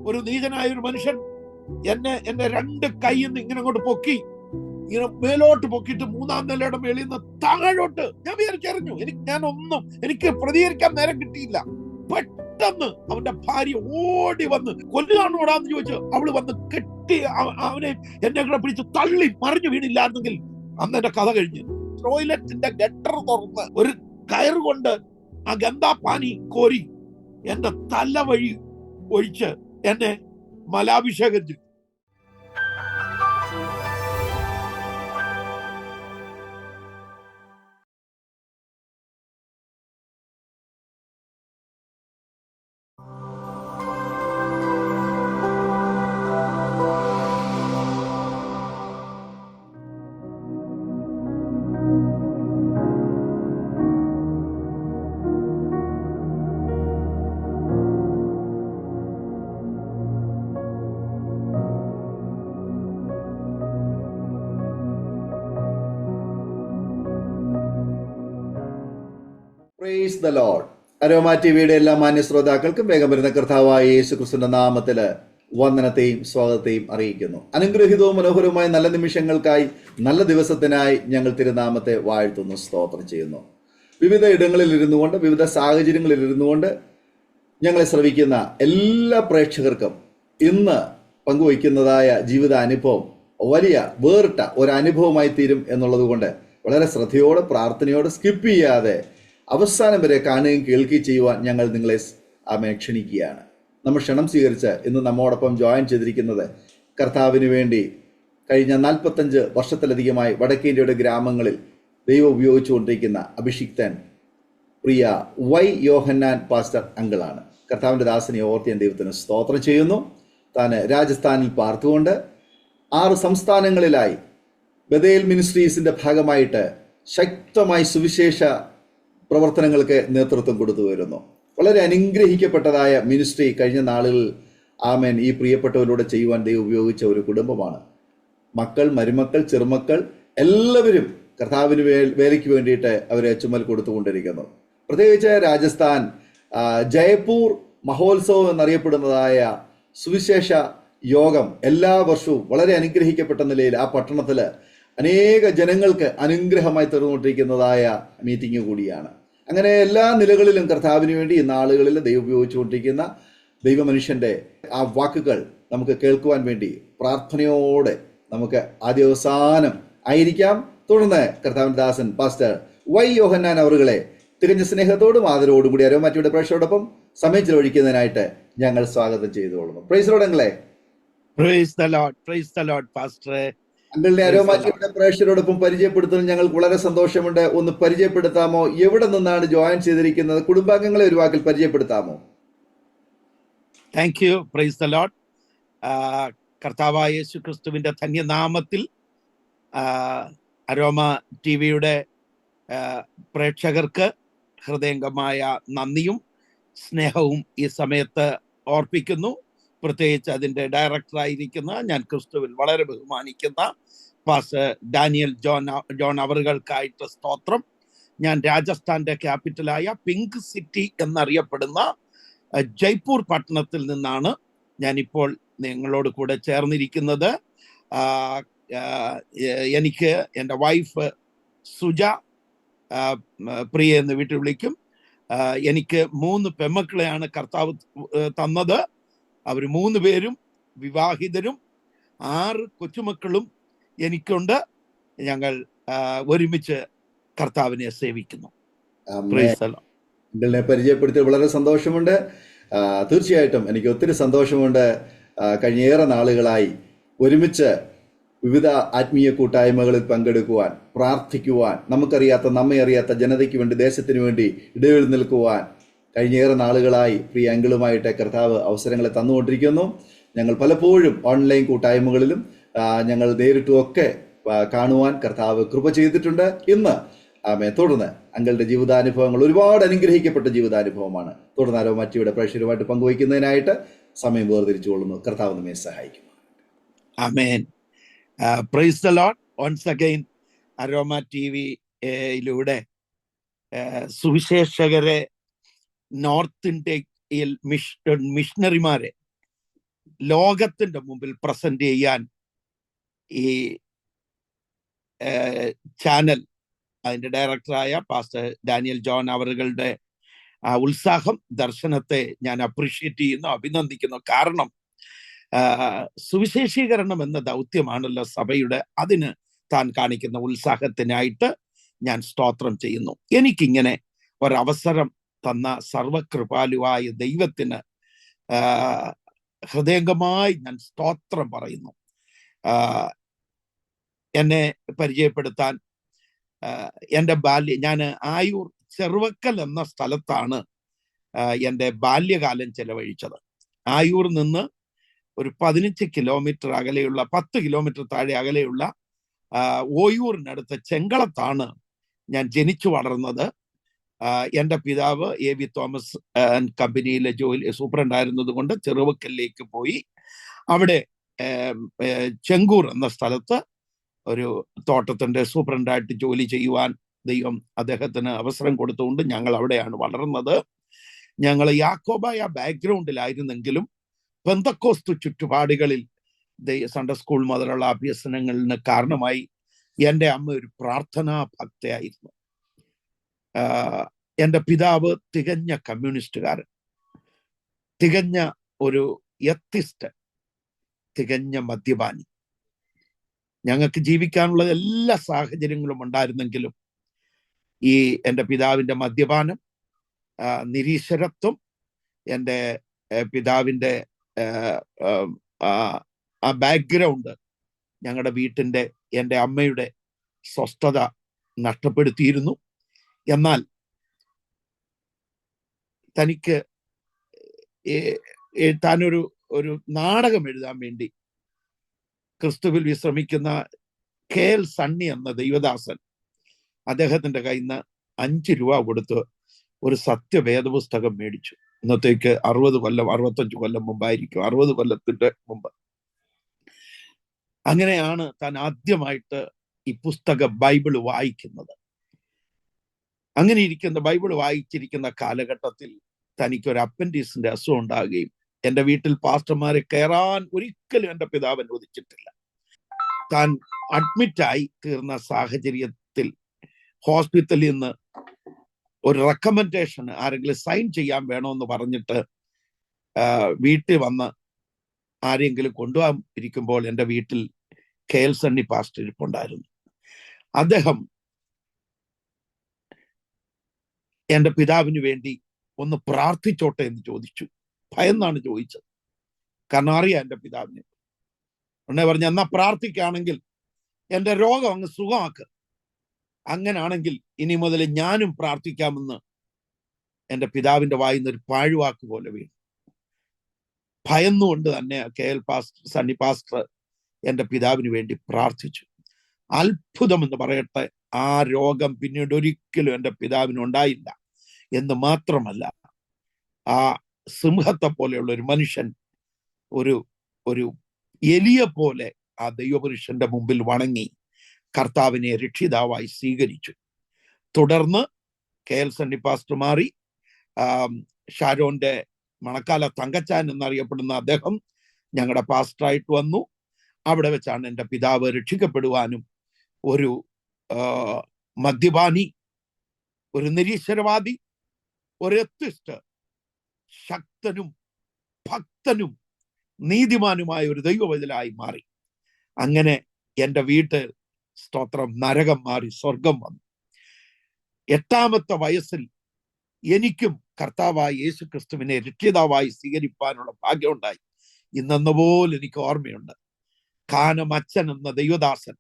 ഒരു നീചനായ ഒരു മനുഷ്യൻ എന്റെ രണ്ട് കൈയിൽ നിന്ന് ഇങ്ങനെ അങ്ങോട്ട് പൊക്കി, ഇങ്ങനെ മേലോട്ട് പൊക്കിയിട്ട് 3-ാം നിലയുടെ മേളിൽ നിന്ന് താഴോട്ട്. ഞാൻ വിചാരിച്ചറിഞ്ഞു, എനിക്ക് പ്രതികരിക്കാൻ നേരം കിട്ടിയില്ല. പെട്ടെന്ന് അവന്റെ ഭാര്യ ഓടി വന്ന് കൊല്ലുകാണോടാന്ന് ചോദിച്ചു. അവള് വന്ന് കെട്ടി അവനെ എന്നെ കൂടെ പിടിച്ച് തള്ളി മറിഞ്ഞു വീണില്ലായിരുന്നെങ്കിൽ അന്ന് എന്റെ കഥ കഴിഞ്ഞു. ടോയ്ലറ്റിന്റെ ഗട്ടർ തുറന്ന് ഒരു കയറ് കൊണ്ട് ആ ഗന്ധാപാനി കോരി എന്റെ തല വഴി ഒഴിച്ച് എന്നെ മലാഭിഷേകം ചെയ്തു. Price the Lord. അരോമ ടിവിയുടെ എല്ലാ മാന്യ ശ്രോതാക്കൾക്കും വേഗം വരുന്ന കർത്താവായ യേശു ക്രിസ്തുവിന്റെ നാമത്തില് വന്ദനത്തെയും സ്വാഗതത്തെയും അറിയിക്കുന്നു. അനുഗ്രഹീതവും മനോഹരവുമായ നല്ല നിമിഷങ്ങൾക്കായി, നല്ല ദിവസത്തിനായി ഞങ്ങൾ തിരുനാമത്തെ വാഴ്ത്തുന്നു, സ്തോത്രം ചെയ്യുന്നു. വിവിധ ഇടങ്ങളിൽ ഇരുന്നു കൊണ്ട്, വിവിധ സാഹചര്യങ്ങളിൽ ഇരുന്നു കൊണ്ട് ഞങ്ങളെ ശ്രവിക്കുന്ന എല്ലാ പ്രേക്ഷകർക്കും ഇന്ന് പങ്കുവയ്ക്കുന്നതായ ജീവിതാനുഭവം വലിയ വേറിട്ട ഒരു അനുഭവമായി തീരും എന്നുള്ളത് കൊണ്ട് വളരെ ശ്രദ്ധയോടെ, പ്രാർത്ഥനയോടെ, സ്കിപ്പ് ചെയ്യാതെ അവസാനം വരെ കാണുകയും കേൾക്കുകയും ചെയ്യുവാൻ ഞങ്ങൾ നിങ്ങളെ ക്ഷണിക്കുകയാണ്. നമ്മൾ ക്ഷണം സ്വീകരിച്ച് ഇന്ന് നമ്മോടൊപ്പം ജോയിൻ ചെയ്തിരിക്കുന്നത് കർത്താവിന് വേണ്ടി കഴിഞ്ഞ 45 വർഷത്തിലധികമായി വടക്കേ ഇന്ത്യയുടെ ഗ്രാമങ്ങളിൽ ദൈവം ഉപയോഗിച്ചുകൊണ്ടിരിക്കുന്ന അഭിഷിക്തൻ പ്രിയ വൈ യോഹന്നാൻ പാസ്റ്റർ അങ്കിളാണ്. കർത്താവിൻ്റെ ദാസനെ ഓർത്ത് ഞാൻ ദൈവത്തിന് സ്തോത്രം ചെയ്യുന്നു. താൻ രാജസ്ഥാനിൽ പാർത്തുകൊണ്ട് 6 സംസ്ഥാനങ്ങളിലായി ബദേൽ മിനിസ്ട്രീസിന്റെ ഭാഗമായിട്ട് ശക്തമായി സുവിശേഷ പ്രവർത്തനങ്ങൾക്ക് നേതൃത്വം കൊടുത്തു വരുന്നു. വളരെ അനുഗ്രഹിക്കപ്പെട്ടതായ മിനിസ്ട്രി കഴിഞ്ഞ നാളുകളിൽ ആമേൻ ഈ പ്രിയപ്പെട്ടവരോട് ചെയ്യുവാൻ ദൈവം ഉപയോഗിച്ച ഒരു കുടുംബമാണ്. മക്കൾ, മരുമക്കൾ, ചെറുമക്കൾ എല്ലാവരും കർത്താവിന് വേലയ്ക്ക് വേണ്ടിയിട്ട് അവരെ ചുമൽ കൊടുത്തുകൊണ്ടിരിക്കുന്നു. പ്രത്യേകിച്ച് രാജസ്ഥാൻ ജയ്പൂർ മഹോത്സവം എന്നറിയപ്പെടുന്നതായ സുവിശേഷ യോഗം എല്ലാ വർഷവും വളരെ അനുഗ്രഹിക്കപ്പെട്ട നിലയിൽ ആ പട്ടണത്തിൽ അനേക ജനങ്ങൾക്ക് അനുഗ്രഹമായി തീർന്നുകൊണ്ടിരിക്കുന്നതായ മീറ്റിംഗ് കൂടിയാണ്. അങ്ങനെ എല്ലാ നിലകളിലും കർത്താവിന് വേണ്ടി ഈ നാളുകളിൽ ദൈവം ഉപയോഗിച്ചുകൊണ്ടിരിക്കുന്ന ദൈവമനുഷ്യന്റെ ആ വാക്കുകൾ നമുക്ക് കേൾക്കുവാൻ വേണ്ടി പ്രാർത്ഥനയോടെ നമുക്ക് ആദ്യ അവസാനം ആയിരിക്കാം. തുടർന്ന് കർത്താവിന്റെ ദാസൻ പാസ്റ്റർ വൈ യോഹന്നാൻ അവറുകളെ തികഞ്ഞ സ്നേഹത്തോടും ആദരവോടും കൂടി അരോമാറ്റിയുടെ പ്രേക്ഷകരോടൊപ്പം സമയം ചെലവഴിക്കുന്നതിനായിട്ട് ഞങ്ങൾ സ്വാഗതം ചെയ്തുകൊള്ളുന്നു. പ്രൈസ് ലോർഡ് അങ്കിളെ. Price the Lord, price the Lord പാസ്റ്ററെ. അങ്കിളിനെ അരോമാറ്റിയുടെ പ്രേക്ഷകരോടൊപ്പം പരിചയപ്പെടുത്തുന്നതിൽ ഞങ്ങൾക്ക് വളരെ സന്തോഷമുണ്ട്. ഒന്ന് പരിചയപ്പെടുത്താമോ? എവിടെ നിന്നാണ് ജോയിൻ ചെയ്തിരിക്കുന്നത്? കുടുംബാംഗങ്ങളെ ഒരു വാക്കിൽ പരിചയപ്പെടുത്താമോ? Thank you. Praise the lord. കർത്താവായ യേശു ക്രിസ്തുവിന്റെ ധന്യനാമത്തിൽ അരോമ ടിവിയുടെ പ്രേക്ഷകർക്ക് ഹൃദയംഗമായ നന്ദിയും സ്നേഹവും ഈ സമയത്ത് ഓർപ്പിക്കുന്നു. പ്രത്യേകിച്ച് അതിൻ്റെ ഡയറക്ടറായിരിക്കുന്ന ഞാൻ ക്രിസ്തുവിൽ വളരെ ബഹുമാനിക്കുന്ന പാസ്റ്റർ ഡാനിയൽ ജോൺ അവറുകൾക്കായിട്ട് സ്തോത്രം. ഞാൻ രാജസ്ഥാന്റെ ക്യാപിറ്റലായ പിങ്ക് സിറ്റി എന്നറിയപ്പെടുന്ന ജയ്പൂർ പട്ടണത്തിൽ നിന്നാണ് ഞാനിപ്പോൾ നിങ്ങളോട് കൂടെ ചേർന്നിരിക്കുന്നത്. എനിക്ക് എൻ്റെ വൈഫ് സുജ, പ്രിയ എന്ന് വീട്ടിൽ വിളിക്കും. എനിക്ക് 3 പെമ്മക്കളെയാണ് കർത്താവ് തന്നത്. അവർ 3 പേരും വിവാഹിതരും 6 കൊച്ചുമക്കളും എനിക്കുണ്ട്. ഞങ്ങൾ ഒരുമിച്ച് കർത്താവിനെ സേവിക്കുന്നു. നിങ്ങളെ പരിചയപ്പെടുത്തി വളരെ സന്തോഷമുണ്ട്. തീർച്ചയായിട്ടും എനിക്ക് ഒത്തിരി സന്തോഷമുണ്ട്. കഴിഞ്ഞ ഏറെ നാളുകളായി ഒരുമിച്ച് വിവിധ ആത്മീയ കൂട്ടായ്മകളിൽ പങ്കെടുക്കുവാൻ, പ്രാർത്ഥിക്കുവാൻ, നമ്മെ അറിയാത്ത ജനതയ്ക്ക് വേണ്ടി, ദേശത്തിന് വേണ്ടി ഇടയിൽ നിൽക്കുവാൻ കഴിഞ്ഞേറെ നാളുകളായി പ്രിയ അങ്കിളുമായിട്ട് കർത്താവ് അവസരങ്ങളെ തന്നുകൊണ്ടിരിക്കുന്നു. ഞങ്ങൾ പലപ്പോഴും ഓൺലൈൻ കൂട്ടായ്മകളിലും ഞങ്ങൾ നേരിട്ടുമൊക്കെ കാണുവാൻ കർത്താവ് കൃപ ചെയ്തിട്ടുണ്ട്. ഇന്ന് തുടർന്ന് അങ്കിളുടെ ജീവിതാനുഭവങ്ങൾ ഒരുപാട് അനുഗ്രഹിക്കപ്പെട്ട ജീവിതാനുഭവമാണ്. തുടർന്ന് അരോമാറ്റിയുടെ പ്രേക്ഷകരുമായിട്ട് പങ്കുവയ്ക്കുന്നതിനായിട്ട് സമയം വേർതിരിച്ചുകൊള്ളുന്നു. കർത്താവ് നമ്മെ സഹായിക്കും. ആമേൻ. Praise the lord. Once again Aroma ടിവിയിലൂടെ സുവിശേഷകരെ, നോർത്ത് ഇന്ത്യയിൽ മിഷണറിമാരെ ലോകത്തിന്റെ മുമ്പിൽ പ്രസന്റ് ചെയ്യാൻ ഈ ചാനൽ അതിന്റെ ഡയറക്ടറായ പാസ്റ്റർ ഡാനിയൽ ജോൺ അവറുകളുടെ ഉത്സാഹം, ദർശനത്തെ ഞാൻ അപ്രീഷിയേറ്റ് ചെയ്യുന്നു, അഭിനന്ദിക്കുന്നു. കാരണം സുവിശേഷീകരണം എന്ന ദൗത്യമാണല്ലോ സഭയുടെ. അതിന് താൻ കാണിക്കുന്ന ഉത്സാഹത്തിനായിട്ട് ഞാൻ സ്തോത്രം ചെയ്യുന്നു. എനിക്കിങ്ങനെ ഒരവസരം തന്ന സർവകൃപാലുവായ ദൈവത്തിന് ഹൃദയംഗമായി ഞാൻ സ്തോത്രം പറയുന്നു. എന്നെ പരിചയപ്പെടുത്താൻ എൻ്റെ ഞാൻ ആയൂർ ചെറുവക്കൽ എന്ന സ്ഥലത്താണ് എൻ്റെ ബാല്യകാലം ചെലവഴിച്ചത്. ആയൂർ നിന്ന് ഒരു 15 കിലോമീറ്റർ അകലെയുള്ള, 10 കിലോമീറ്റർ താഴെ അകലെയുള്ള ഓയൂരിനടുത്ത് ചെങ്കളത്താണ് ഞാൻ ജനിച്ചു വളർന്നത്. എൻ്റെ പിതാവ് AB തോമസ് കമ്പനിയിലെ സൂപ്രണ്ട് ആയിരുന്നത് കൊണ്ട് ചെറുവക്കലിലേക്ക് പോയി. അവിടെ ചെങ്കൂർ എന്ന സ്ഥലത്ത് ഒരു തോട്ടത്തിന്റെ സൂപ്രണ്ടായിട്ട് ജോലി ചെയ്യുവാൻ ദൈവം അദ്ദേഹത്തിന് അവസരം കൊടുത്തുകൊണ്ട് ഞങ്ങൾ അവിടെയാണ് വളർന്നത്. ഞങ്ങൾ യാക്കോബായ ബാക്ക്ഗ്രൗണ്ടിലായിരുന്നെങ്കിലും പെന്തക്കോസ്തു ചുറ്റുപാടുകളിൽ സൺഡേ സ്കൂൾ മുതലുള്ള അഭ്യസനങ്ങളിന് കാരണമായി എൻ്റെ അമ്മ ഒരു പ്രാർത്ഥനാ ഭക്തയായിരുന്നു. എൻ്റെ പിതാവ് തികഞ്ഞ കമ്മ്യൂണിസ്റ്റുകാരൻ, തികഞ്ഞ ഒരു എത്തിസ്റ്റ്, തികഞ്ഞ മദ്യപാനി. ഞങ്ങൾക്ക് ജീവിക്കാനുള്ള എല്ലാ സാഹചര്യങ്ങളും ഉണ്ടായിരുന്നെങ്കിലും ഈ എൻ്റെ പിതാവിൻ്റെ മദ്യപാനം, നിരീശ്വരത്വം, എൻ്റെ പിതാവിൻ്റെ ആ ബാക്ക്ഗ്രൗണ്ട് ഞങ്ങളുടെ വീട്ടിൻ്റെ, എൻ്റെ അമ്മയുടെ സ്വസ്ഥത നഷ്ടപ്പെടുത്തിയിരുന്നു. എന്നാൽ തനിക്ക് താനൊരു നാടകം എഴുതാൻ വേണ്ടി ക്രിസ്തുവിൽ വിശ്രമിക്കുന്ന KL സണ്ണി എന്ന ദൈവദാസൻ അദ്ദേഹത്തിന്റെ കയ്യിൽ നിന്ന് 5 രൂപ കൊടുത്ത് ഒരു സത്യവേദ പുസ്തകം മേടിച്ചു. ഇന്നത്തേക്ക് 60 കൊല്ലം 65 കൊല്ലം മുമ്പായിരിക്കും, 60 കൊല്ലത്തിന്റെ മുമ്പ്. അങ്ങനെയാണ് താൻ ആദ്യമായിട്ട് ഈ പുസ്തകം ബൈബിള് വായിക്കുന്നത്. അങ്ങനെ ഇരിക്കുന്ന ബൈബിള് വായിച്ചിരിക്കുന്ന കാലഘട്ടത്തിൽ തനിക്കൊരു അപ്പൻഡിക്സിന്റെ അസുഖം ഉണ്ടാകുകയും എൻ്റെ വീട്ടിൽ പാസ്റ്റർമാരെ കയറാൻ ഒരിക്കലും എൻ്റെ പിതാവ് അനുവദിച്ചിട്ടില്ല. താൻ അഡ്മിറ്റായി തീർന്ന സാഹചര്യത്തിൽ ഹോസ്പിറ്റലിൽ നിന്ന് ഒരു റെക്കമെൻഡേഷൻ ആരെങ്കിലും സൈൻ ചെയ്യാൻ വേണമെന്ന് പറഞ്ഞിട്ട് വീട്ടിൽ വന്ന് ആരെങ്കിലും കൊണ്ടുപോകാൻ ഇരിക്കുമ്പോൾ എൻ്റെ വീട്ടിൽ KL സണ്ണി പാസ്റ്റർ ഇരിപ്പുണ്ടായിരുന്നു. അദ്ദേഹം എൻ്റെ പിതാവിന് വേണ്ടി ഒന്ന് പ്രാർത്ഥിച്ചോട്ടെ എന്ന് ചോദിച്ചു. ഭയന്നാണ് ചോദിച്ചത്, കാരണം അറിയാം എൻ്റെ പിതാവിനെ. ഉടനെ പറഞ്ഞു, എന്നാ പ്രാർത്ഥിക്കുകയാണെങ്കിൽ എൻ്റെ രോഗം അങ്ങ് സുഖമാക്ക്, അങ്ങനാണെങ്കിൽ ഇനി മുതൽ ഞാനും പ്രാർത്ഥിക്കാമെന്ന് എൻ്റെ പിതാവിൻ്റെ വായിന്ന് ഒരു പാഴ്വാക്ക് പോലെ വീണു. ഭയന്നുകൊണ്ട് തന്നെ സണ്ണി പാസ്റ്റർ എൻ്റെ പിതാവിന് വേണ്ടി പ്രാർത്ഥിച്ചു. അത്ഭുതം എന്ന് പറയട്ടെ, ആ രോഗം പിന്നീട് ഒരിക്കലും എൻ്റെ പിതാവിന് ഉണ്ടായില്ല എന്ന് മാത്രമല്ല, ആ സിംഹത്തെ പോലെയുള്ള ഒരു മനുഷ്യൻ ഒരു എലിയെ പോലെ ആ ദൈവപുരുഷന്റെ മുമ്പിൽ വണങ്ങി കർത്താവിനെ രക്ഷിതാവായി സ്വീകരിച്ചു. തുടർന്ന് KL സണ്ണി പാസ്റ്റർ മാറി. ഷാരോന്റെ മണക്കാല തങ്കച്ചാൻ എന്നറിയപ്പെടുന്ന അദ്ദേഹം ഞങ്ങളുടെ പാസ്റ്ററായിട്ട് വന്നു. അവിടെ വെച്ചാണ് എൻ്റെ പിതാവ് രക്ഷിക്കപ്പെടുവാനും ഒരു മദ്യപാനി, ഒരു നിരീശ്വരവാദി, ഒരു എത്തിസ്റ്റ്, ശക്തനും ഭക്തനും നീതിമാനുമായ ഒരു ദൈവവചനായി മാറി. അങ്ങനെ എൻ്റെ വീട്ടിൽ സ്തോത്രം നരകം മാറി സ്വർഗം വന്നു. 8ാമത്തെ വയസ്സിൽ എനിക്കും കർത്താവായ യേശു ക്രിസ്തുവിനെ രക്ഷിതാവായി സ്വീകരിപ്പാനുള്ള ഭാഗ്യമുണ്ടായി. ഇന്നെന്ന പോലെ എനിക്ക് ഓർമ്മയുണ്ട്. കാനം അച്ഛൻ എന്ന ദൈവദാസൻ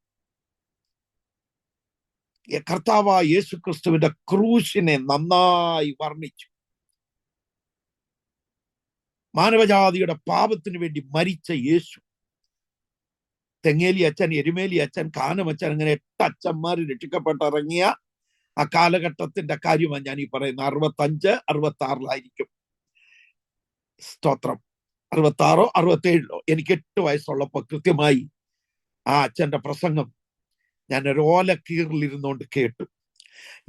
കർത്താവായ യേശു ക്രിസ്തുവിന്റെ ക്രൂശിനെ നന്നായി വർണ്ണിച്ചു. മാനവജാതിയുടെ പാപത്തിന് വേണ്ടി മരിച്ച യേശു, തെങ്ങേലി അച്ഛൻ, എരുമേലി അച്ഛൻ, കാനമച്ഛൻ, അങ്ങനെ 8 അച്ഛന്മാർ രക്ഷിക്കപ്പെട്ടിറങ്ങിയ ആ കാലഘട്ടത്തിന്റെ കാര്യമാണ് ഞാൻ ഈ പറയുന്നത്. 65, 66 സ്തോത്രം, 66 67 എനിക്ക് 8 വയസ്സുള്ളപ്പോൾ കൃത്യമായി ആ അച്ഛന്റെ പ്രസംഗം ഞാനൊരു ഓലക്കീറിലിരുന്നുകൊണ്ട് കേട്ടു.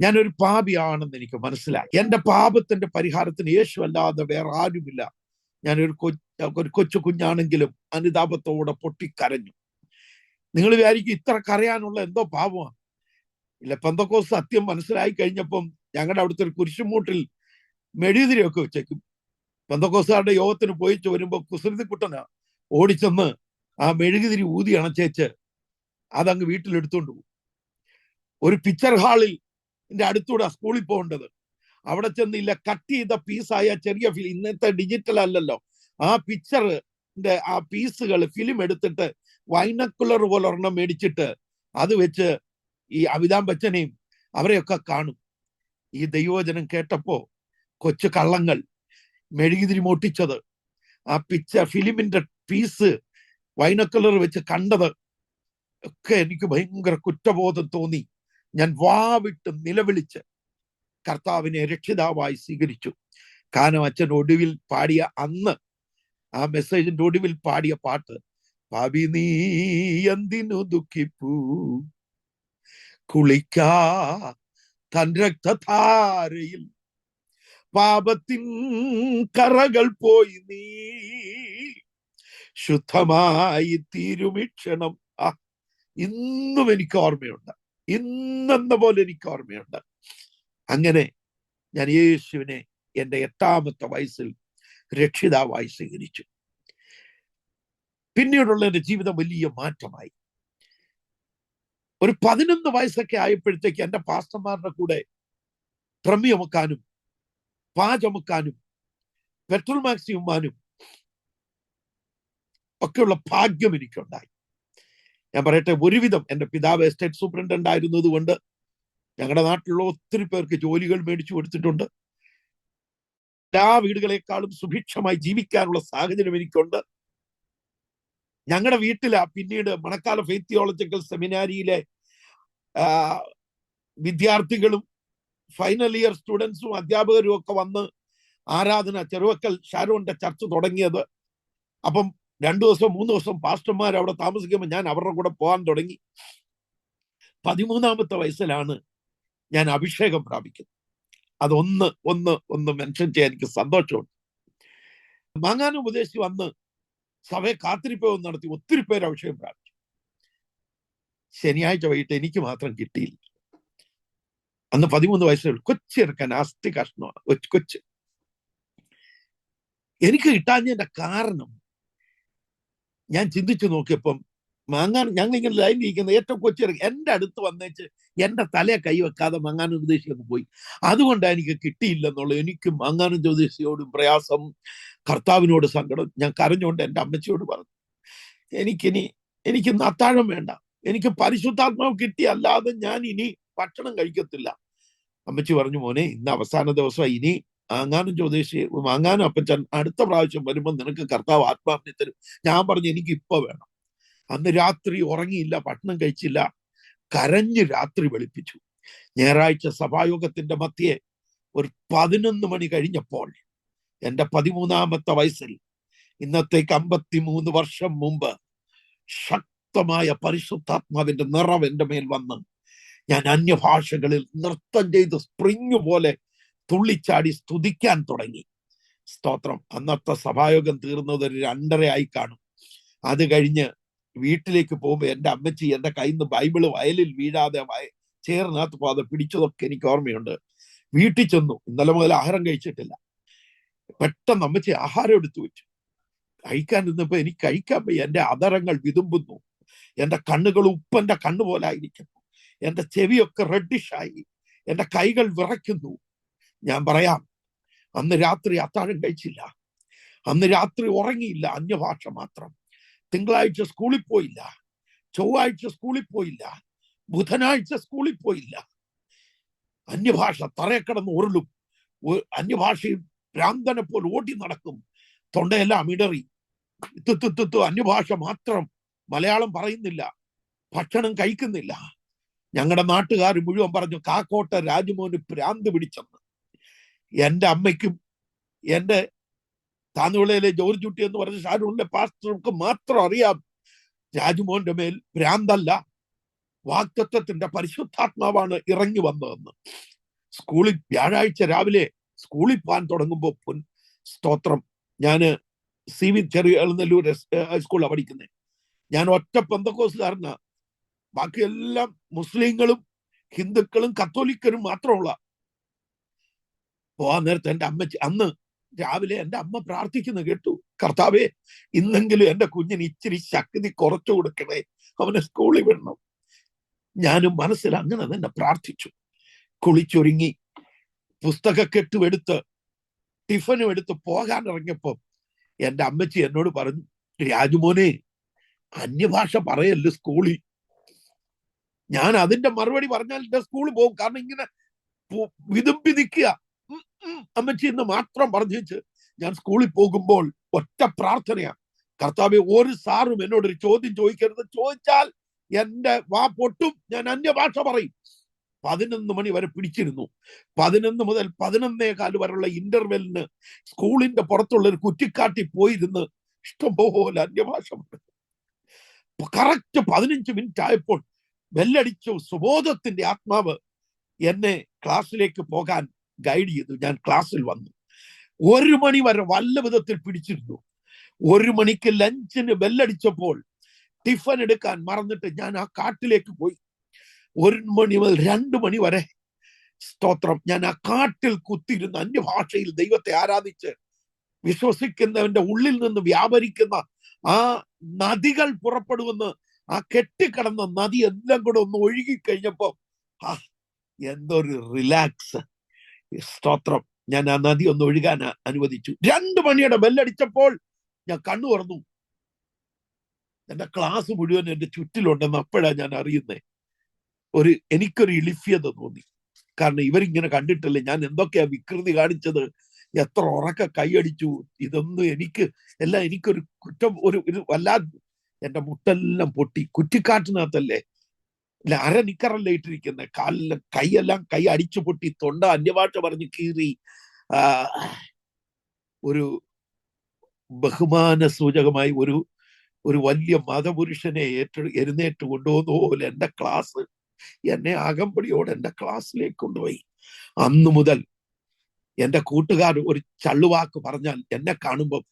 ഞാനൊരു പാപിയാണെന്ന് എനിക്ക് മനസ്സിലായി. എൻ്റെ പാപത്തിന്റെ പരിഹാരത്തിന് യേശു അല്ലാതെ വേറെ ആരുമില്ല. ഞാനൊരു ഒരു കൊച്ചു കുഞ്ഞാണെങ്കിലും അനുതാപത്തോടെ പൊട്ടിക്കരഞ്ഞു. നിങ്ങൾ വിചാരിക്കും ഇത്ര കരയാനുള്ള എന്തോ പാപമാണ്. ഇല്ല, പെന്തക്കോസ്ത് സത്യം മനസ്സിലായി കഴിഞ്ഞപ്പം ഞങ്ങളുടെ അവിടുത്തെ ഒരു കുരിശുമൂട്ടിൽ മെഴുകുതിരിയൊക്കെ വെച്ചേക്കും. പെന്തക്കോസ്തുകാരുടെ യോഗത്തിന് പോയി വരുമ്പോ കുസൃതിക്കുട്ടനാ ഓടിച്ചെന്ന് ആ മെഴുകുതിരി ഊതി അണച്ചേച്ച് അതങ്ങ് വീട്ടിലെടുത്തോണ്ട് പോകും. ഒരു പിക്ചർ ഹാളിൽ അടുത്തൂടെ സ്കൂളിൽ പോകേണ്ടത്. അവിടെ ചെന്നില്ല, കട്ട് ചെയ്ത പീസായ ചെറിയ ഫിലിം, ഇന്നത്തെ ഡിജിറ്റൽ അല്ലല്ലോ, ആ പിക്ചറിന്റെ ആ പീസുകൾ ഫിലിം എടുത്തിട്ട് വൈനക്കുലർ പോലെ ഒരെണ്ണം മേടിച്ചിട്ട് അത് വെച്ച് ഈ അമിതാഭ് ബച്ചനെയും അവരെയൊക്കെ കാണും. ഈ ദൈവവചനം കേട്ടപ്പോ കൊച്ചു കള്ളങ്ങൾ മെഴുകുതിരി മോട്ടിച്ചത്, ആ പിക്ചർ ഫിലിമിന്റെ പീസ് വൈനക്കുലർ വെച്ച് കണ്ടത് ഒക്കെ എനിക്ക് ഭയങ്കര കുറ്റബോധം തോന്നി. ഞാൻ വാവിട്ട് നിലവിളിച്ച് കർത്താവിനെ രക്ഷിതാവായി സ്വീകരിച്ചു. കാരണം അച്ഛൻ ഒടുവിൽ പാടിയ അന്ന് ആ മെസ്സേജിന്റെ ഒടുവിൽ പാടിയ പാട്ട്, പാപി നീ എന്തിനു ദുഃഖിപ്പൂ, കുളിക്കാ തൻ രക്തധാരയിൽ പാപത്തിൻ കറകൾ പോയി നീ ശുദ്ധമായി തീരുമിക്ഷണം. ഇന്നും എനിക്ക് ഓർമ്മയുണ്ട്, ഇന്നെന്ന പോലെ എനിക്ക് ഓർമ്മയുണ്ട്. അങ്ങനെ ഞാൻ യേശുവിനെ എൻ്റെ 8ാമത്തെ വയസ്സിൽ രക്ഷിതാവായി സ്വീകരിച്ചു. പിന്നീടുള്ള എൻ്റെ ജീവിതം വലിയ മാറ്റമായി. ഒരു 11 വയസ്സൊക്കെ ആയപ്പോഴത്തേക്ക് എൻ്റെ പാസ്റ്റർമാരുടെ കൂടെ ഡ്രം ചുമക്കാനും പാ ചുമക്കാനും പെട്രോൾ മാക്സി ഉമ്മാനും ഒക്കെയുള്ള ഭാഗ്യം എനിക്കുണ്ടായി. ഞാൻ പറയട്ടെ, ഒരുവിധം എൻ്റെ പിതാവ് എസ്റ്റേറ്റ് സൂപ്രണ്ടന്റ് ആയിരുന്നത് കൊണ്ട് ഞങ്ങളുടെ നാട്ടിലുള്ള ഒത്തിരി പേർക്ക് ജോലികൾ മേടിച്ചു കൊടുത്തിട്ടുണ്ട്. എല്ലാ വീടുകളെക്കാളും സുഭിക്ഷമായി ജീവിക്കാനുള്ള സാഹചര്യം എനിക്കുണ്ട്. ഞങ്ങളുടെ വീട്ടിലാ പിന്നീട് മണക്കാല ഫെയ്ത്ത് തിയോളജിക്കൽ സെമിനാരിയിലെ വിദ്യാർത്ഥികളും ഫൈനൽ ഇയർ സ്റ്റുഡൻസും അധ്യാപകരും ഒക്കെ വന്ന് ആരാധന ചെറുവക്കൽ ഷാരോന്റെ ചർച്ച് തുടങ്ങിയത്. അപ്പം 2 ദിവസം 3 ദിവസം പാസ്റ്റർമാർ അവിടെ താമസിക്കുമ്പോൾ ഞാൻ അവരുടെ കൂടെ പോകാൻ തുടങ്ങി. 13ാമത്തെ വയസ്സിലാണ് ഞാൻ അഭിഷേകം പ്രാപിക്കുന്നത്. അതൊന്ന് മെൻഷൻ ചെയ്യാൻ എനിക്ക് സന്തോഷമുണ്ട്. മാങ്ങാനം ഉപദേശി വന്ന് സഭയെ കാത്തിരിപ്പ് നടത്തി ഒത്തിരി പേര് അഭിഷേകം പ്രാപിച്ചു. ശനിയാഴ്ച വൈകിട്ട് എനിക്ക് മാത്രം കിട്ടിയില്ല. അന്ന് 13 വയസ്സുള്ള കൊച്ചെടുക്കാൻ അസ്ഥി കഷ്ണമാണ് കൊച്ച്. എനിക്ക് കിട്ടാഞ്ഞതിന്റെ കാരണം ഞാൻ ചിന്തിച്ചു നോക്കിയപ്പം ഞങ്ങൾ ഇങ്ങനെ ലൈനിൽ ഇരിക്കുന്ന ഏറ്റവും കൊച്ചിറങ്ങി എൻ്റെ അടുത്ത് വന്നേച്ച് എൻ്റെ തലയെ കൈവെക്കാതെ മങ്ങാനം ഉപദേശി അങ്ങ് പോയി. അതുകൊണ്ടാണ് എനിക്ക് കിട്ടിയില്ലെന്നുള്ളത്. എനിക്ക് മങ്ങാനം ജ്യോതിഷിയോടും പ്രയാസം, കർത്താവിനോട് സങ്കടം. ഞാൻ കരഞ്ഞുകൊണ്ട് എൻ്റെ അമ്മച്ചിയോട് പറഞ്ഞു, എനിക്കിന്ന് അത്താഴം വേണ്ട, എനിക്ക് പരിശുദ്ധാത്മാവ് കിട്ടിയല്ലാതെ ഞാൻ ഇനി ഭക്ഷണം കഴിക്കത്തില്ല. അമ്മച്ചി പറഞ്ഞു, മോനെ ഇന്ന് അവസാന ദിവസം, ഇനി മാങ്ങാനും ജ്യോതിഷി മാങ്ങാനും അപ്പച്ചൻ അടുത്ത പ്രാവശ്യം വരുമ്പോൾ നിനക്ക് കർത്താവ് ആത്മാവിനെ തരും. ഞാൻ പറഞ്ഞു, എനിക്ക് ഇപ്പൊ വേണം. അന്ന് രാത്രി ഉറങ്ങിയില്ല, ഭക്ഷണം കഴിച്ചില്ല, കരഞ്ഞ് രാത്രി വെളുപ്പിച്ചു. ഞായറാഴ്ച സഭായോഗത്തിന്റെ മധ്യേ ഒരു 11 മണി കഴിഞ്ഞപ്പോൾ എൻ്റെ 13ാമത്തെ വയസ്സിൽ, ഇന്നത്തേക്ക് 53 വർഷം മുമ്പ്, ശക്തമായ പരിശുദ്ധാത്മാവിന്റെ നിറവ് എൻ്റെ മേൽ വന്ന് ഞാൻ അന്യഭാഷകളിൽ നൃത്തം ചെയ്ത് സ്പ്രിങ് പോലെ തുള്ളിച്ചാടി സ്തുതിക്കാൻ തുടങ്ങി. സ്തോത്രം. അന്നത്തെ സഭായോഗം തീർന്നത് ഒരു 2:30 ആയി കാണും. അത് കഴിഞ്ഞ് വീട്ടിലേക്ക് പോകുമ്പോൾ എൻ്റെ അമ്മച്ചി എൻ്റെ കയ്യിൽ നിന്ന് ബൈബിള് വയലിൽ വീഴാതെ ചേറിനകത്ത് പോകാതെ പിടിച്ചതൊക്കെ എനിക്ക് ഓർമ്മയുണ്ട്. വീട്ടിൽ ചെന്നു. ഇന്നലെ മുതൽ ആഹാരം കഴിച്ചിട്ടില്ല. പെട്ടെന്ന് അമ്മച്ചി ആഹാരം എടുത്തു വെച്ചു. കഴിക്കാൻ നിന്നപ്പോ എനിക്ക് കഴിക്കാൻ പോയി. എൻ്റെ അധരങ്ങൾ വിതുമ്പുന്നു, എൻ്റെ കണ്ണുകൾ ഉപ്പന്റെ കണ്ണു പോലെ ആയിരിക്കുന്നു, എൻ്റെ ചെവിയൊക്കെ റെഡിഷായി, എൻ്റെ കൈകൾ വിറയ്ക്കുന്നു. ഞാൻ പറയാം, അന്ന് രാത്രി അത്താഴം കഴിച്ചില്ല, അന്ന് രാത്രി ഉറങ്ങിയില്ല, അന്യഭാഷ മാത്രം. തിങ്കളാഴ്ച സ്കൂളിൽ പോയില്ല, ചൊവ്വാഴ്ച സ്കൂളിൽ പോയില്ല, ബുധനാഴ്ച സ്കൂളിൽ പോയില്ല. അന്യഭാഷ തറയെ കിടന്ന് ഉരുളും, അന്യഭാഷയിൽ ഭ്രാന്തനെ പോലെ ഓടി നടക്കും, തൊണ്ടയെല്ലാം ഇടറി, അന്യഭാഷ മാത്രം, മലയാളം പറയുന്നില്ല, ഭക്ഷണം കഴിക്കുന്നില്ല. ഞങ്ങളുടെ നാട്ടുകാർ മുഴുവൻ പറഞ്ഞു കാക്കോട്ട രാജുമോന് ഭ്രാന്ത് പിടിച്ചെന്ന്. എൻ്റെ അമ്മയ്ക്കും എൻ്റെ താന്നുവിളയിലെ ജോർജ് കുട്ടി എന്ന് പറഞ്ഞ ഷാരൂണിലെ പാസ്റ്റർക്ക് മാത്രം അറിയാം രാജുമോന്റെ മേൽ ഭ്രാന്തല്ല, വാഗ്ദത്തത്തിന്റെ പരിശുദ്ധാത്മാവാണ് ഇറങ്ങി വന്നതെന്ന്. വ്യാഴാഴ്ച രാവിലെ സ്കൂളിൽ പോകാൻ തുടങ്ങുമ്പോൾ സ്തോത്രം, ഞാന് CV ചെറിയ എഴുന്നല്ലൂർ ഹൈസ്കൂളിലാണ് പഠിക്കുന്നത്. ഞാൻ ഒറ്റ പെന്തക്കോസ്തുകാരനാ. ബാക്കിയെല്ലാം മുസ്ലിങ്ങളും ഹിന്ദുക്കളും കത്തോലിക്കരും മാത്രമുള്ള. പോവാൻ നേരത്തെ എന്റെ അമ്മച്ചി അന്ന് രാവിലെ എന്റെ അമ്മ പ്രാർത്ഥിക്കുന്നു കേട്ടു, കർത്താവേ, ഇന്നെങ്കിലും എന്റെ കുഞ്ഞിന് ഇച്ചിരി ശക്തി കുറച്ചു കൊടുക്കണേ, അവനെ സ്കൂളിൽ വിടണം. ഞാനും മനസ്സിൽ അങ്ങനെ തന്നെ പ്രാർത്ഥിച്ചു. കുളിച്ചൊരുങ്ങി പുസ്തകക്കെട്ടും എടുത്ത് ടിഫനും എടുത്ത് പോകാൻ ഇറങ്ങിയപ്പോ എന്റെ അമ്മച്ചി എന്നോട് പറഞ്ഞു, രാജുമോനെ, അന്യഭാഷ പറയല്ലേ സ്കൂളിൽ. ഞാൻ അതിന്റെ മറുപടി പറഞ്ഞാൽ എന്റെ സ്കൂളിൽ പോകും. കാരണം ഇങ്ങനെ വിതുമ്പി നിൽക്കുക. അമ്മച്ചി എന്ന് മാത്രം പറഞ്ഞേച്ച് ഞാൻ സ്കൂളിൽ പോകുമ്പോൾ ഒറ്റ പ്രാർത്ഥനയാ, കർത്താവേ, ഒരു സാറും എന്നോടൊരു ചോദ്യം ചോദിക്കരുത്. ചോദിച്ചാൽ എന്റെ വാ പൊട്ടും, ഞാൻ അന്യഭാഷ പറയും. 11 മണി വരെ പിടിച്ചിരുന്നു. 11 മുതൽ 11:15 വരെയുള്ള ഇന്റർവെല്ലിന് സ്കൂളിന്റെ പുറത്തുള്ള ഒരു കുറ്റിക്കാട്ടിൽ പോയിരുന്ന് ഇഷ്ടംപോലെ അന്യഭാഷ പറഞ്ഞു. കറക്റ്റ് 15 മിനിറ്റ് ആയപ്പോൾ ബെല്ലടിച്ചു. സുബോധത്തിന്റെ ആത്മാവ് എന്നെ ക്ലാസ്സിലേക്ക് പോകാൻ ഗൈഡ് ചെയ്തു. ഞാൻ ക്ലാസ്സിൽ വന്നു. 1 മണി വരെ വല്ല വിധത്തിൽ പിടിച്ചിരുന്നു. 1 മണിക്ക് ലഞ്ചിന് ബെല്ലടിച്ചപ്പോൾ ടിഫൻ എടുക്കാൻ മറന്നിട്ട് ഞാൻ ആ കാട്ടിലേക്ക് പോയി. 1 മണി മുതൽ 2 മണി വരെ, സ്തോത്രം, ഞാൻ ആ കാട്ടിൽ കുത്തിയിരുന്ന അന്യഭാഷയിൽ ദൈവത്തെ ആരാധിച്ച് വിശ്വസിക്കുന്നവന്റെ ഉള്ളിൽ നിന്ന് വ്യാപരിക്കുന്ന ആ നദികൾ പുറപ്പെടുമെന്ന്, ആ കെട്ടിക്കിടന്ന നദി എല്ലാം കൂടെ ഒന്ന് ഒഴുകിക്കഴിഞ്ഞപ്പോ എന്തൊരു റിലാക്സ്. സ്തോത്രം, ഞാൻ ആ നദി ഒന്ന് ഒഴുകാൻ അനുവദിച്ചു. 2 മണിയുടെ ബെല്ലടിച്ചപ്പോൾ ഞാൻ കണ്ണു തുറന്നു. എന്റെ ക്ലാസ് മുഴുവൻ എന്റെ ചുറ്റിലുണ്ടെന്ന് അപ്പോഴാണ് ഞാൻ അറിയുന്നേ. എനിക്കൊരു ഇളിഫ്യത തോന്നി. കാരണം ഇവരിങ്ങനെ കണ്ടിട്ടില്ലേ ഞാൻ എന്തൊക്കെയാ വികൃതി കാണിച്ചത്, എത്ര ഉറക്ക കൈയടിച്ചു. ഇതൊന്നും എനിക്കൊരു കുറ്റം, ഒരു വല്ലാതെ എന്റെ മുട്ടെല്ലാം പൊട്ടി. കുറ്റിക്കാട്ടിനകത്തല്ലേ, അര നിക്കറല്ലേ ഇട്ടിരിക്കുന്നത്, കാലിലും കൈ അടിച്ചു പൊട്ടി, തൊണ്ട അന്യഭാഷ പറഞ്ഞ് കീറി. ഒരു ബഹുമാന സൂചകമായി ഒരു വലിയ മതപുരുഷനെ എഴുന്നേറ്റ് കൊണ്ടുപോകുന്ന പോലെ എന്റെ ക്ലാസ് എന്നെ അകമ്പടിയോടെ എന്റെ ക്ലാസ്സിലേക്ക് കൊണ്ടുപോയി. അന്നു മുതൽ എന്റെ കൂട്ടുകാർ ഒരു ചള്ളുവാക്ക് പറഞ്ഞാൽ എന്നെ കാണുമ്പോൾ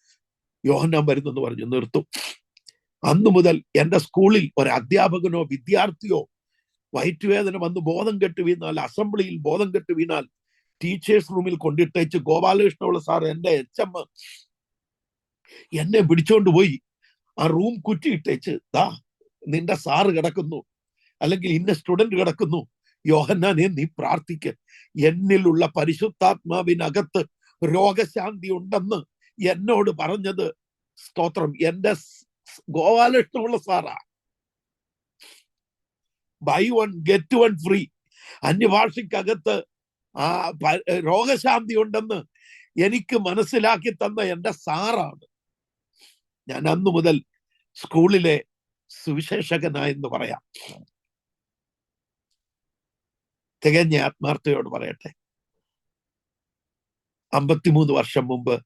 യോഹന്നാൻ വരുന്നെന്ന് പറഞ്ഞു നിർത്തും. അന്നു മുതൽ എന്റെ സ്കൂളിൽ ഒരു അധ്യാപകനോ വിദ്യാർത്ഥിയോ വയറ്റുവേദന വന്ന് ബോധം കെട്ട് വീണാൽ, അസംബ്ലിയിൽ ബോധം കെട്ട് വീണാൽ ടീച്ചേഴ്സ് റൂമിൽ കൊണ്ടിട്ടേച്ച് ഗോപാലകൃഷ്ണപിള്ള സാർ, എന്റെ HM, എന്നെ പിടിച്ചോണ്ട് പോയി ആ റൂം കുറ്റിയിട്ടേച്ച്, ദാ നിന്റെ സാറ് കിടക്കുന്നു, അല്ലെങ്കിൽ ഇന്ന സ്റ്റുഡന്റ് കിടക്കുന്നു, യോഹന്നാനെ നീ പ്രാർത്ഥിക്ക്, എന്നിലുള്ള പരിശുദ്ധാത്മാവിനകത്ത് രോഗശാന്തി ഉണ്ടെന്ന് എന്നോട് പറഞ്ഞത്, സ്തോത്രം, എന്റെ ഗോപാലകൃഷ്ണപിള്ള സാറാ. Buy 1 get 1 free. അന്യഭാഷയ്ക്കകത്ത് ആ രോഗശാന്തി ഉണ്ടെന്ന് എനിക്ക് മനസ്സിലാക്കി തന്ന എന്റെ സാറാണ്. ഞാൻ അന്നു മുതൽ സ്കൂളിലെ സുവിശേഷകനായെന്ന് പറയാം. തികഞ്ഞ ആത്മാർത്ഥയോട് പറയട്ടെ, 53 വർഷം മുമ്പ്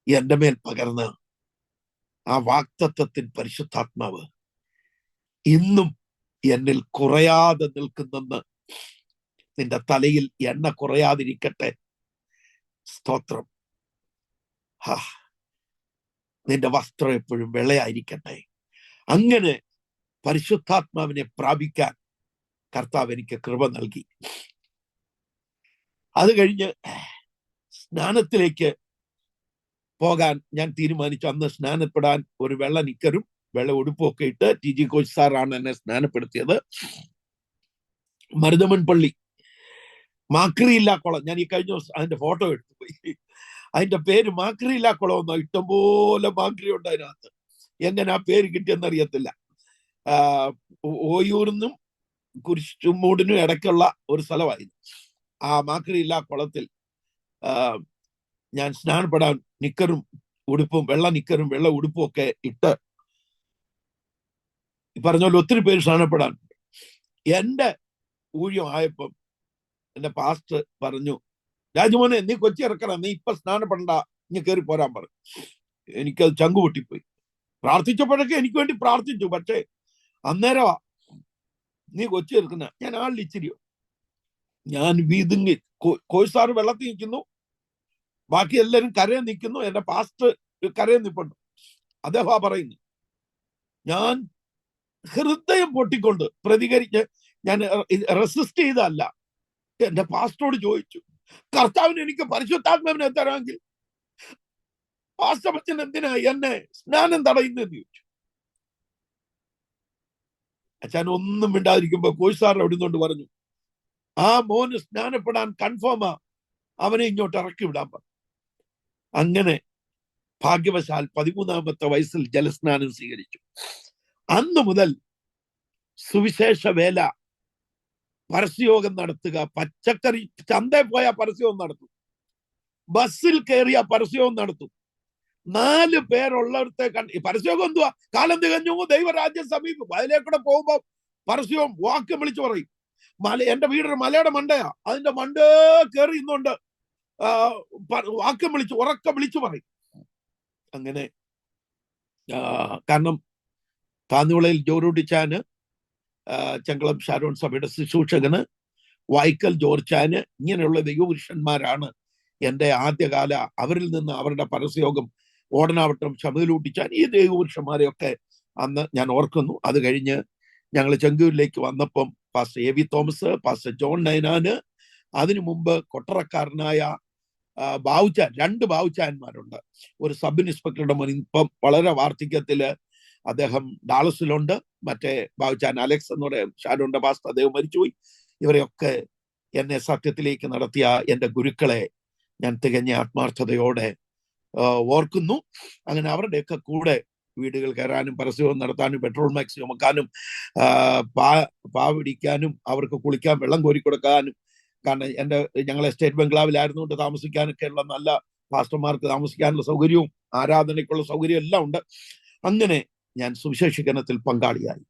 എന്റെ മേൽ പകർന്ന ആ വാഗ്ദത്തത്തിൻ പരിശുദ്ധാത്മാവ് ഇന്നും എന്നിൽ കുറയാതെ നിൽക്കുന്നെന്ന്, നിന്റെ തലയിൽ എണ്ണ കുറയാതിരിക്കട്ടെ. സ്തോത്രം. നിന്റെ വസ്ത്രം എപ്പോഴും വെള്ളയായിരിക്കട്ടെ. അങ്ങനെ പരിശുദ്ധാത്മാവിനെ പ്രാപിക്കാൻ കർത്താവ് എനിക്ക് കൃപ നൽകി. അത് കഴിഞ്ഞ് സ്നാനത്തിലേക്ക് പോകാൻ ഞാൻ തീരുമാനിച്ചു. അന്ന് സ്നാനപ്പെടാൻ ഒരു വെള്ള നിക്കറും വെള്ള ഉടുപ്പും ഒക്കെ ഇട്ട് TG കോച്ച് സാറാണ് എന്നെ സ്നാനപ്പെടുത്തിയത്. മരുതമൺ പള്ളി മാക്രിയില്ലാ കുളം, ഞാൻ ഈ കഴിഞ്ഞ ദിവസം അതിന്റെ ഫോട്ടോ എടുത്തു പോയി. അതിന്റെ പേര് മാക്രിയില്ലാ കുളം എന്നോ, ഇഷ്ടംപോലെ മാക്രി ഉണ്ട് അതിനകത്ത്. എങ്ങനെ ആ പേര് കിട്ടിയെന്നറിയത്തില്ല. ഓയൂരിനും കുരിശുമൂടിനും ഇടയ്ക്കുള്ള ഒരു സ്ഥലമായിരുന്നു. ആ മാക്രിയില്ലാ കുളത്തിൽ ഞാൻ സ്നാനപ്പെടാൻ നിക്കറും ഉടുപ്പും, വെള്ള നിക്കറും വെള്ള ഉടുപ്പും ഒക്കെ ഇട്ട്, പറഞ്ഞ പോലെ ഒത്തിരി പേര് സ്നാനപ്പെടാൻ. എന്റെ ഊഴിയം ആയപ്പം എന്റെ പാസ്റ്റർ പറഞ്ഞു, രാജുമോനെ, നീ കൊച്ചി ഇറക്കണം, നീ ഇപ്പൊ സ്നാനപ്പെടണ്ട, നീ കയറി പോരാൻ പറഞ്ഞു. എനിക്കത് ചങ്കുപൊട്ടിപ്പോയി. പ്രാർത്ഥിച്ചപ്പോഴൊക്കെ എനിക്ക് വേണ്ടി പ്രാർത്ഥിച്ചു. പക്ഷേ അന്നേരമാ, നീ കൊച്ചി ഇറക്കുന്ന, ഞാൻ ആളിച്ചിരിയോ, ഞാൻ വീതുങ്ങി. കോഴ്സാറ് വെള്ളത്തിൽ നിൽക്കുന്നു, ബാക്കി എല്ലാവരും കരയിൽ നിൽക്കുന്നു. എന്റെ പാസ്റ്റർ കരയിൽ നിൽപ്പുണ്ട്. അദ്ദേഹം പറയുന്നു, ഞാൻ ഹൃദയം പൊട്ടിക്കൊണ്ട് പ്രതികരിച്ച്, ഞാൻ റെസിസ്റ്റ് ചെയ്തല്ല, എന്റെ പാസ്റ്ററോട് ചോദിച്ചു, കർത്താവിന് എനിക്ക് പരിശുദ്ധാത്മാവിനെ തരാമെങ്കിൽ പാസ്റ്റർ അച്ഛൻ എന്തിനാ എന്നെ സ്നാനം തടയുന്നതെന്ന് ചോദിച്ചു. അച്ഛൻ ഒന്നും മിണ്ടാതിരിക്കുമ്പോ കോച്ച് സാർ അവിടെ നിന്നുകൊണ്ട് പറഞ്ഞു, ആ മോന് സ്നാനപ്പെടാൻ കൺഫേമാ, അവനെ ഇങ്ങോട്ട് ഇറക്കി വിടാൻ പറഞ്ഞു. അങ്ങനെ ഭാഗ്യവശാൽ 13-ാമത്തെ വയസ്സിൽ ജലസ്നാനം സ്വീകരിച്ചു. അന്ന് മുതൽ സുവിശേഷ വേല, പരസ്യയോഗം നടത്തുക, പച്ചക്കറി ചന്തയിൽ പോയ പരസ്യവും നടത്തും, ബസ്സിൽ കയറിയ പരസ്യവും നടത്തും. 4 പേരുള്ളടത്തെ പരസ്യയോഗം എന്തുവാ? കാലം തികഞ്ഞു, ദൈവരാജ്യം സമീപം. അതിലേക്കൂടെ പോകുമ്പോ പരസ്യവും വാക്യം വിളിച്ചു പറയും. എന്റെ വീടൊരു മലയുടെ മണ്ടയാ, അതിന്റെ മണ്ടേ കയറി ഇന്നുകൊണ്ട് വാക്യം വിളിച്ചു, ഉറക്കം വിളിച്ചു പറയും. അങ്ങനെ കാരണം താന്നുവിളയിൽ ജോറൂട്ടിച്ചാന്, ചെങ്കളം ഷാരോൺ സഭയുടെ ശുശ്രൂഷകന്, വൈക്കൽ ജോർച്ചാന്, ഇങ്ങനെയുള്ള ദൈവപുരുഷന്മാരാണ് എൻ്റെ ആദ്യകാല, അവരിൽ നിന്ന് അവരുടെ പരസ്യയോഗം, ഓടനാവട്ടം ഷമീലൂട്ടിച്ചാൻ, ഈ ദൈവപുരുഷന്മാരെയൊക്കെ അന്ന് ഞാൻ ഓർക്കുന്നു. അത് കഴിഞ്ഞ് ഞങ്ങൾ ചെങ്കൂരിലേക്ക് വന്നപ്പം pastor A V Thomas, pastor John Ninan, അതിനു മുമ്പ് കൊട്ടറക്കാരനായ ബാവുച്ചാൻ, 2 ബാവുച്ചാന്മാരുണ്ട്. ഒരു സബ് ഇൻസ്പെക്ടറുടെ മോൻ ഇപ്പം വളരെ വാർദ്ധക്യത്തില് അദ്ദേഹം ഡാളസിലുണ്ട്. മറ്റേ ബാവുച്ചാൻ അലക്സ് എന്ന് പറയാം, ഷാരോന്റെ പാസ്റ്റർ, അദ്ദേഹം മരിച്ചുപോയി. ഇവരെയൊക്കെ എന്നെ സത്യത്തിലേക്ക് നടത്തിയ എൻ്റെ ഗുരുക്കളെ ഞാൻ തികഞ്ഞ ആത്മാർത്ഥതയോടെ ഓർക്കുന്നു. അങ്ങനെ അവരുടെയൊക്കെ കൂടെ വീടുകൾ കയറാനും പരസ്യവും നടത്താനും പെട്രോൾ മാക്സ് ചുമക്കാനും പാവിടിക്കാനും അവർക്ക് കുളിക്കാൻ വെള്ളം കോരി കൊടുക്കാനും, കാരണം ഞങ്ങളെ സ്റ്റേറ്റ് ബംഗ്ലാവിലായിരുന്നു കൊണ്ട് താമസിക്കാനൊക്കെ ഉള്ള നല്ല പാസ്റ്റർമാർക്ക് താമസിക്കാനുള്ള സൗകര്യവും ആരാധനയ്ക്കുള്ള സൗകര്യം എല്ലാം ഉണ്ട്. അങ്ങനെ ഞാൻ സുവിശേഷീകരണത്തിൽ പങ്കാളിയായി.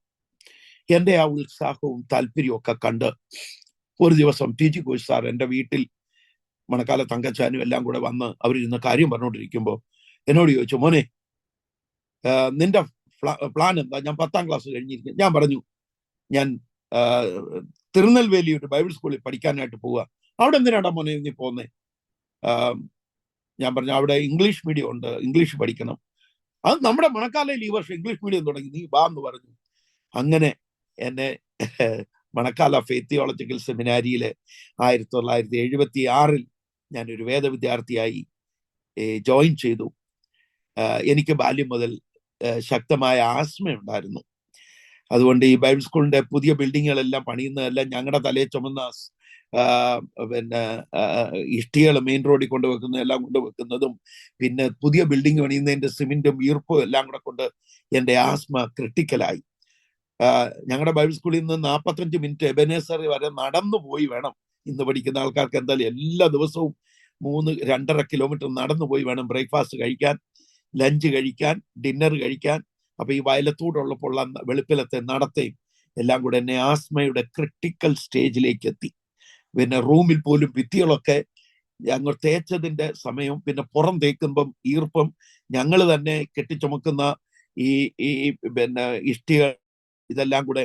എൻ്റെ ആ ഉത്സാഹവും താല്പര്യവും ഒക്കെ കണ്ട് ഒരു ദിവസം ടി ജി കോച്ച് സാർ എൻ്റെ വീട്ടിൽ, മണക്കാല തങ്കച്ചാനും എല്ലാം കൂടെ വന്ന് അവരിരുന്ന് കാര്യം പറഞ്ഞുകൊണ്ടിരിക്കുമ്പോൾ എന്നോട് ചോദിച്ചു, മോനെ നിന്റെ പ്ലാൻ എന്താ? ഞാൻ 10ാം ക്ലാസ് കഴിഞ്ഞിരിക്കും. ഞാൻ പറഞ്ഞു, ഞാൻ തിരുനെൽവേലി ഒരു ബൈബിൾ സ്കൂളിൽ പഠിക്കാനായിട്ട് പോവുക. അവിടെ എന്തിനാടാ മോനെ നീ പോന്നേ? ഞാൻ പറഞ്ഞു, അവിടെ ഇംഗ്ലീഷ് മീഡിയം ഉണ്ട്, ഇംഗ്ലീഷ് പഠിക്കണം. അത് നമ്മുടെ മണക്കാലയിൽ ഈ വർഷം ഇംഗ്ലീഷ് മീഡിയം തുടങ്ങി, നീ വാ എന്ന് പറഞ്ഞു. അങ്ങനെ എന്നെ മണക്കാല ഫെയ്ത്ത് തിയോളജിക്കൽ സെമിനാരിയില് 1976 ഞാനൊരു വേദ വിദ്യാർത്ഥിയായി ജോയിൻ ചെയ്തു. എനിക്ക് ബാല്യം മുതൽ ശക്തമായ ആസ്മ ഉണ്ടായിരുന്നു. അതുകൊണ്ട് ഈ ബൈബിൾ സ്കൂളിന്റെ പുതിയ ബിൽഡിങ്ങുകളെല്ലാം പണിയുന്നതെല്ലാം ഞങ്ങളുടെ തലയെ ചുമന്ന പിന്നെ ഇഷ്ടികൾ മെയിൻ റോഡിൽ കൊണ്ടുവെക്കുന്ന എല്ലാം കൊണ്ടുവെക്കുന്നതും, പിന്നെ പുതിയ ബിൽഡിംഗ് പണിയുന്നതിന്റെ സിമെന്റും ഈർപ്പും എല്ലാം കൂടെ കൊണ്ട് എൻ്റെ ആസ്മ ക്രിട്ടിക്കലായി. ഞങ്ങളുടെ ബൈബിൾ സ്കൂളിൽ നിന്ന് 45 മിനിറ്റ് എബനേസറി വരെ നടന്നു പോയി വേണം, ഇന്ന് പഠിക്കുന്ന ആൾക്കാർക്ക് എന്തായാലും എല്ലാ ദിവസവും 2.5 കിലോമീറ്റർ നടന്നു പോയി വേണം ബ്രേക്ക്ഫാസ്റ്റ് കഴിക്കാൻ, ലഞ്ച് കഴിക്കാൻ, ഡിന്നർ കഴിക്കാൻ. അപ്പൊ ഈ വയലത്തൂടുള്ളപ്പോൾ വെളുപ്പിലത്തെ നടത്തയും എല്ലാം കൂടെ എന്നെ ആസ്മയുടെ ക്രിട്ടിക്കൽ സ്റ്റേജിലേക്ക് എത്തി. പിന്നെ റൂമിൽ പോലും ഭിത്തികളൊക്കെ ഞങ്ങൾ തേച്ചതിന്റെ സമയവും പിന്നെ പുറം തേക്കുമ്പം ഈർപ്പം, ഞങ്ങൾ തന്നെ കെട്ടിച്ചുമക്കുന്ന ഈ പിന്നെ ഇഷ്ടികൾ, ഇതെല്ലാം കൂടെ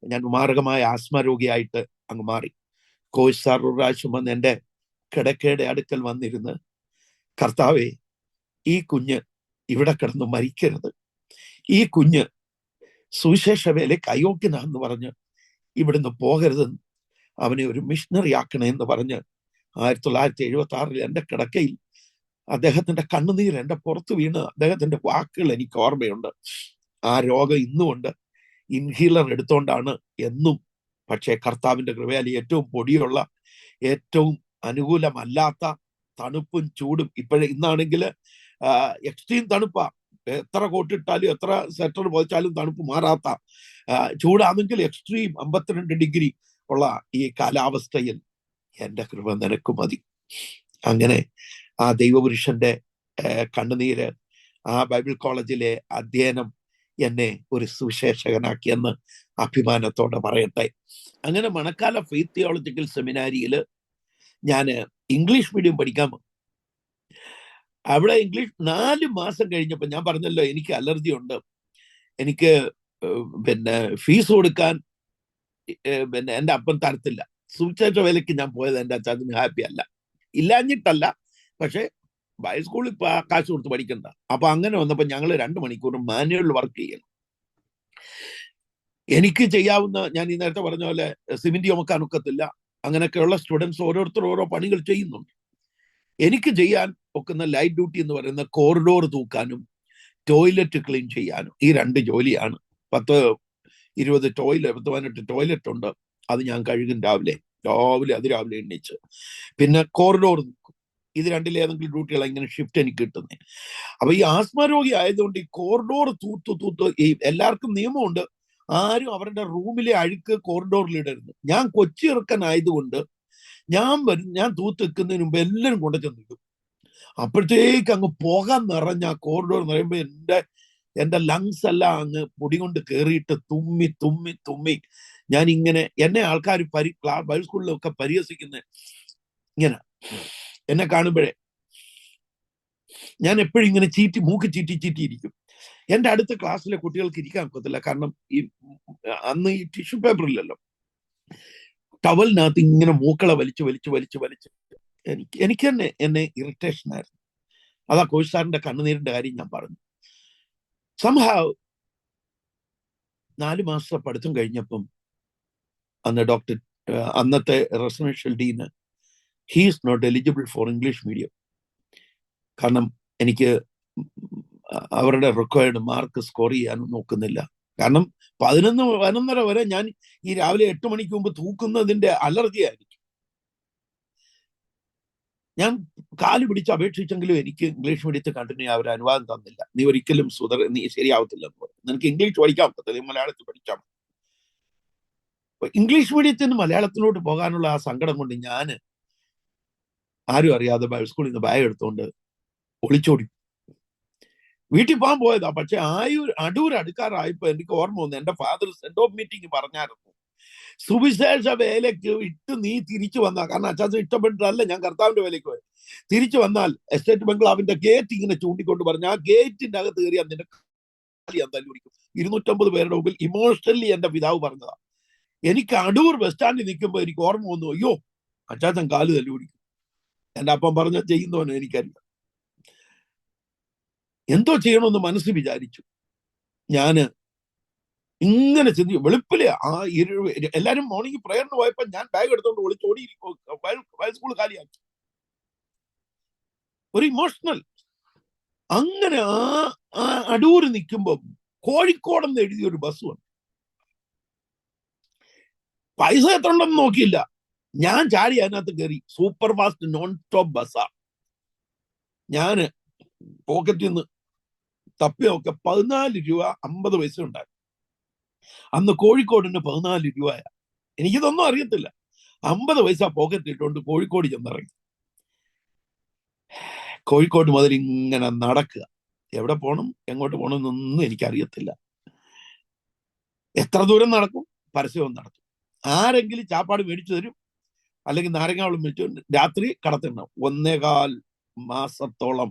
ഞാൻ മാരകമായ ആസ്മ രോഗിയായിട്ട് അങ്ങ് മാറി. കോച്ച് സാർ ഒരു പ്രാവശ്യം വന്ന് എൻ്റെ കിടക്കയുടെ അടുക്കൽ വന്നിരുന്ന്, കർത്താവേ, ഈ കുഞ്ഞ് ഇവിടെ കിടന്ന് മരിക്കരുത്, ഈ കുഞ്ഞ് സുവിശേഷ വേലയ്ക്ക് അയോഗ്യനാന്ന് പറഞ്ഞ് ഇവിടുന്ന് പോകരുത്, അവനെ ഒരു മിഷണറി ആക്കണേ എന്ന് പറഞ്ഞ് 1976 എൻ്റെ കിടക്കയിൽ അദ്ദേഹത്തിന്റെ കണ്ണുനീർ എൻ്റെ പുറത്ത് വീണ് അദ്ദേഹത്തിന്റെ വാക്കുകൾ എനിക്ക് ഓർമ്മയുണ്ട്. ആ രോഗം ഇന്നുമുണ്ട്. ഇൻഹീലർ എടുത്തോണ്ടാണ് എന്നും. പക്ഷേ കർത്താവിന്റെ കൃപയാൽ ഏറ്റവും പൊടിയുള്ള, ഏറ്റവും അനുകൂലമല്ലാത്ത തണുപ്പും ചൂടും, ഇന്നാണെങ്കിൽ എക്സ്ട്രീം തണുപ്പാ, എത്ര കോട്ടിട്ടാലും എത്ര സ്വെറ്റർ പോയിച്ചാലും തണുപ്പ് മാറാത്ത ചൂടാണെങ്കിൽ എക്സ്ട്രീം 52 ഡിഗ്രി ഉള്ള ഈ കാലാവസ്ഥയിൽ എൻ്റെ കൃപ നിനക്ക് മതി. അങ്ങനെ ആ ദൈവപുരുഷന്റെ കണ്ണുനീര്, ആ ബൈബിൾ കോളേജിലെ അധ്യയനം എന്നെ ഒരു സുവിശേഷകനാക്കിയെന്ന് അഭിമാനത്തോടെ പറയട്ടെ. അങ്ങനെ മണക്കാല ഫെയ്ത്ത് തിയോളജിക്കൽ സെമിനാരിയിൽ ഞാൻ ഇംഗ്ലീഷ് മീഡിയം പഠിക്കാൻ പോകും. അവിടെ ഇംഗ്ലീഷ് 4 മാസം കഴിഞ്ഞപ്പോൾ ഞാൻ പറഞ്ഞല്ലോ എനിക്ക് അലർജി ഉണ്ട്, എനിക്ക് പിന്നെ ഫീസ് കൊടുക്കാൻ പിന്നെ എൻ്റെ അപ്പൻ തരത്തില്ല. സുവിശേഷ വേലയ്ക്ക് ഞാൻ പോയത് എൻ്റെ അച്ഛന് ഹാപ്പി അല്ല, ഇല്ലാഞ്ഞിട്ടല്ല, പക്ഷെ ഹൈസ്കൂളിൽ കാശ് കൊടുത്ത് പഠിക്കണ്ട. അപ്പൊ അങ്ങനെ വന്നപ്പോ ഞങ്ങൾ 2 മണിക്കൂർ മാനുവൽ വർക്ക് ചെയ്യണം. എനിക്ക് ചെയ്യാവുന്ന, ഞാൻ ഈ നേരത്തെ പറഞ്ഞ പോലെ സിമെന്റ് ചുമക്കാൻ ഒക്കത്തില്ല. അങ്ങനെയൊക്കെയുള്ള സ്റ്റുഡൻസ് ഓരോരുത്തർ ഓരോ പണികൾ ചെയ്യുന്നുണ്ട്. എനിക്ക് ചെയ്യാൻ ഒക്കുന്ന ലൈറ്റ് ഡ്യൂട്ടി എന്ന് പറയുന്ന കോറിഡോർ തൂക്കാനും ടോയ്ലറ്റ് ക്ലീൻ ചെയ്യാനും. ഈ 2 ജോലിയാണ്. 10-20 ടോയ്ലറ്റ്, 18 ടോയ്ലറ്റ് ഉണ്ട്. അത് ഞാൻ കഴുകും രാവിലെ അതിരാവിലെ എണ്ണിച്ച്. പിന്നെ കോറിഡോർ തൂക്കും. ഇത് 2-ലേതെങ്കിലും ഡ്യൂട്ടികൾ ഇങ്ങനെ ഷിഫ്റ്റ് എനിക്ക് കിട്ടുന്നത്. അപ്പൊ ഈ ആസ്മ രോഗി ആയതുകൊണ്ട് ഈ കോറിഡോർ തൂത്ത് ഈ എല്ലാവർക്കും നിയമമുണ്ട്, ആരും അവരുടെ റൂമിലെ അഴുക്ക് കോറിഡോറിൽ ഇടരുത്. ഞാൻ കൊച്ചി ഇറക്കനായതുകൊണ്ട് ഞാൻ തൂത്ത് വെക്കുന്നതിന് മുമ്പ് എല്ലാവരും കൊണ്ടു ചെന്നിടും. അപ്പോഴത്തേക്ക് അങ്ങ് പോകാൻ നിറഞ്ഞ ആ കോറിഡോർ എന്ന് പറയുമ്പോ എന്റെ ലങ്സ് എല്ലാം അങ്ങ് പൊടി കൊണ്ട് കയറിയിട്ട് തുമ്മി തുമ്മി തുമ്മി ഞാൻ ഇങ്ങനെ, എന്നെ ആൾക്കാർ ബൈബിൾ സ്കൂളിലൊക്കെ പരിഹസിക്കുന്ന ഇങ്ങനെ എന്നെ കാണുമ്പോഴേ ഞാൻ എപ്പോഴും ഇങ്ങനെ മൂക്ക് ചീറ്റിയിരിക്കും. എന്റെ അടുത്ത ക്ലാസ്സിലെ കുട്ടികൾക്ക് ഇരിക്കാൻ ഒക്കത്തില്ല. കാരണം അന്ന് ഈ ടിഷ്യൂ പേപ്പർ ഇല്ലല്ലോ. ടവലിനകത്ത് ഇങ്ങനെ മൂക്കളെ വലിച്ച് എനിക്ക് തന്നെ എന്നെ ഇറിറ്റേഷൻ ആയിരുന്നു. അതാ കോച്ച് സാറിന്റെ കണ്ണുനീരിന്റെ കാര്യം ഞാൻ പറഞ്ഞു. സംഹാവ് 4 മാസത്തെ പഠിത്തം കഴിഞ്ഞപ്പം അന്നത്തെ residential dean, he is not eligible for English medium. കാരണം എനിക്ക് അവരുടെ റിക്വയർഡ് മാർക്ക് സ്കോർ ചെയ്യാനും നോക്കുന്നില്ല. കാരണം 11-11:30 വരെ ഞാൻ ഈ രാവിലെ 8 മണിക്ക് മുമ്പ് തൂക്കുന്നതിന്റെ അലർജി ആയിരിക്കും. ഞാൻ കാല് പിടിച്ച് അപേക്ഷിച്ചെങ്കിലും എനിക്ക് ഇംഗ്ലീഷ് മീഡിയത്തിൽ കണ്ടിന്യൂ അവർ അനുവാദം തന്നില്ല. നീ ഒരിക്കലും നീ ശരിയാവത്തില്ല എന്ന് പറഞ്ഞു. നിനക്ക് ഇംഗ്ലീഷ് പഠിക്കാൻ പറ്റത്തില്ല, മലയാളത്തിൽ പഠിച്ചാൽ മതി. ഇംഗ്ലീഷ് മീഡിയത്തിൽ നിന്ന് മലയാളത്തിലോട്ട് പോകാനുള്ള ആ സങ്കടം കൊണ്ട് ഞാൻ ആരും അറിയാതെ ബൈബിൾ സ്കൂളിൽ നിന്ന് ബാഗ് എടുത്തുകൊണ്ട് ഒളിച്ചോടി വീട്ടിൽ പോകാൻ പോയതാ. പക്ഷെ അടൂർ അടുക്കാറായപ്പോ എനിക്ക് ഓർമ്മ വന്നു, എന്റെ ഫാദർ സെന്റ് ഓഫ് മീറ്റിംഗ് പറഞ്ഞായിരുന്നു, സുവിശേഷ വേലയ്ക്ക് ഇട്ട് നീ തിരിച്ചു വന്നാൽ, കാരണം അച്ചാച്ചൻ ഇഷ്ടപ്പെട്ടിട്ടല്ല ഞാൻ കർത്താവിന്റെ വേലയ്ക്ക് പോയത്, തിരിച്ചു വന്നാൽ എസ്റ്റേറ്റ് ബംഗ്ലാവിന്റെ ഗേറ്റ് ഇങ്ങനെ ചൂണ്ടിക്കൊണ്ട് പറഞ്ഞ ആ ഗേറ്റിന്റെ അകത്ത് കയറിയാൽ നിനക്ക് തല്ലി പിടിക്കും. 250 പേരുടെ മുമ്പിൽ ഇമോഷണലി എന്റെ പിതാവ് പറഞ്ഞതാ. എനിക്ക് അടൂർ ബസ് സ്റ്റാൻഡിൽ നിൽക്കുമ്പോ എനിക്ക് ഓർമ്മ വന്നു, അയ്യോ അച്ചാച്ചൻ കാല് തല്ലി പിടിക്കും. എന്റെ അപ്പം പറഞ്ഞ ചെയ്യുന്നവനോ എനിക്കറിയാം. എന്തോ ചെയ്യണമെന്ന് മനസ്സ് വിചാരിച്ചു. ഞാന് ഇങ്ങനെ ചിന്തിക്കും. വെളുപ്പിലെ എല്ലാരും മോർണിംഗ് പ്രയറിന് പോയപ്പോ ഞാൻ ബാഗ് എടുത്തോണ്ട് ഒളിച്ചോടി സ്കൂൾ കാലിയാക്കി. ഒരു ഇമോഷണൽ. അങ്ങനെ ആ അടൂര് നിൽക്കുമ്പോ കോഴിക്കോടെന്ന് എഴുതിയ ഒരു ബസ് വന്നു. പൈസ എത്ര ഉണ്ടെന്ന് നോക്കിയില്ല, ഞാൻ ചാടി അതിനകത്ത് കയറി. സൂപ്പർ ഫാസ്റ്റ് നോൺ സ്റ്റോപ്പ് ബസ്സാ. ഞാന് പോക്കറ്റിൽ നിന്ന് തപ്പിയൊക്കെ 14 രൂപ 50 പൈസ ഉണ്ടായി. അന്ന് കോഴിക്കോടിന് 14 രൂപയാ. എനിക്കിതൊന്നും അറിയത്തില്ല. 50 പൈസ പോക്കറ്റ് ഇട്ടുകൊണ്ട് കോഴിക്കോട് ചെന്നിറങ്ങി. കോഴിക്കോട് മുതൽ ഇങ്ങനെ നടക്കുക. എവിടെ പോകണം എങ്ങോട്ട് പോകണം എന്നൊന്നും എനിക്കറിയത്തില്ല. എത്ര ദൂരം നടക്കും, പരസ്യവും നടത്തും. ആരെങ്കിലും ചാപ്പാട് മേടിച്ചു തരും, അല്ലെങ്കിൽ നാരങ്ങാവെള്ളം മേടിച്ചു. രാത്രി കടത്തിടണം. 1.25 മാസത്തോളം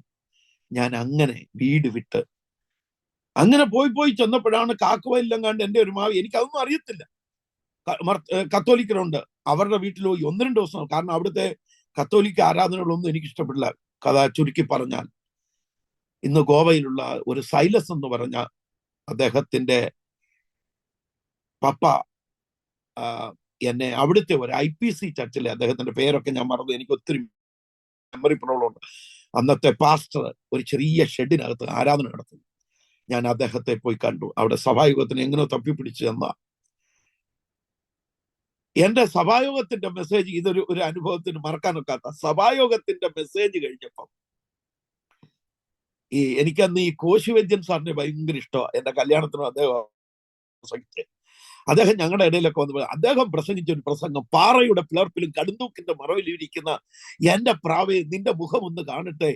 ഞാൻ അങ്ങനെ വീട് വിട്ട് അങ്ങനെ പോയി ചെന്നപ്പോഴാണ് കാക്കുവയിലും കണ്ട് എന്റെ ഒരു മാവ്, എനിക്കതൊന്നും അറിയത്തില്ല. കത്തോലിക്കരുണ്ട്, അവരുടെ വീട്ടിൽ പോയി 1-2 ദിവസം. കാരണം അവിടുത്തെ കത്തോലിക്ക ആരാധനകളൊന്നും എനിക്ക് ഇഷ്ടപ്പെടില്ല. കഥ ചുരുക്കി പറഞ്ഞാൽ, ഇന്ന് ഗോവയിലുള്ള ഒരു സൈലസ് എന്ന് പറഞ്ഞ അദ്ദേഹത്തിന്റെ പപ്പ എന്നെ അവിടുത്തെ ഒരു IPC ചർച്ചിലെ, അദ്ദേഹത്തിന്റെ പേരൊക്കെ ഞാൻ മറന്നു, എനിക്ക് ഒത്തിരി മെമ്മറി പ്രോബ്ലം ഉണ്ട്. അന്നത്തെ പാസ്റ്റർ ഒരു ചെറിയ ഷെഡിനകത്ത് ആരാധന നടത്തുന്നു. ഞാൻ അദ്ദേഹത്തെ പോയി കണ്ടു. അവിടെ സഭായോഗത്തിന് എങ്ങനെ തപ്പിപ്പിടിച്ചു എന്ന എന്റെ സഭായോഗത്തിന്റെ മെസ്സേജ്, ഒരു അനുഭവത്തിന് മറക്കാനൊക്കാത്ത സഭായോഗത്തിന്റെ മെസ്സേജ് കഴിഞ്ഞപ്പം എനിക്കന്ന് ഈ കോശിവൈദ്യൻ സാറിനെ ഭയങ്കര ഇഷ്ടമാണ്. എന്റെ കല്യാണത്തിനും അദ്ദേഹം പ്രസംഗിച്ച്, അദ്ദേഹം ഞങ്ങളുടെ ഇടയിലൊക്കെ വന്നു. അദ്ദേഹം പ്രസംഗിച്ച ഒരു പ്രസംഗം, പാറയുടെ പിളർപ്പിലും കടുന്തൂക്കിന്റെ മറവിലും ഇരിക്കുന്ന എന്റെ പ്രാവേ നിന്റെ മുഖം ഒന്ന് കാണട്ടെ.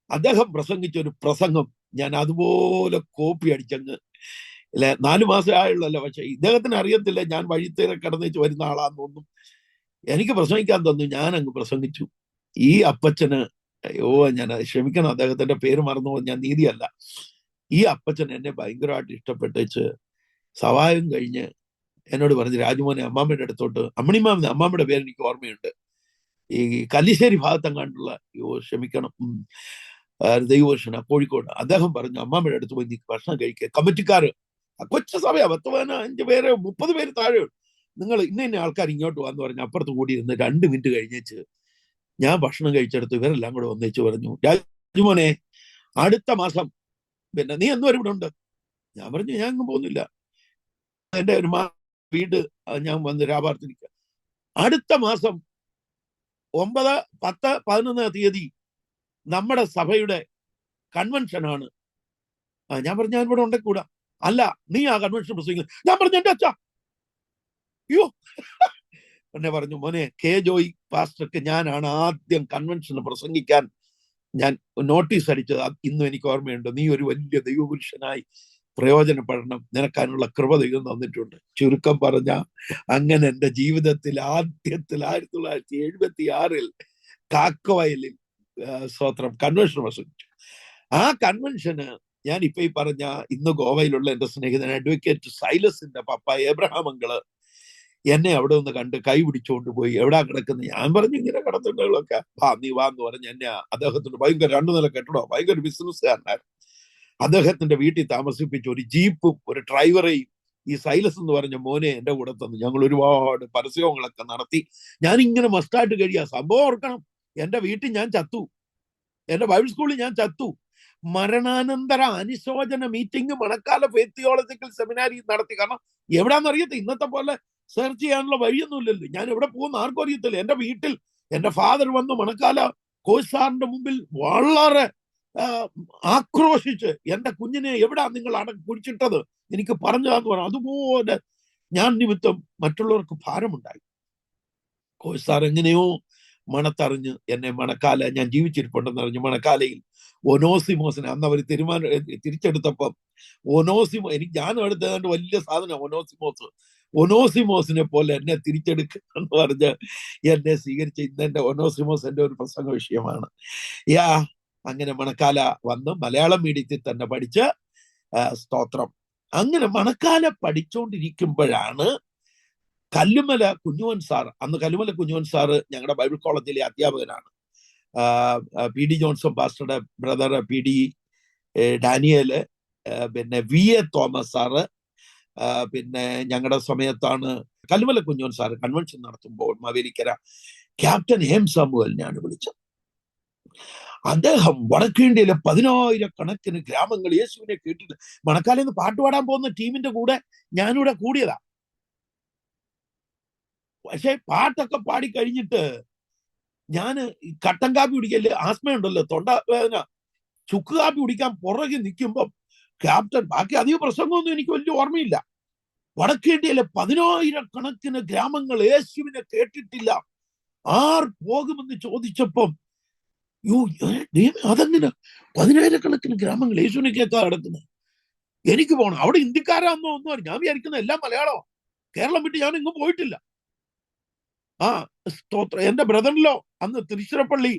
അദ്ദേഹം പ്രസംഗിച്ച ഒരു പ്രസംഗം ഞാൻ അതുപോലെ കോപ്പി അടിച്ചങ്ങ് 4 മാസം ആയുള്ളല്ലോ. പക്ഷെ ഇദ്ദേഹത്തിന് അറിയത്തില്ല ഞാൻ വഴിത്തേരെ കടന്നേച്ച് വരുന്ന ആളാന്നൊന്നും. എനിക്ക് പ്രസംഗിക്കാൻ തന്നു, ഞാൻ അങ്ങ് പ്രസംഗിച്ചു. ഈ അപ്പച്ചന്, ഞാൻ ക്ഷമിക്കണം, അദ്ദേഹത്തിന്റെ പേര് മറന്നു, ഞാൻ നീതിയല്ല. ഈ അപ്പച്ചൻ എന്നെ ഭയങ്കരമായിട്ട് ഇഷ്ടപ്പെട്ടേച്ച് സവായം കഴിഞ്ഞ് എന്നോട് പറഞ്ഞു, രാജുമോനെ അമ്മാമ്മയുടെ അടുത്തോട്ട്, അമ്മാമ്മയുടെ പേര് എനിക്ക് ഓർമ്മയുണ്ട്, ഈ കല്ലിശ്ശേരി ഭാഗത്തെങ്ങാണ്ടുള്ള, ക്ഷമിക്കണം, ദൈവദർശന കോഴിക്കോട്. അദ്ദേഹം പറഞ്ഞു, അമ്മാമ്മയുടെ അടുത്ത് പോയി നീ ഭക്ഷണം കഴിക്കുക. കമ്മിറ്റിക്കാര് കൊച്ചു സഭയാ, 10-15 പേര് 30 പേര് താഴെ, നിങ്ങൾ ഇന്ന ആൾക്കാർ ഇങ്ങോട്ട് വന്ന് പറഞ്ഞ് അപ്പുറത്ത് കൂടി ഇരുന്ന് 2 മിനിറ്റ് കഴിഞ്ഞേച്ച് ഞാൻ ഭക്ഷണം കഴിച്ചെടുത്ത് ഇവരെല്ലാം കൂടെ ഒന്നിച്ച് പറഞ്ഞു, രാജുമോനെ അടുത്ത മാസം പിന്നെ നീ എന്നും ഇവിടെ ഉണ്ട്. ഞാൻ പറഞ്ഞു, ഞാൻ അങ്ങ് പോകുന്നില്ല, എന്റെ ഒരു വീട് ഞാൻ വന്ന് രാപാർത്തിരിക്കുക. അടുത്ത മാസം 9, 10, 11 തീയതി നമ്മുടെ സഭയുടെ കൺവെൻഷനാണ്. ഞാൻ പറഞ്ഞു, ഞാൻ ഇവിടെ ഉണ്ടെക്കൂടാ. അല്ല, നീ ആ കൺവെൻഷൻ പ്രസംഗിക്കുന്നു. ഞാൻ പറഞ്ഞു, എന്റെ അച്ഛാ, അയ്യോ. എന്നെ പറഞ്ഞു, മോനെ, കെ ജോയ് പാസ്റ്റർക്ക് ഞാനാണ് ആദ്യം കൺവെൻഷന് പ്രസംഗിക്കാൻ ഞാൻ നോട്ടീസ് അടിച്ചത്. ഇന്നും എനിക്ക് ഓർമ്മയുണ്ട്. നീ ഒരു വലിയ ദൈവപുരുഷനായി പ്രയോജനപ്പെടണം, നിനക്കതിനുള്ള കൃപ ദൈവം തന്നിട്ടുണ്ട്. ചുരുക്കം പറഞ്ഞ, അങ്ങനെ എൻ്റെ ജീവിതത്തിൽ ആദ്യത്തിൽ 1976 കാക്കവയലിൽ സ്തോത്രം കൺവെൻഷൻ പ്രസംഗിച്ചു. ആ കൺവെൻഷന് ഞാൻ ഇപ്പൊ ഈ പറഞ്ഞ ഇന്ന് ഗോവയിലുള്ള എന്റെ സ്നേഹിതൻ അഡ്വക്കേറ്റ് സൈലസിന്റെ പപ്പ എബ്രഹാം അങ്കിള് എന്നെ അവിടെ ഒന്ന് കണ്ട് കൈ പിടിച്ചുകൊണ്ട് പോയി. എവിടാ കിടക്കുന്നത്? ഞാൻ പറഞ്ഞു, ഇങ്ങനെ കിടത്തുന്നകളൊക്കെ. നീ വാന്ന് പറഞ്ഞ് എന്നെ അദ്ദേഹത്തിന്റെ ഭയങ്കര 2 നില കെട്ടിടോ, ഭയങ്കര ബിസിനസ്സുകാരനായിരുന്നു. അദ്ദേഹത്തിന്റെ വീട്ടിൽ താമസിപ്പിച്ച് ഒരു ജീപ്പും ഒരു ഡ്രൈവറെയും ഈ സൈലസ് എന്ന് പറഞ്ഞ മോനെ എന്റെ കൂടെ തന്നു. ഞങ്ങൾ ഒരുപാട് പരസ്യങ്ങളൊക്കെ നടത്തി. ഞാൻ ഇങ്ങനെ മസ്റ്റായിട്ട് കഴിയാ. സംഭവം ഓർക്കണം, എന്റെ വീട്ടിൽ ഞാൻ ചത്തു, എന്റെ ബൈബിൾ സ്കൂളിൽ ഞാൻ ചത്തു. മരണാനന്തര അനുശോചന മീറ്റിംഗ് മണക്കാല ഫെയ്ത്ത് തിയോളജിക്കൽ സെമിനാരി നടത്തി. കാരണം എവിടാന്നറിയത്തില്ല, ഇന്നത്തെ പോലെ സെർച്ച് ചെയ്യാനുള്ള വഴിയൊന്നുമില്ലല്ലോ. ഞാൻ എവിടെ പോകുന്ന ആർക്കും അറിയത്തില്ല. എന്റെ വീട്ടിൽ എന്റെ ഫാദർ വന്ന് മണക്കാല കോച്ച് സാറിന്റെ മുമ്പിൽ വളരെ ആക്രോശിച്ച്, എന്റെ കുഞ്ഞിനെ എവിടാ നിങ്ങൾ കുടിച്ചിട്ടത് എനിക്ക് പറഞ്ഞതാന്ന് പറഞ്ഞു. അതുപോലെ ഞാൻ നിമിത്തം മറ്റുള്ളവർക്ക് ഭാരമുണ്ടായി. കോച്ച് സാർ എങ്ങനെയോ മണത്തറിഞ്ഞ് എന്നെ മണക്കാല, ഞാൻ ജീവിച്ചിരിപ്പുണ്ടെന്ന് അറിഞ്ഞു മണക്കാലയിൽ ഒനോസിമോസിനെ അന്ന് അവർ തിരിച്ചെടുത്തപ്പം ഞാൻ എടുത്തത് വലിയ സാധനം ഒനോസിമോസിനെ പോലെ എന്നെ തിരിച്ചെടുക്കുക എന്ന് പറഞ്ഞ് എന്നെ സ്വീകരിച്ച ഇന്നെന്റെ ഒനോസിമോസ് എന്റെ ഒരു പ്രസംഗ വിഷയമാണ്. അങ്ങനെ മണക്കാല വന്ന് മലയാളം മീഡിയത്തിൽ തന്നെ പഠിച്ച് സ്തോത്രം. അങ്ങനെ മണക്കാല പഠിച്ചുകൊണ്ടിരിക്കുമ്പോഴാണ് കല്ലുമല കുഞ്ഞുവൻ സാർ, അന്ന് കല്ലുമല കുഞ്ഞുവൻ സാറ് ഞങ്ങളുടെ ബൈബിൾ കോളേജിലെ അധ്യാപകനാണ്. PD ജോൺസൺ പാസ്റ്ററുടെ ബ്രദർ PD ഡാനിയല്, പിന്നെ VA തോമസ് സാറ്, പിന്നെ ഞങ്ങളുടെ സമയത്താണ് കല്ലുമല കുഞ്ഞുവൻ സാറ് കൺവെൻഷൻ നടത്തുമ്പോൾ മാവേലിക്കര ക്യാപ്റ്റൻ ഹേം സാമുവലിനെയാണ് വിളിച്ചത്. അദ്ദേഹം വടക്കേന്ത്യയിലെ 10,000 ഗ്രാമങ്ങൾ യേശുവിനെ കേട്ടിട്ട് മണക്കാലിൽ നിന്ന് പാട്ടുപാടാൻ പോകുന്ന ടീമിന്റെ കൂടെ ഞാനിവിടെ കൂടിയതാ. പക്ഷെ പാട്ടൊക്കെ പാടി കഴിഞ്ഞിട്ട് ഞാൻ കട്ടൻ കാപ്പി കുടിക്കല്, ആസ്മയുണ്ടല്ലോ, തൊണ്ട വേദന, ചുക്ക് കാപ്പി കുടിക്കാൻ പുറകെ നിൽക്കുമ്പം ക്യാപ്റ്റൻ, ബാക്കി അധികം പ്രസംഗമൊന്നും എനിക്ക് വലിയ ഓർമ്മയില്ല, വടക്കേന്ത്യയിലെ 10,000 ഗ്രാമങ്ങൾ യേശുവിനെ കേട്ടിട്ടില്ല, ആർ പോകുമെന്ന് ചോദിച്ചപ്പം അതെങ്ങനെ 10,000 ഗ്രാമങ്ങൾ യേശുവിനെ കേൾക്കാൻ കിടക്കുന്നത്? എനിക്ക് പോകണം. അവിടെ ഇന്ത്യക്കാരാന്നോ ഒന്നും ഞാൻ വിചാരിക്കുന്ന എല്ലാം മലയാളമോ. കേരളം വിട്ട് ഞാൻ ഇങ്ങും പോയിട്ടില്ല. സ്തോത്രം. എന്റെ ബ്രദറിലോ അന്ന് തിരുച്ചിറപ്പള്ളി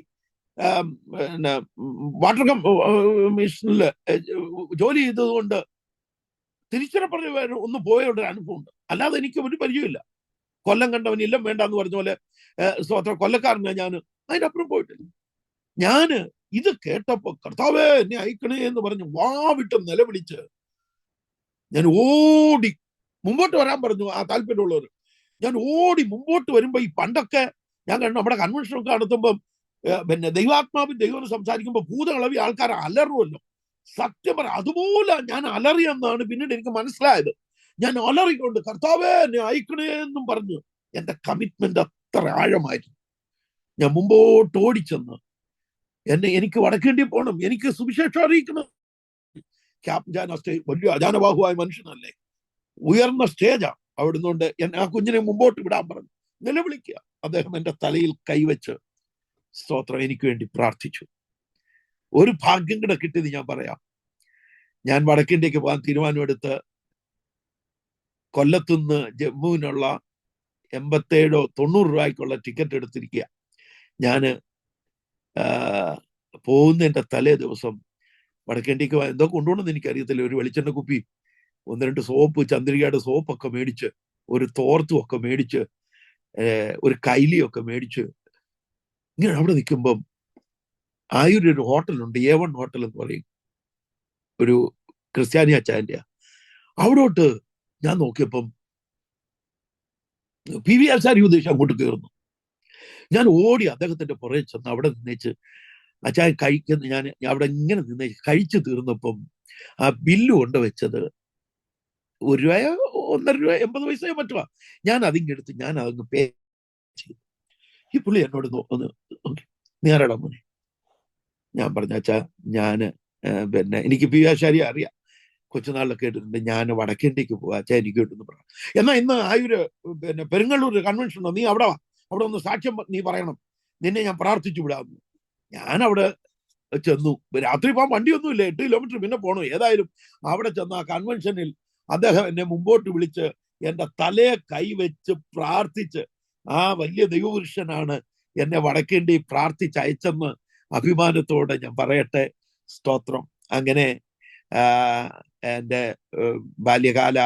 വാട്ടർ മിഷനില് ജോലി ചെയ്തതുകൊണ്ട് തിരുച്ചിറപ്പള്ളി ഒന്ന് പോയുള്ള അനുഭവം ഉണ്ട്. അല്ലാതെ എനിക്ക് ഒരു പരിചയമില്ല. കൊല്ലം കണ്ടവൻ ഇല്ലം വേണ്ട എന്ന് പറഞ്ഞ പോലെ സ്തോത്രം കൊല്ലക്കാരനാ ഞാൻ. അതിനപ്പുറം പോയിട്ടില്ല. ഞാന് ഇത് കേട്ടപ്പോ കർത്താവേ എന്നെ അയക്കണേ എന്ന് പറഞ്ഞ് വാവിട്ട് നിലവിളിച്ച് ഞാൻ ഓടി മുമ്പോട്ട് വരാൻ പറഞ്ഞു ആ താല്പര്യമുള്ളവർ. ഞാൻ ഓടി മുമ്പോട്ട് വരുമ്പോ ഈ പണ്ടൊക്കെ ഞാൻ കണ്ടു നമ്മുടെ കൺവെൻഷനൊക്കെ നടത്തുമ്പം പിന്നെ ദൈവാത്മാവിൻ ദൈവം സംസാരിക്കുമ്പോ ഭൂതകളവി ആൾക്കാർ അലറുമല്ലോ. സത്യം പറ, അതുപോലെ ഞാൻ അലറിയെന്നാണ് പിന്നീട് എനിക്ക് മനസ്സിലായത്. ഞാൻ അലറിക്കൊണ്ട് കർത്താവേ എന്നെ അയക്കണേ എന്നും പറഞ്ഞു. എന്റെ കമ്മിറ്റ്മെന്റ് അത്ര ആഴമായിരുന്നു. ഞാൻ മുമ്പോട്ട് ഓടിച്ചെന്ന് എനിക്ക് വടക്കേണ്ടി പോകണം, എനിക്ക് സുവിശേഷം അറിയിക്കണം. ക്യാപ്റ്റൻ വലിയ അജാനബാഹുവായ മനുഷ്യനല്ലേ, ഉയർന്ന സ്റ്റേജാ. അവിടുന്നുകൊണ്ട് ആ കുഞ്ഞിനെ മുമ്പോട്ട് വിടാൻ പറഞ്ഞു. നിലവിളിക്കുക. അദ്ദേഹം എന്റെ തലയിൽ കൈവച്ച് സ്തോത്രം എനിക്ക് വേണ്ടി പ്രാർത്ഥിച്ചു. ഒരു ഭാഗ്യം കൂടെ കിട്ടിയത് ഞാൻ പറയാം. ഞാൻ വടക്കിന്ത്യക്ക് പോകാൻ തീരുമാനമെടുത്ത് കൊല്ലത്തുനിന്ന് ജമ്മുവിനുള്ള 87-90 രൂപയ്ക്കുള്ള ടിക്കറ്റ് എടുത്തിരിക്കുക. ഞാന് പോകുന്നതിന്റെ തലേ ദിവസം വടക്കേന്ത്യക്ക് എന്തോ കൊണ്ടുപോകണമെന്ന് എനിക്കറിയത്തില്ല. ഒരു വെളിച്ചെണ്ണ കുപ്പി, 1-2 സോപ്പ്, ചന്ദ്രികയുടെ സോപ്പൊക്കെ മേടിച്ച്, ഒരു തോർത്തും ഒക്കെ മേടിച്ച്, ഒരു കൈലിയൊക്കെ മേടിച്ച് ഇങ്ങനെ അവിടെ നിൽക്കുമ്പം ആയൂരൊരു ഹോട്ടലുണ്ട്, A1 ഹോട്ടൽ എന്ന് പറയും, ഒരു ക്രിസ്ത്യാനി അച്ചായന്റെ. അവിടോട്ട് ഞാൻ നോക്കിയപ്പം PV ആശാരി ഉദ്ദേശിച്ച് അങ്ങോട്ട് കയറുന്നു. ഞാൻ ഓടി അദ്ദേഹത്തിന്റെ പുറകെ ചെന്ന് അവിടെ നിന്നേച്ച് അച്ചായൻ കഴിക്കുന്ന, ഞാൻ അവിടെ ഇങ്ങനെ നിന്നേ കഴിച്ചു തീർന്നപ്പം ആ ബില്ല് കൊണ്ട് വെച്ചത് ₹1, ₹1.50 80 മറ്റുവാ. ഞാൻ അതിങ്ങെടുത്ത് ഞാൻ അതങ്ങ് പേ ചെയ്തു. ഈ പുള്ളി എന്നോട് ഒന്ന് നോക്കി, നീ ആരാടാ മോനെ? ഞാൻ പറഞ്ഞ അച്ഛാ, ഞാന് എനിക്ക് PV ആശാരിയെ അറിയാം, കൊച്ചുനാളിലൊക്കെ കേട്ടിട്ടുണ്ട്, ഞാൻ വടക്കേണ്ടിക്ക് പോവാ അച്ഛാ, എനിക്ക് കിട്ടുന്നു പറഞ്ഞു. എന്നാ ഇന്ന് ആയൂര് പെരുങ്ങള്ളൂർ കൺവെൻഷൻ ഉണ്ടോ, നീ അവിടെ വാ, അവിടെ ഒന്ന് സാക്ഷ്യം നീ പറയണം, നിന്നെ ഞാൻ പ്രാർത്ഥിച്ചു വിടാമെന്ന്. ഞാൻ അവിടെ ചെന്നു. രാത്രി പോകാൻ വണ്ടിയൊന്നുമില്ല, 8 കിലോമീറ്റർ പിന്നെ പോകണം. ഏതായാലും അവിടെ ചെന്ന് ആ കൺവെൻഷനിൽ അദ്ദേഹം എന്നെ മുമ്പോട്ട് വിളിച്ച് എന്റെ തലയെ കൈവച്ച് പ്രാർത്ഥിച്ച്, ആ വലിയ ദൈവപുരുഷനാണ് എന്നെ വടക്കേണ്ടി പ്രാർത്ഥിച്ചയച്ചെന്ന് അഭിമാനത്തോടെ ഞാൻ പറയട്ടെ. സ്തോത്രം. അങ്ങനെ എൻ്റെ ബാല്യകാല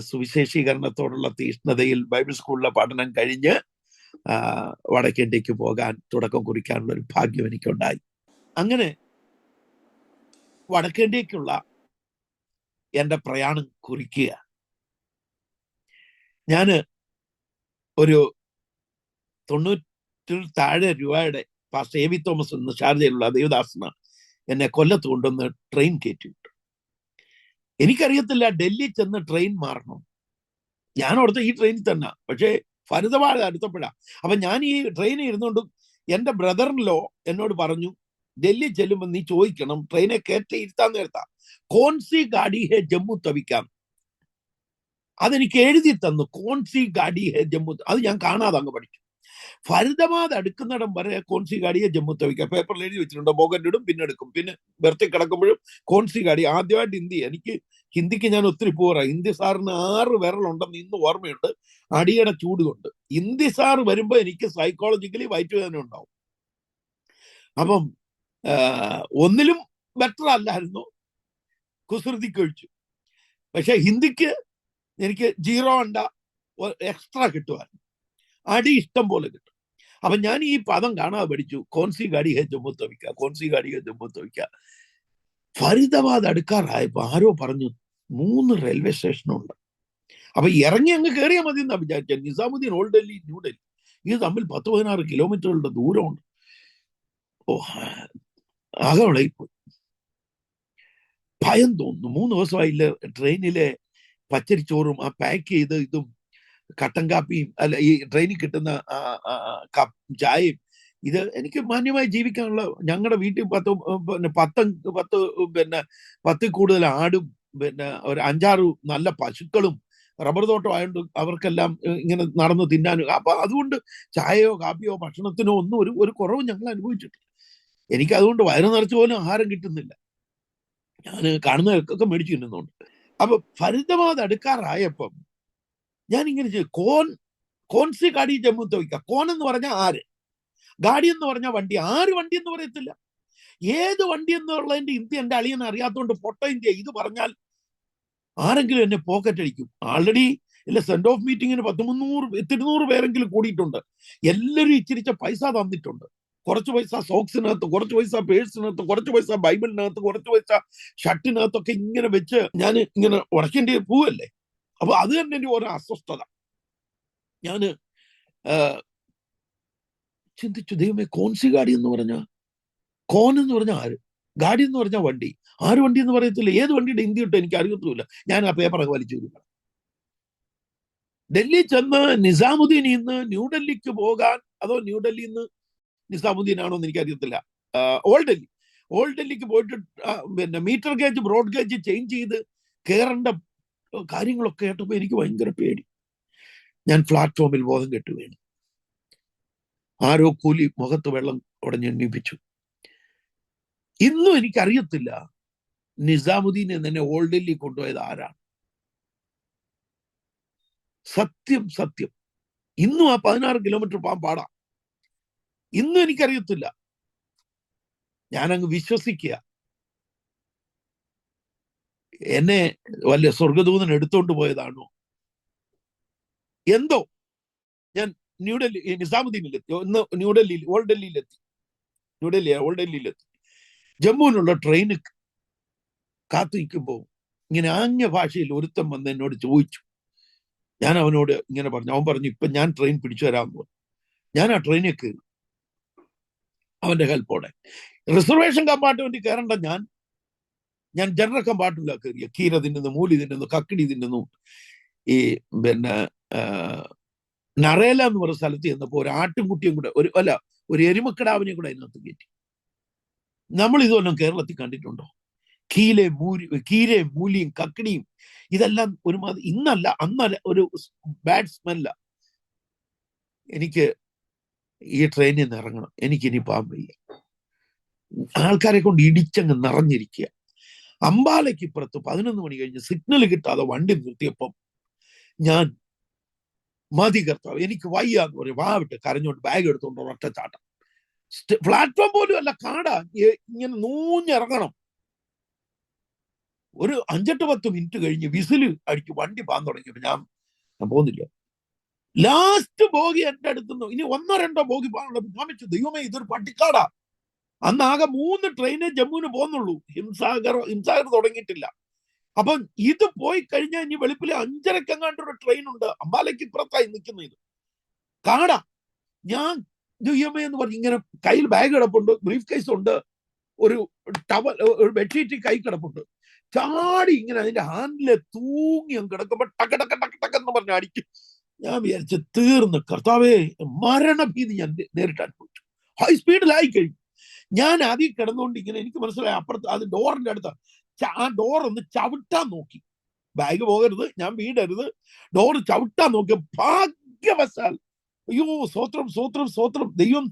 സുവിശേഷീകരണത്തോടുള്ള തീഷ്ണതയിൽ ബൈബിൾ സ്കൂളിലെ പഠനം കഴിഞ്ഞ് വടക്കേണ്ടിക്ക് പോകാൻ തുടക്കം കുറിക്കാനുള്ള ഒരു ഭാഗ്യം എനിക്കുണ്ടായി. അങ്ങനെ വടക്കേണ്ടിക്കുള്ള എൻ്റെ പ്രയാണം കുറിക്കുക. ഞാന് ഒരു 90 താഴെ രൂപയുടെ പാസ്റ്റർ A.V. തോമസ് എന്ന ഷാർജയിലുള്ള ദേവദാസന എന്നെ കൊല്ലത്ത് കൊണ്ടുവന്ന് ട്രെയിൻ കയറ്റി വിട്ടു. എനിക്കറിയത്തില്ല ഡൽഹി ചെന്ന് ട്രെയിൻ മാറണം. ഞാൻ അവിടുത്തെ ഈ ട്രെയിനിൽ തന്നെ, പക്ഷേ ഫരീദാബാദ് അടുത്തപ്പോഴാ. അപ്പൊ ഞാൻ ഈ ട്രെയിനിൽ ഇരുന്നുകൊണ്ട് എന്റെ ബ്രദറിലോ എന്നോട് പറഞ്ഞു, ഡൽഹി ചെല്ലുമ്പോൾ നീ ചോദിക്കണം, ട്രെയിനെ കയറ്റി ഇരുത്താൻ നേരത്താ കോൺസി ഗാഡി ഹെ ജമ്മു തവിക്കാം. അതെനിക്ക് എഴുതി തന്നു, കോൺസി ഗാഡി ഹെ ജമ്മു. അത് ഞാൻ കാണാതെ അങ്ങ് പഠിച്ചു. ഫരീദാബാദ് അടുക്കുന്നിടം വരെ കോൺസി ഗാഡിയെ ജമ്മു തവിക്കാം പേപ്പറിൽ എഴുതി വെച്ചിട്ടുണ്ട്. പോക്കറ്റിടും, പിന്നെ എടുക്കും. പിന്നെ വെറുതെ കിടക്കുമ്പോഴും കോൺസി ഗാഡി. ആദ്യമായിട്ട് ഹിന്ദിക്ക് ഞാൻ ഒത്തിരി പോറാ. ഹിന്ദി സാറിന് 6 വിരലുണ്ടെന്ന് ഇന്ന് ഓർമ്മയുണ്ട്, അടിയുടെ ചൂട് കൊണ്ട്. ഹിന്ദി സാർ വരുമ്പോ എനിക്ക് സൈക്കോളജിക്കലി വയറ്റുവേദന ഉണ്ടാവും. അപ്പം ഒന്നിലും ബെറ്റർ അല്ലായിരുന്നു, കുസൃതിക്ക് ഒഴിച്ചു. പക്ഷെ ഹിന്ദിക്ക് എനിക്ക് 0 അണ്ട എക്സ്ട്രാ കിട്ടുമായിരുന്നു, അടി ഇഷ്ടം പോലെ കിട്ടും. അപ്പൊ ഞാൻ ഈ പദം കാണാതെ പഠിച്ചു, കോൺസി ഗാഡി ഹെ ജമ്മു തവിക്ക, കോൺസി ഗാഡി ഹെ ജമ്മു തവിക്ക. ഫരീദാബാദ് അടുക്കാറായപ്പോ ആരോ പറഞ്ഞു 3 റെയിൽവേ സ്റ്റേഷനുണ്ട്. അപ്പൊ ഇറങ്ങി അങ്ങ് കയറിയാൽ മതി എന്നാ വിചാരിച്ച. നിസാമുദ്ദീൻ, ഓൾഡ് ഡൽഹി, ന്യൂഡൽഹി, ഇത് തമ്മിൽ 10-16 കിലോമീറ്ററുകളുടെ ദൂരമുണ്ട്. ഓ, ആകെ പോയി. ഭയം തോന്നുന്നു. 3 ദിവസമായില്ല ട്രെയിനിലെ പച്ചരിച്ചോറും ആ പാക്ക് ചെയ്ത് ഇതും കട്ടൻ കാപ്പിയും, അല്ല ഈ ട്രെയിനിൽ കിട്ടുന്ന ചായയും. ഇത് എനിക്ക് മാന്യമായി ജീവിക്കാനുള്ള, ഞങ്ങളുടെ വീട്ടിൽ 10 കൂടുതൽ ആടും, ഒരു 5-6 നല്ല പശുക്കളും, റബ്ബർ തോട്ടം ആയതുകൊണ്ട് അവർക്കെല്ലാം ഇങ്ങനെ നടന്നു തിന്നാനും. അപ്പൊ അതുകൊണ്ട് ചായയോ കാപ്പിയോ ഭക്ഷണത്തിനോ ഒന്നും ഒരു കുറവും ഞങ്ങൾ അനുഭവിച്ചിട്ടില്ല. എനിക്ക് അതുകൊണ്ട് വയറ് നിറച്ച് പോലും ആഹാരം കിട്ടുന്നില്ല. ഞാൻ കാണുന്നവർക്കൊക്കെ മേടിച്ചു തിന്നുന്നുണ്ട്. അപ്പൊ ഫരീദാബാദ് അടുക്കാറായപ്പം ഞാൻ ഇങ്ങനെ കോൺസി ഗാഡി ജമ്മു തവിക്ക. കോൺ എന്ന് പറഞ്ഞാൽ ആര്, ഗാഡി എന്ന് പറഞ്ഞാൽ വണ്ടി. ആര് വണ്ടി എന്ന് പറയത്തില്ല, ഏത് വണ്ടി എന്നുള്ളതിന്റെ ഹിന്ദി എന്റെ അളിയനെ അറിയാത്തതുകൊണ്ട് പൊട്ട ഇന്ത്യ ഇത് പറഞ്ഞാൽ ആരെങ്കിലും എന്നെ പോക്കറ്റ് അടിക്കും. ആൾറെഡി ഇല്ല, സെൻഡ് ഓഫ് മീറ്റിങ്ങിന് 200 പേരെങ്കിലും കൂടിയിട്ടുണ്ട്. എല്ലാവരും ഇച്ചിരിച്ച പൈസ തന്നിട്ടുണ്ട്. കുറച്ച് പൈസ സോക്സിനകത്ത്, കുറച്ച് പൈസ പേഴ്സിനകത്ത്, കുറച്ച് പൈസ ബൈബിളിനകത്ത്, കുറച്ച് പൈസ ഷർട്ടിനകത്തൊക്കെ ഇങ്ങനെ വെച്ച് ഞാൻ ഇങ്ങനെ ഉടക്കേണ്ടി പോവല്ലേ. അപ്പൊ അത് തന്നെ എൻ്റെ ഓരോ അസ്വസ്ഥത. ഞാന് ചിന്തിച്ചു, ദൈവമേ, കോൺസി ഗാഡി എന്ന് പറഞ്ഞ, കോൺ എന്ന് പറഞ്ഞാൽ ആര്, ഗാഡി എന്ന് പറഞ്ഞാൽ വണ്ടി. ആര് വണ്ടി എന്ന് പറയത്തില്ല, ഏത് വണ്ടിയുടെ ഹിന്ദി ഇട്ടോ എനിക്ക് അറിയത്തുമില്ല. ഞാൻ ആ പേപ്പറൊക്കെ വലിച്ചു കൊടുക്കണം. ഡൽഹി ചെന്ന് നിസാമുദ്ദീനിൽ നിന്ന് ന്യൂഡൽഹിക്ക് പോകാൻ, അതോ ന്യൂഡൽഹിയിൽ നിന്ന് നിസാമുദ്ദീൻ ആണോ എന്ന് എനിക്കറിയത്തില്ല. ഓൾഡ് ഡൽഹിക്ക് പോയിട്ട് metre gauge broad gauge change ചെയ്ത് കയറേണ്ട കാര്യങ്ങളൊക്കെ കേട്ടപ്പോ എനിക്ക് ഭയങ്കര പേടി. ഞാൻ പ്ലാറ്റ്ഫോമിൽ ബോധം കെട്ടു വീണു. ആരോ കൂലി മുഖത്ത് വെള്ളം ഉടഞ്ഞെണ്ണിപ്പിച്ചു. ഇന്നും എനിക്കറിയത്തില്ല നിസാമുദ്ദീനെ തന്നെ ഓൾഡ് ഡൽഹി കൊണ്ടുപോയത് ആരാണ്. സത്യം ഇന്നും ആ 16 കിലോമീറ്റർ പോകാൻ പാടാ. ഇന്നും എനിക്കറിയത്തില്ല. ഞാനങ്ങ് വിശ്വസിക്കുക, എന്നെ വല്ല സ്വർഗദൂതൻ എടുത്തോണ്ട് പോയതാണോ എന്തോ. ഞാൻ നിസാമുദ്ദീനിലെത്തി, ഒന്ന് ന്യൂഡൽഹിയിൽ, ഓൾഡ് ഡൽഹിയിലെത്തി. ന്യൂഡൽഹി, ഓൾഡ് ഡൽഹിയിലെത്തി. ജമ്മുവിനുള്ള ട്രെയിന് കാത്തു നിൽക്കുമ്പോൾ ഇങ്ങനെ ആംഗ്യ ഭാഷയിൽ ഒരുത്തം വന്ന് എന്നോട് ചോദിച്ചു. ഞാൻ അവനോട് ഇങ്ങനെ പറഞ്ഞു. അവൻ പറഞ്ഞു, ഇപ്പൊ ഞാൻ ട്രെയിൻ പിടിച്ചു തരാമെന്ന് പറഞ്ഞു. ഞാൻ ആ ട്രെയിനിൽ കയറി അവന്റെ ഹെൽപ്പോടെ. റിസർവേഷൻ കമ്പാർട്ട്മെന്റിൽ കയറേണ്ട ഞാൻ ജനറൽ കമ്പാർട്ട്മെന്റിലാണ് കയറിയ. കീര തിന്നുന്നു, മൂലി തിന്നുന്നു, കക്കിടി തിന്നുന്നു. ഈ പിന്നെ നറേല എന്ന് പറയുന്ന സ്ഥലത്ത് ചെന്നപ്പോ ഒരു ആട്ടുംകുട്ടിയും കൂടെ ഒരു എരുമക്കിടാവിനെയും കൂടെ അതിനകത്ത് കയറ്റി. നമ്മൾ ഇതൊന്നും കേരളത്തിൽ കണ്ടിട്ടുണ്ടോ? കീരയും മൂലിയും കക്കിടിയും ഇതെല്ലാം ഒരുമാതിരി, ഇന്നല്ല അന്നല്ല, ഒരു ബാഡ് സ്മെല്ല. എനിക്ക് ഈ ട്രെയിനിൽ നിന്ന് ഇറങ്ങണം, എനിക്കിനി പോകാൻ വയ്യ. ആൾക്കാരെ കൊണ്ട് ഇടിച്ചങ്ങ് നിറഞ്ഞിരിക്കുക. അംബാലയ്ക്ക് ഇപ്പുറത്ത് 11 മണി കഴിഞ്ഞ് സിഗ്നൽ കിട്ടാതെ വണ്ടി നിർത്തിയപ്പം ഞാൻ മതി കർത്താവ്, എനിക്ക് വയ്യ എന്ന് പറയും. വാവിട്ട് കരഞ്ഞോണ്ട് ബാഗ് എടുത്തോണ്ട് ഒറ്റച്ചാട്ടം. പ്ലാറ്റ്ഫോം പോലും അല്ല, കാടാ, ഇങ്ങനെ നൂഞ്ഞിറങ്ങണം. ഒരു 5-10 മിനിറ്റ് കഴിഞ്ഞ് വിസില് അടിച്ച് വണ്ടി പാൻ തുടങ്ങിയപ്പോ ഞാൻ പോകുന്നില്ല. ലാസ്റ്റ് ബോഗി എന്റെ അടുത്തുനിന്ന് ഇനി 1-2 ബോഗി പോകാനുള്ള വിചാരിച്ചു. ദൈവമേ, ഇതൊരു പട്ടിക്കാടാ. അന്ന് ആകെ 3 ട്രെയിനേ ജമ്മുവിന് പോകുന്നുള്ളൂ. ഹിംസാഗർ തുടങ്ങിയിട്ടില്ല. അപ്പം ഇത് പോയി കഴിഞ്ഞാൽ ഇനി വെളുപ്പിലെ 5:30 എങ്ങാണ്ടൊരു ട്രെയിൻ ഉണ്ട്. അംബാലയ്ക്ക് ഇപ്പുറത്തായി നിൽക്കുന്ന ഇത് കാടാ. ഞാൻ ദൈവമേ എന്ന് പറഞ്ഞ് ഇങ്ങനെ കയ്യിൽ ബാഗ് കിടപ്പുണ്ട്, ബ്രീഫ് കേസ് ഉണ്ട്, ഒരു ടവൽ, ഒരു ബെഡ്ഷീറ്റ് കൈ കിടപ്പുണ്ട്. ചാടി ഇങ്ങനെ അതിന്റെ ഹാൻഡിലെ തൂങ്ങി കിടക്കുമ്പോ ടക്ക് ടക്ക് ടക്ക് ടക്ക് എന്ന് പറഞ്ഞ് അടിക്കും. ഞാൻ വിചാരിച്ച് തീർന്ന് കർത്താവേ, മരണഭീതി ഞാൻ നേരിട്ട് അനുഭവിച്ചു. ഹൈ സ്പീഡിലായി കഴിഞ്ഞു. ഞാൻ അതിൽ കിടന്നുകൊണ്ട് ഇങ്ങനെ, എനിക്ക് മനസ്സിലായി അപ്പുറത്ത് അത് ഡോറിന്റെ അടുത്ത, ആ ഡോർ ഒന്ന് ചവിട്ടാൻ നോക്കി. ബാഗ് പോകരുത്, ഞാൻ വീടരുത്. ഡോറ് ചവിട്ടാൻ നോക്കിയ ഭാഗ്യവശാൽ, അയ്യോ സ്വോത്രം സ്വോത്രം സ്വോത്രം, ദൈവം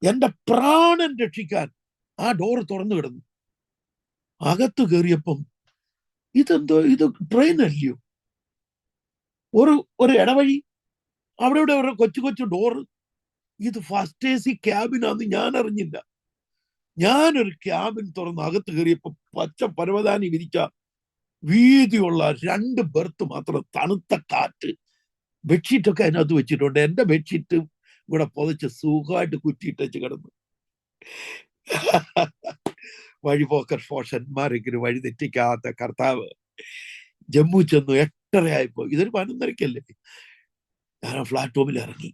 എന്റെ പ്രാണൻ രക്ഷിക്കാൻ ആ ഡോറ് തുറന്നു കിടന്നു. അകത്ത് കയറിയപ്പം ഇതെന്തോ, ഇത് ട്രെയിൻ അല്ലയോ, ഒരു ഇടവഴി, അവിടെ ഇവിടെ ഒരു കൊച്ചു കൊച്ചു ഡോറ്. ഇത് ഫസ്റ്റ് AC ക്യാബിനാന്ന് ഞാൻ അറിഞ്ഞില്ല. ഞാനൊരു ക്യാബിൻ തുറന്ന് അകത്ത് കയറിയപ്പോ പച്ച പരവതാനി വിരിച്ച വീതിയുള്ള 2 ബെർത്ത് മാത്രം, തണുത്ത കാറ്റ്, ബെഡ്ഷീറ്റൊക്കെ അതിനകത്ത് വെച്ചിട്ടുണ്ട്. എന്റെ ബെഡ്ഷീറ്റും കൂടെ പുതച്ച് സുഖമായിട്ട് കുറ്റിയിട്ടച്ച് കിടന്നു. വഴിപോക്കർ ഫോഷന്മാരെങ്കിലും വഴി തെറ്റിക്കാത്ത കർത്താവ് ജമ്മു ചെന്നു. 8:30 ആയപ്പോ, ഇതൊരു 11:30-ക്കല്ലേ, ഞാൻ ആ പ്ലാറ്റ്ഫോമിൽ ഇറങ്ങി.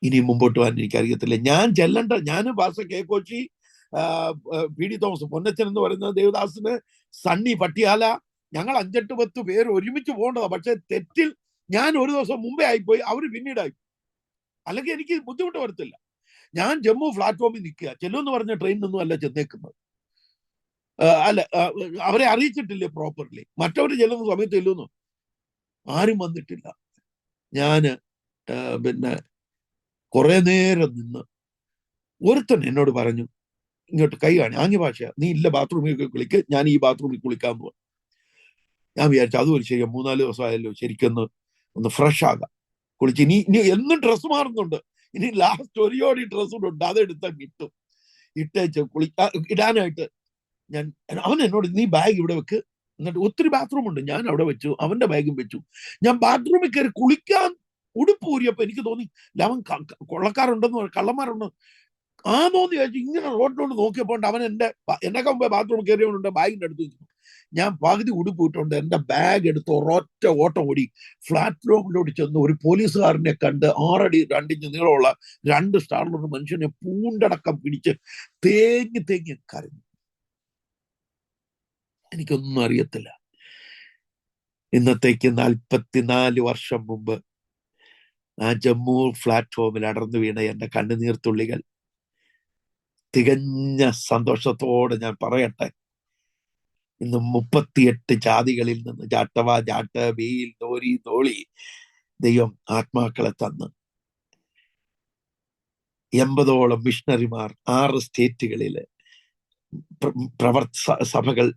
ഇനി മുമ്പോട്ട് പോകാൻ എനിക്കറിയത്തില്ല. ഞാൻ ചെല്ലണ്ട, ഞാൻ pastor K Cauchy, PD Thomas, Ponnachan എന്ന് പറയുന്ന ദേവദാസിന്, സണ്ണി പട്ടിയാല, ഞങ്ങൾ 5-8-10 പേര് ഒരുമിച്ച് പോകേണ്ടതാ. പക്ഷെ തെറ്റിൽ ഞാൻ ഒരു ദിവസം മുമ്പേ ആയിപ്പോയി, അവര് പിന്നീടായി. അല്ലെങ്കിൽ എനിക്ക് ബുദ്ധിമുട്ട് വരത്തില്ല. ഞാൻ ജമ്മു പ്ലാറ്റ്ഫോമിൽ നിൽക്കുക. ചെല്ലുമെന്ന് പറഞ്ഞ ട്രെയിനൊന്നും അല്ല ചെന്നേക്കുന്നത്. അല്ല, അവരെ അറിയിച്ചിട്ടില്ലേ പ്രോപ്പർലി. മറ്റവര് ചെല്ലുന്ന സമയത്ത് ചെല്ലുന്നു, ആരും വന്നിട്ടില്ല. ഞാന് പിന്നെ കുറെ നേരം നിന്ന് ഒരുത്തൻ എന്നോട് പറഞ്ഞു, ഇങ്ങോട്ട് കൈ കാണി, ആംഗ്യ ഭാഷ, നീ ഇല്ല ബാത്റൂമിൽ കുളിക്ക്, ഞാൻ ഈ ബാത്റൂമിൽ കുളിക്കാന്ന് പറഞ്ഞു. ഞാൻ വിചാരിച്ചു അതുപോലെ ശരിയാ, 3-4 ദിവസമായല്ലോ, ശരിക്കൊന്ന് ഫ്രഷ് ആകാം, കുളിച്ച്. ഇനി എന്നും ഡ്രസ്സ് മാറുന്നുണ്ട്, ഇനി ലാസ്റ്റ് ഒരു ജോഡി ഡ്രസ്സ് ഉണ്ട്, അതെടുത്താൽ കിട്ടും. ഇട്ടേച്ച് ഇടാനായിട്ട് അവൻ എന്നോട്, നീ ബാഗ് ഇവിടെ വെക്ക്, എന്നിട്ട് ഒത്തിരി ബാത്റൂം ഉണ്ട്, ഞാൻ അവിടെ വെച്ചു, അവന്റെ ബാഗും വെച്ചു. ഞാൻ ബാത്റൂമിൽ കയറി കുളിക്കാൻ ഉടുപ്പ് ഊരിയപ്പോ എനിക്ക് തോന്നി, അവൻ കൊള്ളക്കാരുണ്ടെന്ന്, കള്ളന്മാരുണ്ട് ആണോന്ന് ചോദിച്ചു. ഇങ്ങനെ റോഡിലോട്ട് നോക്കിയപ്പോൾ അവൻ എന്നൊക്കെ മുമ്പേ ബാത്റൂമിൽ കയറിയോണ്ട് ബാഗിന്റെ അടുത്ത് നിൽക്കുന്നു. ഞാൻ പകുതി ഉടുപ്പ് ഇട്ടുണ്ട്, എന്റെ ബാഗ് എടുത്ത് ഒരൊറ്റ ഓട്ടം ഓടി പ്ലാറ്റ്ഫോമിലോട്ട് ചെന്ന് ഒരു പോലീസുകാരനെ കണ്ട് 6 അടി 2 ഇഞ്ച് നീളമുള്ള 2 സ്റ്റാറിലുള്ള മനുഷ്യനെ പൂണ്ടടക്കം പിടിച്ച് തേങ്ങി കരഞ്ഞു. എനിക്കൊന്നും അറിയത്തില്ല. ഇന്നത്തേക്ക് 44 വർഷം മുമ്പ് ആ ജമ്മു പ്ലാറ്റ്ഫോമിൽ അടർന്നു വീണ എന്റെ കണ്ണുനീർത്തുള്ളികൾ തികഞ്ഞ സന്തോഷത്തോടെ ഞാൻ പറയട്ടെ, ഇന്ന് 38 ജാതികളിൽ നിന്ന് ജാട്ടവ, ജാട്ട്, ബീൽ, തോരി, തോളി ദൈവം ആത്മാക്കളെ തന്ന് 80ഓളം മിഷണറിമാർ 6 സ്റ്റേറ്റുകളില് സഭകൾ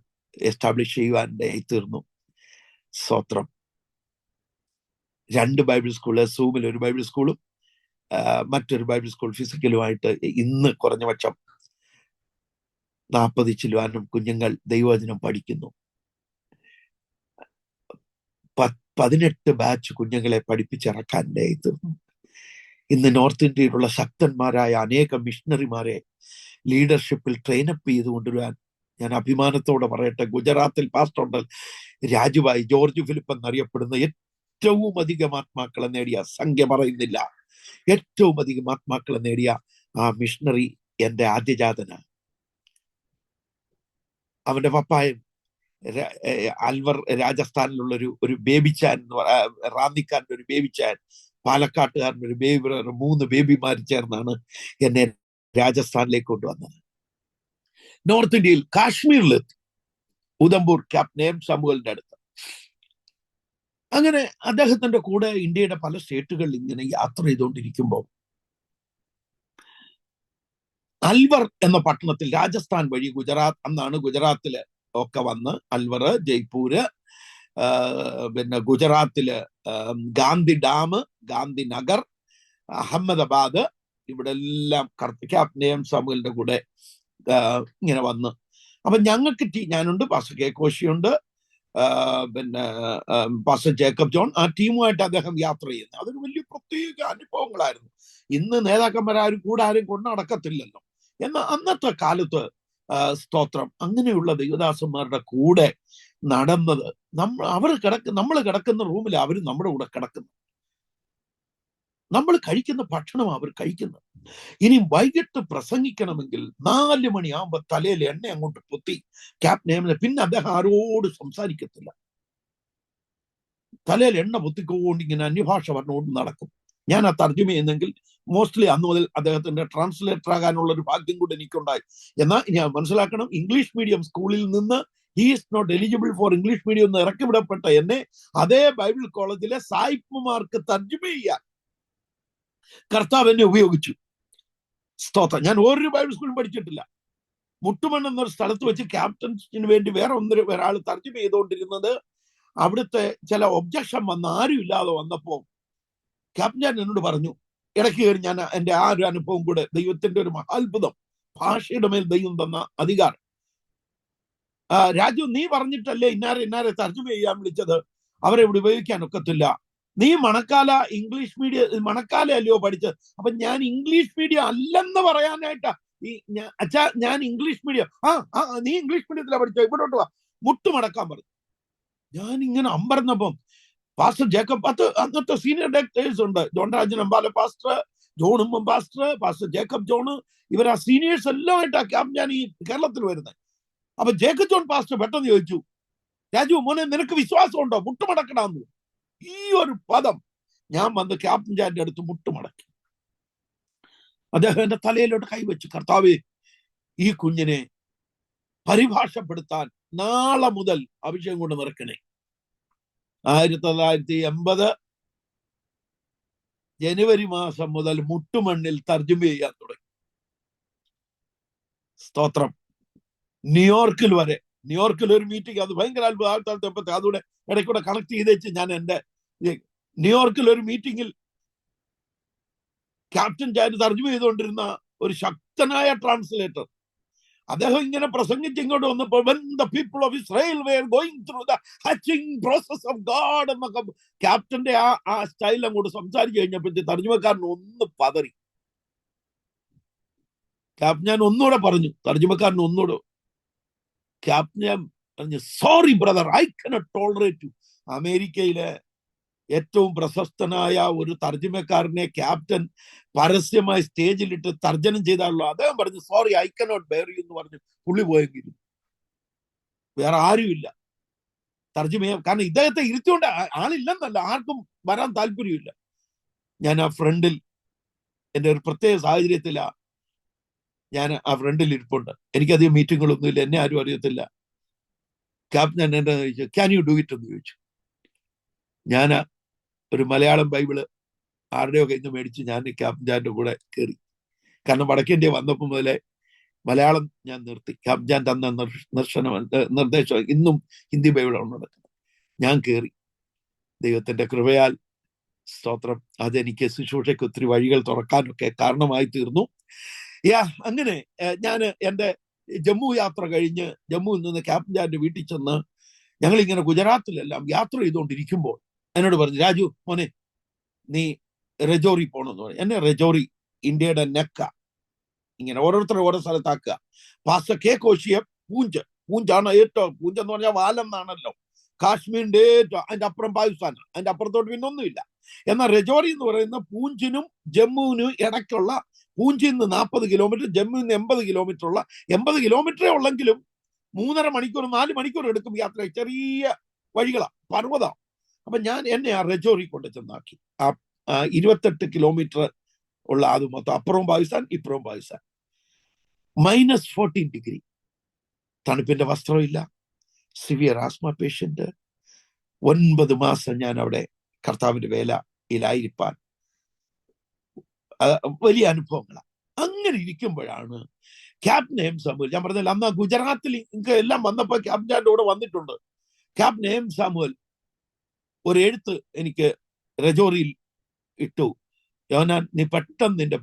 എസ്റ്റാബ്ലിഷ് ചെയ്യുവാനിടയായി തീർന്നു. സ്തോത്രം. 2 ബൈബിൾ സ്കൂള്, സൂമിൽ ഒരു ബൈബിൾ സ്കൂളും മറ്റൊരു ബൈബിൾ സ്കൂൾ ഫിസിക്കലുമായിട്ട് ഇന്ന് കുറഞ്ഞ പക്ഷം 40 ചില്ലുവാനും കുഞ്ഞുങ്ങൾ ദൈവവചനം പഠിക്കുന്നു. 18 ബാച്ച് കുഞ്ഞുങ്ങളെ പഠിപ്പിച്ചിറക്കാനിടയായി തീർന്നു. ഇന്ന് നോർത്ത് ഇന്ത്യയിലുള്ള ശക്തന്മാരായ അനേകം മിഷണറിമാരെ ലീഡർഷിപ്പിൽ ട്രെയിനപ്പ് ചെയ്ത് കൊണ്ടുവരാൻ ഞാൻ അഭിമാനത്തോടെ പറയട്ടെ, ഗുജറാത്തിൽ പാസ്റ്റർ രാജുഭായ്, ജോർജ് ഫിലിപ്പ് എന്നറിയപ്പെടുന്ന ഏറ്റവും അധികം ആത്മാക്കളെ നേടിയ, സംഖ്യ പറയുന്നില്ല, ഏറ്റവും അധികം ആത്മാക്കളെ നേടിയ ആ മിഷണറി എന്റെ ആദ്യജാതനാണ്. അവന്റെ പപ്പായും അൽവർ രാജസ്ഥാനിലുള്ള ഒരു ബേബിച്ചാൻ, റാന്നിക്കാരൻ്റെ ഒരു ബേബിച്ചാൻ, പാലക്കാട്ടുകാരൻ്റെ ഒരു ബേബി ബ്രദർ, 3 ബേബിമാർ ചേർന്നാണ് എന്നെ രാജസ്ഥാനിലേക്ക് കൊണ്ടുവന്നത്. നോർത്ത് ഇന്ത്യയിൽ കാശ്മീരിലെത്തി, ഉദംപൂർ ക്യാപ്റ്റൻ സാമുവലിന്റെ അടുത്ത്. അങ്ങനെ അദ്ദേഹത്തിന്റെ കൂടെ ഇന്ത്യയുടെ പല സ്റ്റേറ്റുകളിൽ ഇങ്ങനെ യാത്ര ചെയ്തുകൊണ്ടിരിക്കുമ്പോൾ അൽവർ എന്ന പട്ടണത്തിൽ, രാജസ്ഥാൻ വഴി ഗുജറാത്ത്, അന്നാണ് ഗുജറാത്തില് ഒക്കെ വന്ന് അൽവർ, ജയ്പൂര്, പിന്നെ ഗുജറാത്തില് ഗാന്ധി ഡാം, ഗാന്ധി നഗർ, അഹമ്മദാബാദ്, ഇവിടെ എല്ലാം ക്യാപ്റ്റൻ സാമുവലിന്റെ കൂടെ ഇങ്ങനെ വന്ന്. അപ്പൊ ഞങ്ങൾക്ക് ഞാനുണ്ട്, പാസ്റ്റർ കെ കോശിയുണ്ട്, പിന്നെ പാസ്റ്റർ ജേക്കബ് ജോൺ, ആ ടീമുമായിട്ട് അദ്ദേഹം യാത്ര ചെയ്യുന്നത്. അതൊരു വലിയ പ്രത്യേക അനുഭവങ്ങളായിരുന്നു. ഇന്ന് നേതാക്കന്മാരും കൂടെ ആരും കൊണ്ടു നടക്കത്തില്ലല്ലോ. എന്നാൽ അന്നത്തെ കാലത്ത് സ്തോത്രം, അങ്ങനെയുള്ള ദൈവദാസന്മാരുടെ കൂടെ നടന്നത്, നമ്മൾ കിടക്കുന്ന റൂമിൽ അവർ നമ്മുടെ കൂടെ കിടക്കുന്നു, നമ്മൾ കഴിക്കുന്ന ഭക്ഷണം അവർ കഴിക്കുന്നത്. ഇനി വൈകിട്ട് പ്രസംഗിക്കണമെങ്കിൽ 4 മണിയാകുമ്പോ തലയിൽ എണ്ണ അങ്ങോട്ട് പൊത്തി ക്യാപ്റ്റൻ, പിന്നെ അദ്ദേഹം ആരോട് സംസാരിക്കത്തില്ല, തലയിൽ എണ്ണ പൊത്തിക്കൊണ്ട് ഇങ്ങനെ അന്യഭാഷ പറഞ്ഞുകൊണ്ട് നടക്കും. ഞാൻ ആ തർജ്ജമ ചെയ്യുന്നെങ്കിൽ മോസ്റ്റ്ലി അന്ന് മുതൽ അദ്ദേഹത്തിന്റെ ട്രാൻസ്ലേറ്റർ ആകാനുള്ള ഒരു ഭാഗ്യം കൂടെ എനിക്കുണ്ടായി. എന്നാൽ ഞാൻ മനസ്സിലാക്കണം, ഇംഗ്ലീഷ് മീഡിയം സ്കൂളിൽ നിന്ന് he is not eligible for English medium എന്ന് ഇറക്കി വിടപ്പെട്ട എന്നെ അതേ ബൈബിൾ കോളേജിലെ സായിപ്പുമാർക്ക് തർജ്ജമ ചെയ്യാൻ കർത്താവ് എന്നെ ഉപയോഗിച്ചു. സ്തോത്രം. ഞാൻ ഒരു ബൈബിൾ സ്കൂളും പഠിച്ചിട്ടില്ല. മുട്ടുമൺ എന്നൊരു സ്ഥലത്ത് വെച്ച് ക്യാപ്റ്റൻസിന് വേണ്ടി വേറെ ഒരാൾ തർജ്ജമ ചെയ്തുകൊണ്ടിരുന്നത്, അവിടുത്തെ ചില ഒബ്ജക്ഷൻ വന്ന് ആരും ഇല്ലാതെ വന്നപ്പോ ക്യാപ്റ്റൻ എന്നോട് പറഞ്ഞു, ഇടയ്ക്ക് കയറി ഞാൻ എൻ്റെ ആ ഒരു അനുഭവം കൂടെ, ദൈവത്തിന്റെ ഒരു മഹാത്ഭുതം, ഭാഷയുടെ മേൽ ദൈവം തന്ന അധികാരം. രാജു, നീ പറഞ്ഞിട്ടല്ലേ ഇന്നാരെ തർജ്ജമ ചെയ്യാൻ വിളിച്ചത്, അവരെ ഇവിടെ ഉപയോഗിക്കാൻ ഒക്കത്തില്ല. നീ മണക്കാല ഇംഗ്ലീഷ് മീഡിയം, മണക്കാല അല്ലയോ പഠിച്ചത്? അപ്പൊ ഞാൻ ഇംഗ്ലീഷ് മീഡിയം അല്ലെന്ന് പറയാനായിട്ടാ അച്ഛാ, ഞാൻ ഇംഗ്ലീഷ് മീഡിയം. നീ ഇംഗ്ലീഷ് മീഡിയത്തിലാ പഠിച്ചോ, ഇവിടോട്ട് വാ, മുട്ടുമടക്കാൻ പറഞ്ഞു. ഞാൻ ഇങ്ങനെ അമ്പരന്നപ്പം പാസ്റ്റർ ജേക്കബ്, അന്നത്തെ സീനിയർ ഡയറക്ടേഴ്സ് ഉണ്ട്, John Rajan Ambala pastor, John Oommen pastor, pastor Jacob John, ഇവർ ആ സീനിയേഴ്സ് എല്ലാം ആയിട്ടാ ഞാൻ ഈ കേരളത്തിൽ വരുന്നത്. അപ്പൊ ജേക്കബ് ജോൺ പാസ്റ്റർ പെട്ടെന്ന് ചോദിച്ചു, രാജു മോനെ, നിനക്ക് വിശ്വാസം ഉണ്ടോ, മുട്ടുമടക്കണമെന്ന്. ഈ ഒരു പദം ഞാൻ വന്ന് ക്യാപ്റ്റൻ ജാന്റെ അടുത്ത് മുട്ടുമടക്കി. അദ്ദേഹം എന്റെ തലയിലോട്ട് കൈവച്ചു, കർത്താവേ, ഈ കുഞ്ഞിനെ പരിഭാഷപ്പെടുത്താൻ നാളെ മുതൽ അഭിഷേകം കൊണ്ട് നിറക്കണേ. 1980 ജനുവരി മാസം മുതൽ മുട്ടുമണ്ണിൽ തർജ്ജമ ചെയ്യാൻ തുടങ്ങി. സ്തോത്രം. ന്യൂയോർക്കിൽ ഒരു മീറ്റിംഗ്, അത് ഭയങ്കര അത്ഭുതം. അതുകൂടെ ഇടയ്ക്കൂടെ കണക്ട് ചെയ്ത് വെച്ച് ഞാൻ എൻ്റെ ന്യൂയോർക്കിൽ ഒരു മീറ്റിംഗിൽ ക്യാപ്റ്റൻ ജാൻ തർജ്ജമ ചെയ്തുകൊണ്ടിരുന്ന ഒരു ശക്തനായ ട്രാൻസ്ലേറ്റർ, അദ്ദേഹം ഇങ്ങനെ പ്രസംഗിച്ച് ഇങ്ങോട്ട് വന്നപ്പോൾ, when the people of Israel were going through the hatching process of God എന്നൊക്കെ ക്യാപ്റ്റന്റെ ആ സ്റ്റൈൽ അങ്ങോട്ട് സംസാരിച്ചു കഴിഞ്ഞപ്പോഴത്തെ തർജ്ജമക്കാരൻ ഒന്ന് പതറി. ഞാൻ ഒന്നുകൂടെ പറഞ്ഞു, തർജ്ജമക്കാരൻ ഒന്നുകൂടെ. ക്യാപ്റ്റൻ പറഞ്ഞു, sorry brother, I cannot tolerate you. അമേരിക്കയിലെ ഏറ്റവും പ്രശസ്തനായ ഒരു തർജ്ജമക്കാരനെ ക്യാപ്റ്റൻ പരസ്യമായി സ്റ്റേജിലിട്ട് തർജ്ജനം ചെയ്താണല്ലോ. അദ്ദേഹം പറഞ്ഞു, sorry, I cannot bear you എന്ന് പറഞ്ഞു പുള്ളി പോയെങ്കിലും വേറെ ആരുമില്ല തർജ്ജമ ചെയ്യാൻ. കാരണം ഇദ്ദേഹത്തെ ഇരുത്തിക്കൊണ്ട് ആളില്ലെന്നല്ല, ആർക്കും വരാൻ താല്പര്യമില്ല. ഞാൻ ആ ഫ്രണ്ടിൽ, എൻ്റെ ഒരു പ്രത്യേക സാഹചര്യത്തിലാ ഞാൻ ആ ഫ്രണ്ടിൽ ഇരിപ്പുണ്ട്. എനിക്കധികം മീറ്റിങ്ങുകളൊന്നുമില്ല, എന്നെ ആരും അറിയത്തില്ല. ക്യാപ്റ്റൻ എന്നെ ചോദിച്ചു, ക്യാൻ യു ഡു ഇറ്റ് എന്ന് ചോദിച്ചു. ഞാൻ ഒരു മലയാളം ബൈബിള് ആരുടെയോ കയ്യിൽ നിന്ന് മേടിച്ച് ഞാൻ ക്യാപ്റ്റൻ്റെ കൂടെ കയറി. കാരണം വടക്കേന്ത്യ വന്നപ്പോൾ മുതലേ മലയാളം ഞാൻ നിർത്തി. ക്യാപ്റ്റൻ തന്ന നിർദ്ദേശം ഇന്നും ഹിന്ദി ബൈബിളാണ് നടക്കുന്നത്. ഞാൻ കയറി. ദൈവത്തിന്റെ കൃപയാൽ, സ്തോത്രം, അതെനിക്ക് ശുശ്രൂഷയ്ക്ക് ഒത്തിരി വഴികൾ തുറക്കാനൊക്കെ കാരണമായി തീർന്നു. അങ്ങനെ ഞാൻ എൻ്റെ ജമ്മു യാത്ര കഴിഞ്ഞ് ജമ്മുവിൽ നിന്ന് ക്യാപ്റ്റൻ്റെ വീട്ടിൽ ചെന്ന് ഞങ്ങളിങ്ങനെ ഗുജറാത്തിലെല്ലാം യാത്ര ചെയ്തുകൊണ്ടിരിക്കുമ്പോൾ എന്നോട് പറഞ്ഞു, രാജു മോനെ, നീ രജോറി പോകണമെന്ന് പറഞ്ഞു. എന്നെ രജോറി ഇന്ത്യയുടെ നെക്ക, ഇങ്ങനെ ഓരോരുത്തരെ ഓരോ സ്ഥലത്താക്കുക. പാസ്റ്റർ കെ കോശിയെ പൂഞ്ചാണ് ഏറ്റവും, പൂഞ്ചെന്ന് പറഞ്ഞാൽ വാലെന്നാണല്ലോ, കാശ്മീരിന്റെ ഏറ്റവും, അതിന്റെ അപ്പുറം പാകിസ്ഥാൻ, അതിന്റെ അപ്പുറത്തോട്ട് പിന്നെ ഒന്നുമില്ല. എന്നാൽ രജോറി എന്ന് പറയുന്ന പൂഞ്ചിനും ജമ്മുവിനും ഇടയ്ക്കുള്ള, പൂഞ്ചിൽ നിന്ന് 40 കിലോമീറ്റർ, ജമ്മുവിൽ നിന്ന് 80 കിലോമീറ്റർ ഉള്ള, 80 കിലോമീറ്ററേ ഉള്ളെങ്കിലും 3.5 മണിക്കൂർ 4 മണിക്കൂർ എടുക്കും യാത്ര. ചെറിയ വഴികളാ, പർവ്വതം. അപ്പൊ എന്നെ ആ രജോറി കൊണ്ട് ചെന്നാക്കി. ആ 28 കിലോമീറ്റർ ഉള്ള അത് മൊത്തം അപ്പുറവും പാകിസ്ഥാൻ ഇപ്പുറവും പാകിസ്ഥാൻ. -14 ഡിഗ്രി, തണുപ്പിന്റെ വസ്ത്രമില്ല, സിവിയർ ആസ്മ പേഷ്യന്റ്. 9 മാസം ഞാൻ അവിടെ കർത്താവിന്റെ വേലയിലായിരിക്കാൻ വലിയ അനുഭവങ്ങളാണ്. അങ്ങനെ ഇരിക്കുമ്പോഴാണ് ക്യാപ്റ്റൻ എം സാമുവൽ, ഞാൻ പറഞ്ഞില്ല അന്ന് ഗുജറാത്തിൽ എല്ലാം വന്നപ്പോ ക്യാപ്റ്റൻ്റെ കൂടെ വന്നിട്ടുണ്ട്. ക്യാപ്റ്റൻ എം സാമുവൽ ഒരു എഴുത്ത് എനിക്ക് രജോറിയിൽ ഇട്ടു. യോനാൻ, നീ പെട്ടെന്ന് നിന്റെ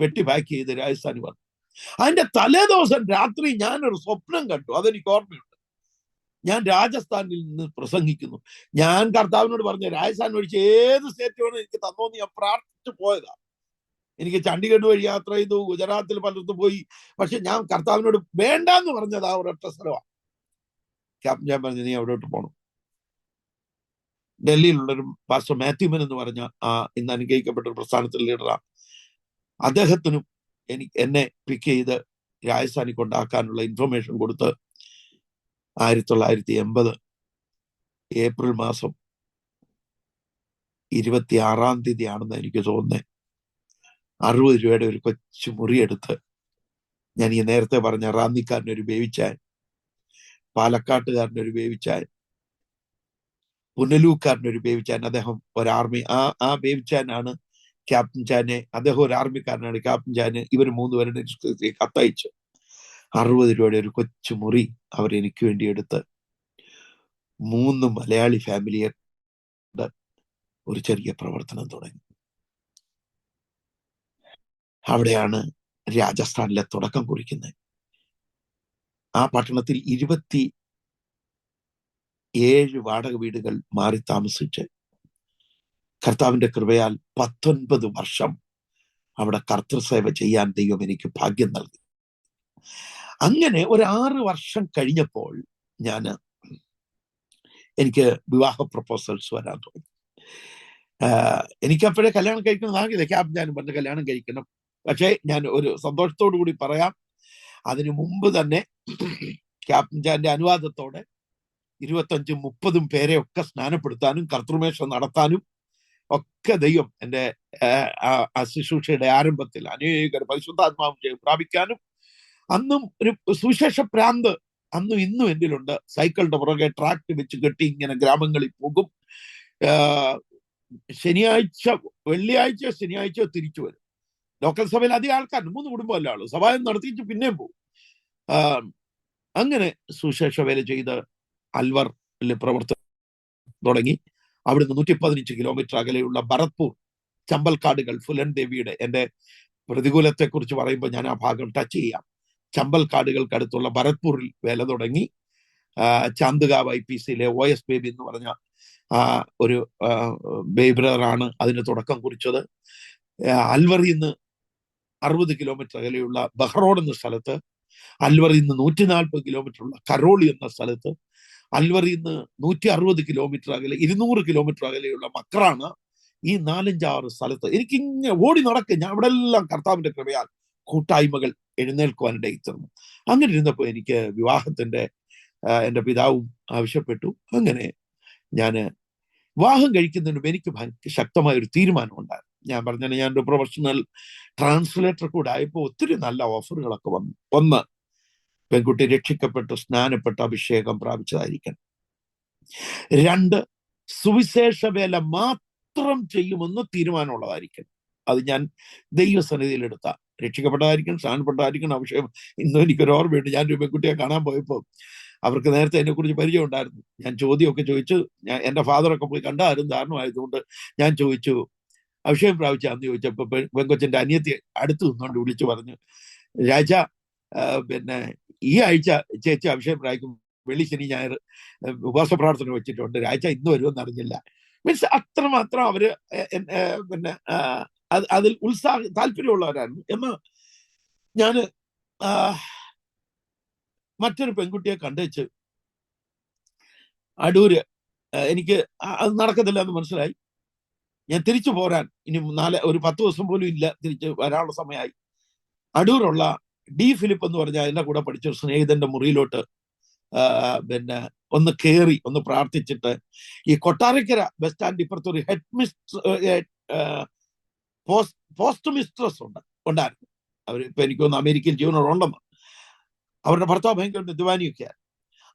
പെട്ടി പാക്ക് ചെയ്ത് രാജസ്ഥാനിൽ വന്നു. അതിന്റെ തലേ ദിവസം രാത്രി ഞാനൊരു സ്വപ്നം കണ്ടു, അതെനിക്ക് ഓർമ്മയുണ്ട്. ഞാൻ രാജസ്ഥാനിൽ നിന്ന് പ്രസംഗിക്കുന്നു. ഞാൻ കർത്താവിനോട് പറഞ്ഞു, രാജസ്ഥാൻ ഒഴിച്ച് ഏത് സ്റ്റേറ്റ് വേണം എനിക്ക് തന്നോന്ന് ഞാൻ പ്രാർത്ഥിച്ചു പോയതാ. എനിക്ക് ചണ്ഡീഗഡ് വഴി യാത്ര ചെയ്തു, ഗുജറാത്തിൽ പലർത്തും പോയി. പക്ഷെ ഞാൻ കർത്താവിനോട് വേണ്ടാന്ന് പറഞ്ഞത് ആ ഒരൊറ്റ സ്ഥലമാണ്. ക്യാപ്റ്റൻ ഞാൻ പറഞ്ഞു, നീ അവിടോട്ട് പോകണം. ഡൽഹിയിലുള്ളൊരു പാസ്റ്റർ മാത്യുമൻ എന്ന് പറഞ്ഞ ഇന്ന് അനുഗ്രഹിക്കപ്പെട്ട ഒരു പ്രസ്ഥാനത്തിൽ ലീഡറാണ്. അദ്ദേഹത്തിനും എന്നെ പിക്ക് ചെയ്ത് രാജസ്ഥാനിൽ കൊണ്ടാക്കാനുള്ള ഇൻഫർമേഷൻ കൊടുത്ത് 1980 ഏപ്രിൽ മാസം 26-ാം തീയതി ആണെന്ന് എനിക്ക് തോന്നുന്നത്, 60 രൂപയുടെ ഒരു കൊച്ചു മുറിയെടുത്ത്, ഞാൻ ഈ നേരത്തെ പറഞ്ഞ റാന്നിക്കാരനൊരു ബേബിച്ചായൻ, പാലക്കാട്ടുകാരനൊരു ബേബിച്ചായൻ, പുനലൂക്കാരനൊരു ബേബിച്ചാൻ, അദ്ദേഹം ഒരു ആർമി, ആ ബേബിച്ചാനാണ് ക്യാപ്റ്റൻ ചാനെ, അദ്ദേഹം ഒരു ആർമിക്കാരനാണ്. ക്യാപ്റ്റൻ ചാന് ഇവർ 3 പേരുടെ കത്തയച്ചു 60 രൂപയുടെ ഒരു കൊച്ചു മുറി അവരെനിക്ക് വേണ്ടി എടുത്ത് 3 മലയാളി ഫാമിലിയെ ഒരു ചെറിയ പ്രവർത്തനം തുടങ്ങി. അവിടെയാണ് രാജസ്ഥാനിലെ തുടക്കം കുറിക്കുന്നത്. ആ പട്ടണത്തിൽ 27 വാടക വീടുകൾ മാറി താമസിച്ച് കർത്താവിന്റെ കൃപയാൽ 19 വർഷം അവിടെ കർത്തൃസേവ ചെയ്യാൻ ദൈവം എനിക്ക് ഭാഗ്യം നൽകി. അങ്ങനെ ഒരു 6 വർഷം കഴിഞ്ഞപ്പോൾ എനിക്ക് വിവാഹ പ്രപ്പോസൽസ് വരാൻ തുടങ്ങി. എനിക്ക് അപ്പോഴേ കല്യാണം കഴിക്കണമെന്നാകില്ല. ക്യാപ്റ്റൻ ഞാനും പറഞ്ഞ് കല്യാണം കഴിക്കണം. പക്ഷേ ഞാൻ ഒരു സന്തോഷത്തോടു കൂടി പറയാം, അതിനു മുമ്പ് തന്നെ ക്യാപ്റ്റൻ ജാന്റെ അനുവാദത്തോടെ 25-30 പേരെ ഒക്കെ സ്നാനപ്പെടുത്താനും കർത്തൃമേഷ നടത്താനും ഒക്കെ ദൈവം എൻ്റെ ശുശ്രൂഷയുടെ ആരംഭത്തിൽ അനേക പരിശുദ്ധാത്മാവ് പ്രാപിക്കാനും, അന്നും ഒരു സുവിശേഷ പ്രാന്ത് അന്നും ഇന്നും എന്നിലുണ്ട്. സൈക്കിളിന്റെ പുറകെ ട്രാക്ട് വെച്ച് കെട്ടി ഇങ്ങനെ ഗ്രാമങ്ങളിൽ പോകും. വെള്ളിയാഴ്ച ശനിയാഴ്ച തിരിച്ചു വരും. ലോക്കൽ സഭയിൽ അധികം ആൾക്കാർ, 3 കുടുംബമല്ലേ ആളൂ, സഭായം നടത്തിയിട്ട് പിന്നെയും പോകും. അങ്ങനെ സുശേഷ വേല ചെയ്ത് അൽവറിൽ പ്രവർത്തനം തുടങ്ങി. അവിടുന്ന് 115 കിലോമീറ്റർ അകലെയുള്ള ഭരത്പൂർ, ചമ്പൽക്കാടുകൾ, ഫുലൻ ദേവിയുടെ, എൻ്റെ പ്രതികൂലത്തെ കുറിച്ച് പറയുമ്പോൾ ഞാൻ ആ ഭാഗം ടച്ച് ചെയ്യാം. ചമ്പൽക്കാടുകൾക്ക് അടുത്തുള്ള ഭരത്പൂരിൽ വേല തുടങ്ങി. ചാന്തുകാവ് IPCയിലെ OS ബേബി എന്ന് പറഞ്ഞ ഒരു ബേബ്രദറാണ് അതിന് തുടക്കം കുറിച്ചത്. അൽവറിൽ നിന്ന് 60 കിലോമീറ്റർ അകലെയുള്ള ബഹ്റോഡ് എന്ന സ്ഥലത്ത്, അൽവറിൽ നിന്ന് 140 കിലോമീറ്റർ ഉള്ള കരോളി എന്ന സ്ഥലത്ത്, അൽവറിൽ നിന്ന് 160 കിലോമീറ്റർ അകലെ 200 കിലോമീറ്റർ അകലെയുള്ള മക്രാണ്. ഈ 4-5 സ്ഥലത്ത് എനിക്കിങ്ങനെ ഓടി നടക്കും. ഞാൻ അവിടെ എല്ലാം കർത്താവിന്റെ കൃപയാൽ കൂട്ടായ്മകൾ എഴുന്നേൽക്കുവാനിടയിൽ തീർന്നു. അങ്ങനെ ഇരുന്നപ്പോൾ എനിക്ക് വിവാഹത്തിന്റെ എൻ്റെ പിതാവും ആവശ്യപ്പെട്ടു. അങ്ങനെ ഞാൻ വിവാഹം കഴിക്കുന്നതിന് എനിക്ക് ശക്തമായ ഒരു തീരുമാനം ഉണ്ടായിരുന്നു. ഞാൻ പറഞ്ഞാൽ ഞാനൊരു പ്രൊഫഷണൽ ട്രാൻസ്ലേറ്റർ കൂടെ ആയപ്പോൾ ഒത്തിരി നല്ല ഓഫറുകളൊക്കെ വന്നു. 1, പെൺകുട്ടി രക്ഷിക്കപ്പെട്ട് സ്നാനപ്പെട്ട് അഭിഷേകം പ്രാപിച്ചതായിരിക്കണം. 2, സുവിശേഷ വേല മാത്രം ചെയ്യുമെന്ന് തീരുമാനമുള്ളതായിരിക്കണം. അത് ഞാൻ ദൈവസന്നിധിയിലെടുത്ത, രക്ഷിക്കപ്പെട്ടതായിരിക്കണം, സ്നാനപ്പെട്ടതായിരിക്കണം, അഭിഷേകം. ഇന്നും എനിക്കൊരു ഓർമ്മയുണ്ട്, ഞാനൊരു പെൺകുട്ടിയെ കാണാൻ പോയപ്പോൾ അവർക്ക് നേരത്തെ എന്നെക്കുറിച്ച് പരിചയം ഉണ്ടായിരുന്നു. ഞാൻ ചോദ്യമൊക്കെ ചോദിച്ചു. എൻ്റെ ഫാദറൊക്കെ പോയി കണ്ടായിരുന്നു, ധാരണമായതുകൊണ്ട് ഞാൻ ചോദിച്ചു, അഭിഷേകം പ്രാപിച്ചാന്ന് ചോദിച്ചപ്പോൾ പെങ്കൊച്ചിന്റെ അനിയത്തി അടുത്ത് നിന്നുകൊണ്ട് വിളിച്ചു പറഞ്ഞു, രാജ, പിന്നെ ഈ ആഴ്ച ചേച്ചി അഭിഷേകം പ്രാപിക്കും, വെള്ളി ശനി ഞായർ ഉപവാസ പ്രാർത്ഥന വെച്ചിട്ടുണ്ട്, രാജ ഇന്ന് വരുമെന്ന് അറിഞ്ഞില്ല. മീൻസ് അത്രമാത്രം അവര് പിന്നെ അതിൽ താല്പര്യമുള്ളവരായിരുന്നു. എന്ന് ഞാന് ആ, മറ്റൊരു പെൺകുട്ടിയെ കണ്ടുവച്ച് അടൂര് എനിക്ക് അത് നടക്കത്തില്ല എന്ന് മനസ്സിലായി. ഞാൻ തിരിച്ചു പോരാൻ ഇനി ഒരു 10 ദിവസം പോലും ഇല്ല, തിരിച്ച് വരാനുള്ള സമയമായി. അടൂരുള്ള ഡി ഫിലിപ്പ് എന്ന് പറഞ്ഞ എന്റെ കൂടെ പഠിച്ച ഒരു സ്നേഹിതന്റെ മുറിയിലോട്ട് പിന്നെ ഒന്ന് കയറി ഒന്ന് പ്രാർത്ഥിച്ചിട്ട്, ഈ കൊട്ടാരക്കര ബസ് സ്റ്റാൻഡ് ഇപ്പുറത്ത് ഒരു ഹെഡ് മിസ്ട്രസ് പോസ്റ്റ് മിസ്ട്രസ് ഉണ്ടായിരുന്നു. അവർ ഇപ്പൊ എനിക്കൊന്ന് അമേരിക്കയിൽ ജീവനോടുണ്ടെന്ന്. അവരുടെ ഭർത്താവ് ഭയങ്കര ദിവാനിയൊക്കെയാണ്.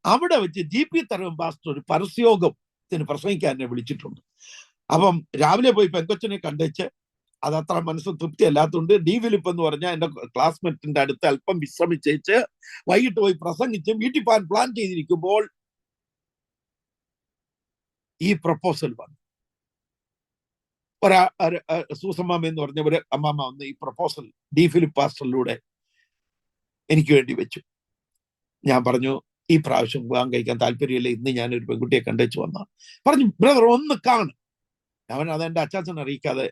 അവിടെ വെച്ച് GP തരവൻ പാസ്റ്റർ ഒരു പരസ്യോഗത്തിന് പ്രസംഗിക്കാൻ എന്നെ വിളിച്ചിട്ടുണ്ട്. അപ്പം രാവിലെ പോയി പെങ്കൊച്ചിനെ കണ്ടുവച്ച് അത് അത്ര മനസ്സ് തൃപ്തി അല്ലാത്തതുകൊണ്ട് ഡി ഫിലിപ്പ് എന്ന് പറഞ്ഞാൽ എന്റെ ക്ലാസ്മേറ്റിന്റെ അടുത്ത് അല്പം വിശ്രമിച്ചേച്ച് വൈകിട്ട് പോയി പ്രസംഗിച്ച് വീട്ടിൽ പോകാൻ പ്ലാൻ ചെയ്തിരിക്കുമ്പോൾ ഈ പ്രപ്പോസൽ വന്നു. സൂസമ്മാമ എന്ന് പറഞ്ഞ ഒരു അമ്മാമ്മ വന്ന് ഈ പ്രപ്പോസൽ ഡി ഫിലിപ്പ് പാസ്റ്ററിലൂടെ എനിക്ക് വേണ്ടി വെച്ചു. ഞാൻ പറഞ്ഞു, ഈ പ്രാവശ്യം വിവാഹം കഴിക്കാൻ താല്പര്യമില്ല, ഇന്ന് ഞാനൊരു പെൺകുട്ടിയെ കണ്ടുവച്ച് വന്ന. പറഞ്ഞു, ബ്രദർ ഒന്ന് കാണും. അവൻ അതെന്റെ അച്ചാച്ചൻ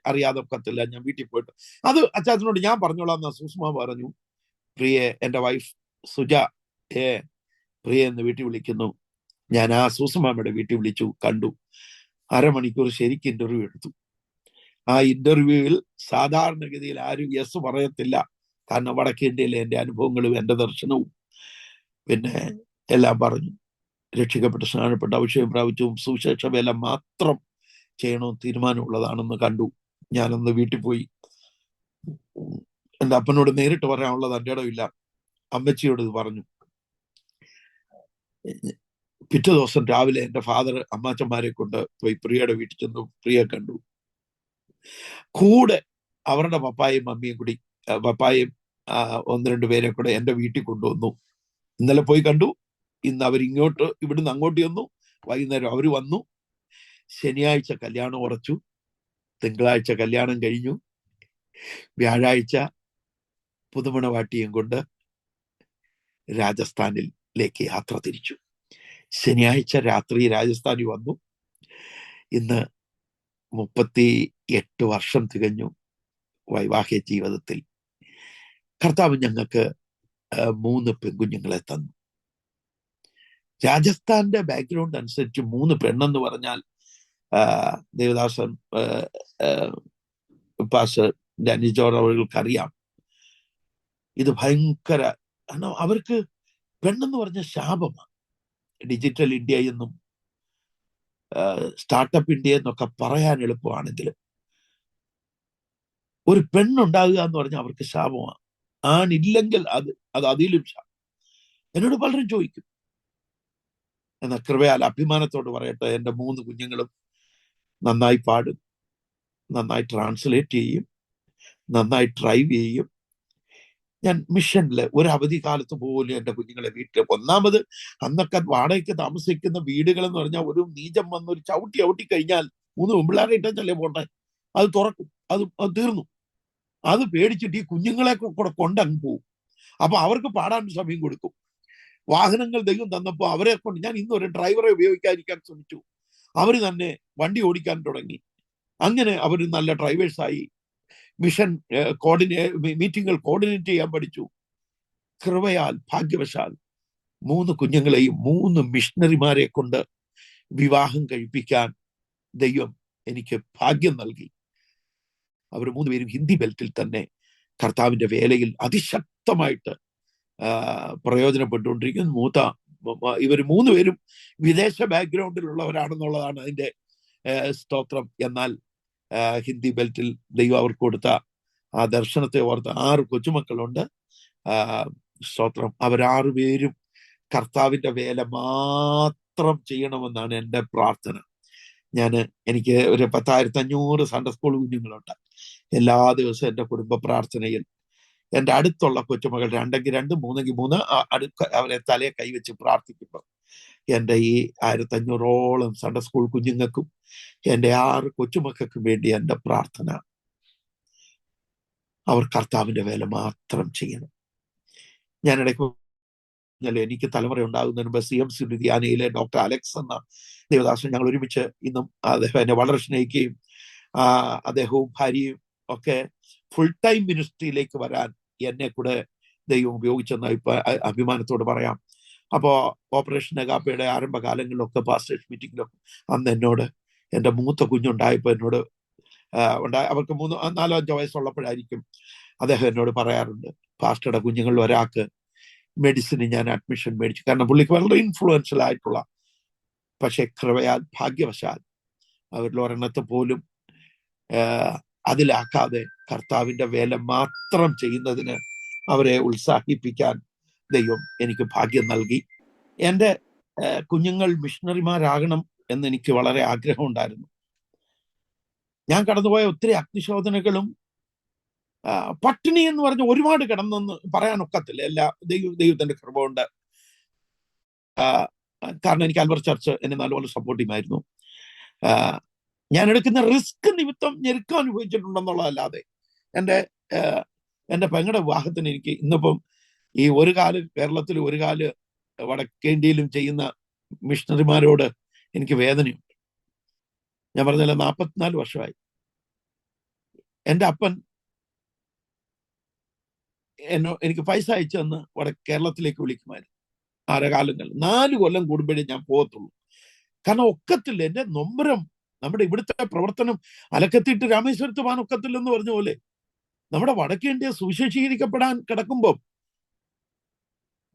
അറിയാതെ ഒക്കത്തില്ല, ഞാൻ വീട്ടിൽ പോയിട്ട് അത് അച്ചാച്ചനോട് ഞാൻ പറഞ്ഞോളാം എന്ന് സുഷമ പറഞ്ഞു. പ്രിയെ, എന്റെ വൈഫ് സുജ പ്രിയ എന്ന് വീട്ടിൽ വിളിക്കുന്നു. ഞാൻ ആ സൂസമാമയുടെ വീട്ടിൽ വിളിച്ചു, കണ്ടു. അരമണിക്കൂർ ശരിക്കും ഇന്റർവ്യൂ എടുത്തു. ആ ഇന്റർവ്യൂവിൽ സാധാരണഗതിയിൽ ആരും യെസ് പറയത്തില്ല, കാരണം വടക്കേ ഇന്ത്യയിലെ എന്റെ അനുഭവങ്ങളും എന്റെ ദർശനവും പിന്നെ എല്ലാം പറഞ്ഞു. രക്ഷിക്കപ്പെട്ട് സ്നാനപ്പെട്ട് അഭിഷേകം പ്രാപിച്ചും സുവിശേഷ വേല മാത്രം ചെയ്യണമെന്ന് തീരുമാനമുള്ളതാണെന്ന് കണ്ടു. ഞാനന്ന് വീട്ടിൽ പോയി. എൻ്റെ അപ്പനോട് നേരിട്ട് പറയാനുള്ളത് എൻ്റെ ഇടമില്ല, അമ്മച്ചിയോട് ഇത് പറഞ്ഞു. പിറ്റേ ദിവസം രാവിലെ എൻ്റെ ഫാദർ അമ്മാച്ചന്മാരെ കൊണ്ട് പോയി പ്രിയയുടെ വീട്ടിൽ ചെന്നു. പ്രിയ കണ്ടു. കൂടെ അവരുടെ പപ്പായും മമ്മിയും കൂടി, പപ്പായും 1-2 പേരെ കൂടെ എൻ്റെ വീട്ടിൽ കൊണ്ടുവന്നു. ഇന്നലെ പോയി കണ്ടു, ഇന്ന് ഇവിടുന്ന് അങ്ങോട്ട് ചെന്നു. വൈകുന്നേരം അവർ വന്നു. ശനിയാഴ്ച കല്യാണം ഉറച്ചു, തിങ്കളാഴ്ച കല്യാണം കഴിഞ്ഞു, വ്യാഴാഴ്ച പുതുമണവാട്ടിയും കൊണ്ട് രാജസ്ഥാനിലേക്ക് യാത്ര തിരിച്ചു. ശനിയാഴ്ച രാത്രി രാജസ്ഥാനിൽ വന്നു. ഇന്ന് 38 വർഷം തികഞ്ഞു വൈവാഹിക ജീവിതത്തിൽ. കർത്താവ് ഞങ്ങൾക്ക് 3 പെൺകുഞ്ഞുങ്ങളെ തന്നു. രാജസ്ഥാന്റെ ബാക്ക്ഗ്രൗണ്ട് അനുസരിച്ച് 3 പെണ്ണെന്ന് പറഞ്ഞാൽ ദേവദാസൻ പാസ്റ്റർ ഡാനിജോർ അവർക്ക് ഇത് ഭയങ്കര, കാരണം അവർക്ക് പെണ്ണെന്ന് പറഞ്ഞ ശാപമാണ്. ഡിജിറ്റൽ ഇന്ത്യ എന്നും സ്റ്റാർട്ടപ്പ് ഇന്ത്യ എന്നൊക്കെ പറയാൻ എളുപ്പമാണെങ്കിലും ഒരു പെണ്ണുണ്ടാകുക എന്ന് പറഞ്ഞാൽ അവർക്ക് ശാപമാണ്. ആണില്ലെങ്കിൽ അത് അതിലും ശാപം. എന്നോട് പലരും ചോദിക്കും. എന്നാൽ കൃപയാൽ അഭിമാനത്തോട് പറയട്ടെ, എൻ്റെ 3 കുഞ്ഞുങ്ങളും നന്നായി പാടും, നന്നായി ട്രാൻസ്ലേറ്റ് ചെയ്യും, നന്നായി ഡ്രൈവ് ചെയ്യും. ഞാൻ മിഷനില് ഒരു അവധി കാലത്ത് പോലും എൻ്റെ കുഞ്ഞുങ്ങളെ വീട്ടിൽ, ഒന്നാമത് അന്നൊക്കെ വാടകയ്ക്ക് താമസിക്കുന്ന വീടുകൾ എന്ന് പറഞ്ഞാൽ ഒരു നീചം വന്ന് ഒരു ചവിട്ടി കഴിഞ്ഞാൽ 3 പെൺപിള്ളേരെ ഇട്ടല്ലേ പോട്ടെ, അത് തുറക്കും, അത് തീർന്നു. അത് പേടിച്ചിട്ട് ഈ കുഞ്ഞുങ്ങളെ കൂടെ കൊണ്ടങ്ങ് പോവും. അപ്പൊ അവർക്ക് പാടാൻ സമയം കൊടുക്കും. വാഹനങ്ങൾ ദൈവം തന്നപ്പോ അവരെ കൊണ്ട് ഞാൻ ഇന്നൊരു ഡ്രൈവറെ ഉപയോഗിക്കാതിരിക്കാൻ ശ്രമിച്ചു. അവര് തന്നെ വണ്ടി ഓടിക്കാൻ തുടങ്ങി. അങ്ങനെ അവർ നല്ല ഡ്രൈവേഴ്സായി. മിഷൻ മീറ്റിങ്ങുകൾ കോർഡിനേറ്റ് ചെയ്യാൻ പഠിച്ചു. കൃപയാൽ ഭാഗ്യവശാൽ 3 കുഞ്ഞുങ്ങളെയും 3 മിഷണറിമാരെ കൊണ്ട് വിവാഹം കഴിപ്പിക്കാൻ ദൈവം എനിക്ക് ഭാഗ്യം നൽകി. അവർ 3 പേരും ഹിന്ദി ബെൽറ്റിൽ തന്നെ കർത്താവിന്റെ വേലയിൽ അതിശക്തമായിട്ട് പ്രയോജനപ്പെട്ടുകൊണ്ടിരിക്കുന്നു. ഇവർ 3 പേരും വിദേശ ബാക്ക്ഗ്രൗണ്ടിലുള്ളവരാണെന്നുള്ളതാണ് അതിന്റെ സ്തോത്രം. എന്നാൽ ഹിന്ദി ബെൽറ്റിൽ ദൈവം അവർക്ക് കൊടുത്ത ആ ദർശനത്തെ ഓർത്ത് 6 കൊച്ചുമക്കളുണ്ട്. സ്തോത്രം. അവർ 6 പേരും കർത്താവിന്റെ വേല മാത്രം ചെയ്യണമെന്നാണ് എൻ്റെ പ്രാർത്ഥന. എനിക്ക് ഒരു 10,500 സൺഡേ സ്കൂൾ കുഞ്ഞുങ്ങളുണ്ട്. എല്ലാ ദിവസവും എൻ്റെ കുടുംബ പ്രാർത്ഥനയിൽ എൻ്റെ അടുത്തുള്ള കൊച്ചുമകൾ 2-2, 3-3 അവരെ തലയെ കൈവച്ച് പ്രാർത്ഥിക്കുമ്പോൾ എൻ്റെ ഈ 1,500ഓളം സൺഡേ സ്കൂൾ കുഞ്ഞുങ്ങൾക്കും എൻ്റെ 6 കൊച്ചുമക്കൾക്കും വേണ്ടി എൻ്റെ പ്രാർത്ഥന, അവർ കർത്താവിന്റെ വേല മാത്രം ചെയ്യണം. ഞാൻ ഇടയ്ക്ക് എനിക്ക് തലമുറ ഉണ്ടാകുന്നതിന് മുമ്പ് CMC ലുധിയാനയിലെ ഡോക്ടർ അലക്സ് എന്ന ദേവദാസൻ ഞങ്ങൾ ഒരുമിച്ച് ഇന്നും അദ്ദേഹം എന്നെ വളരെ സ്നേഹിക്കുകയും അദ്ദേഹവും ഭാര്യയും ഒക്കെ ഫുൾ ടൈം മിനിസ്ട്രിയിലേക്ക് വരാൻ എന്നെ കൂടെ ദൈവം ഉപയോഗിച്ചെന്ന് ഇപ്പൊ അഭിമാനത്തോട് പറയാം. അപ്പോ ഓപ്പറേഷൻ അഗാപ്പയുടെ ആരംഭകാലങ്ങളിലൊക്കെ പാസ്റ്റേഴ്സ് മീറ്റിങ്ങിലൊക്കെ അന്ന് എന്നോട്, എൻ്റെ മൂത്ത കുഞ്ഞുണ്ടായപ്പോൾ എന്നോട് അവർക്ക് 4-5 വയസ്സുള്ളപ്പോഴായിരിക്കും, അദ്ദേഹം എന്നോട് പറയാറുണ്ട്, പാസ്റ്ററുടെ കുഞ്ഞുങ്ങളിൽ ഒരാൾക്ക് മെഡിസിന് ഞാൻ അഡ്മിഷൻ മേടിച്ചു. കാരണം പുള്ളിക്ക് വളരെ ഇൻഫ്ലുവൻഷ്യൽ ആയിട്ടുള്ള, പക്ഷെ കൃപയാൽ ഭാഗ്യവശാൽ അവരിൽ ഒരെണ്ണത്തെ പോലും അതിലാക്കാതെ കർത്താവിന്റെ വേല മാത്രം ചെയ്യുന്നതിന് അവരെ ഉത്സാഹിപ്പിക്കാൻ ദൈവം എനിക്ക് ഭാഗ്യം നൽകി. എൻ്റെ കുഞ്ഞുങ്ങൾ മിഷണറിമാരാകണം എന്ന് എനിക്ക് വളരെ ആഗ്രഹമുണ്ടായിരുന്നു. ഞാൻ കടന്നുപോയ ഒത്തിരി അഗ്നിശോധനകളും പട്ടിണി എന്ന് പറഞ്ഞ ഒരുപാട് കിടന്നെന്ന് പറയാനൊക്കത്തില്ല. ദൈവത്തിന്റെ കൃപ കൊണ്ട്. കാരണം എനിക്ക് ആൽബർട്ട് ചർച്ച് എന്നെ നല്ലപോലെ സപ്പോർട്ടീവ് ആയിരുന്നു. ഞാൻ എടുക്കുന്ന റിസ്ക് നിമിത്തം ഞെരുക്കം അനുഭവിച്ചിട്ടുണ്ടെന്നുള്ളതല്ലാതെ എൻ്റെ പെങ്ങളുടെ വിവാഹത്തിന് എനിക്ക് ഇന്നിപ്പം ഈ ഒരു കാല് കേരളത്തിൽ ഒരു കാല് വടക്കേന്ത്യയിലും ചെയ്യുന്ന മിഷണറിമാരോട് എനിക്ക് വേദനയുണ്ട്. ഞാൻ പറഞ്ഞല്ലോ 44 വർഷമായി. എൻ്റെ അപ്പൻ എനിക്ക് പൈസ അയച്ചു തന്ന് കേരളത്തിലേക്ക് വിളിക്കുമായിരുന്നു. കാലങ്ങളിൽ 4 കൊല്ലം കൂടുമ്പോഴേ ഞാൻ പോകത്തുള്ളൂ. കാരണം ഒക്കത്തില്ല. എൻ്റെ നൊമ്പരം, നമ്മുടെ ഇവിടുത്തെ പ്രവർത്തനം അലക്കത്തിയിട്ട് രാമേശ്വരത്ത് പോകാൻ ഒക്കത്തില്ലെന്ന് പറഞ്ഞ പോലെ നമ്മുടെ വടക്കേന്ത്യ സുവിശേഷീകരിക്കപ്പെടാൻ കിടക്കുമ്പോൾ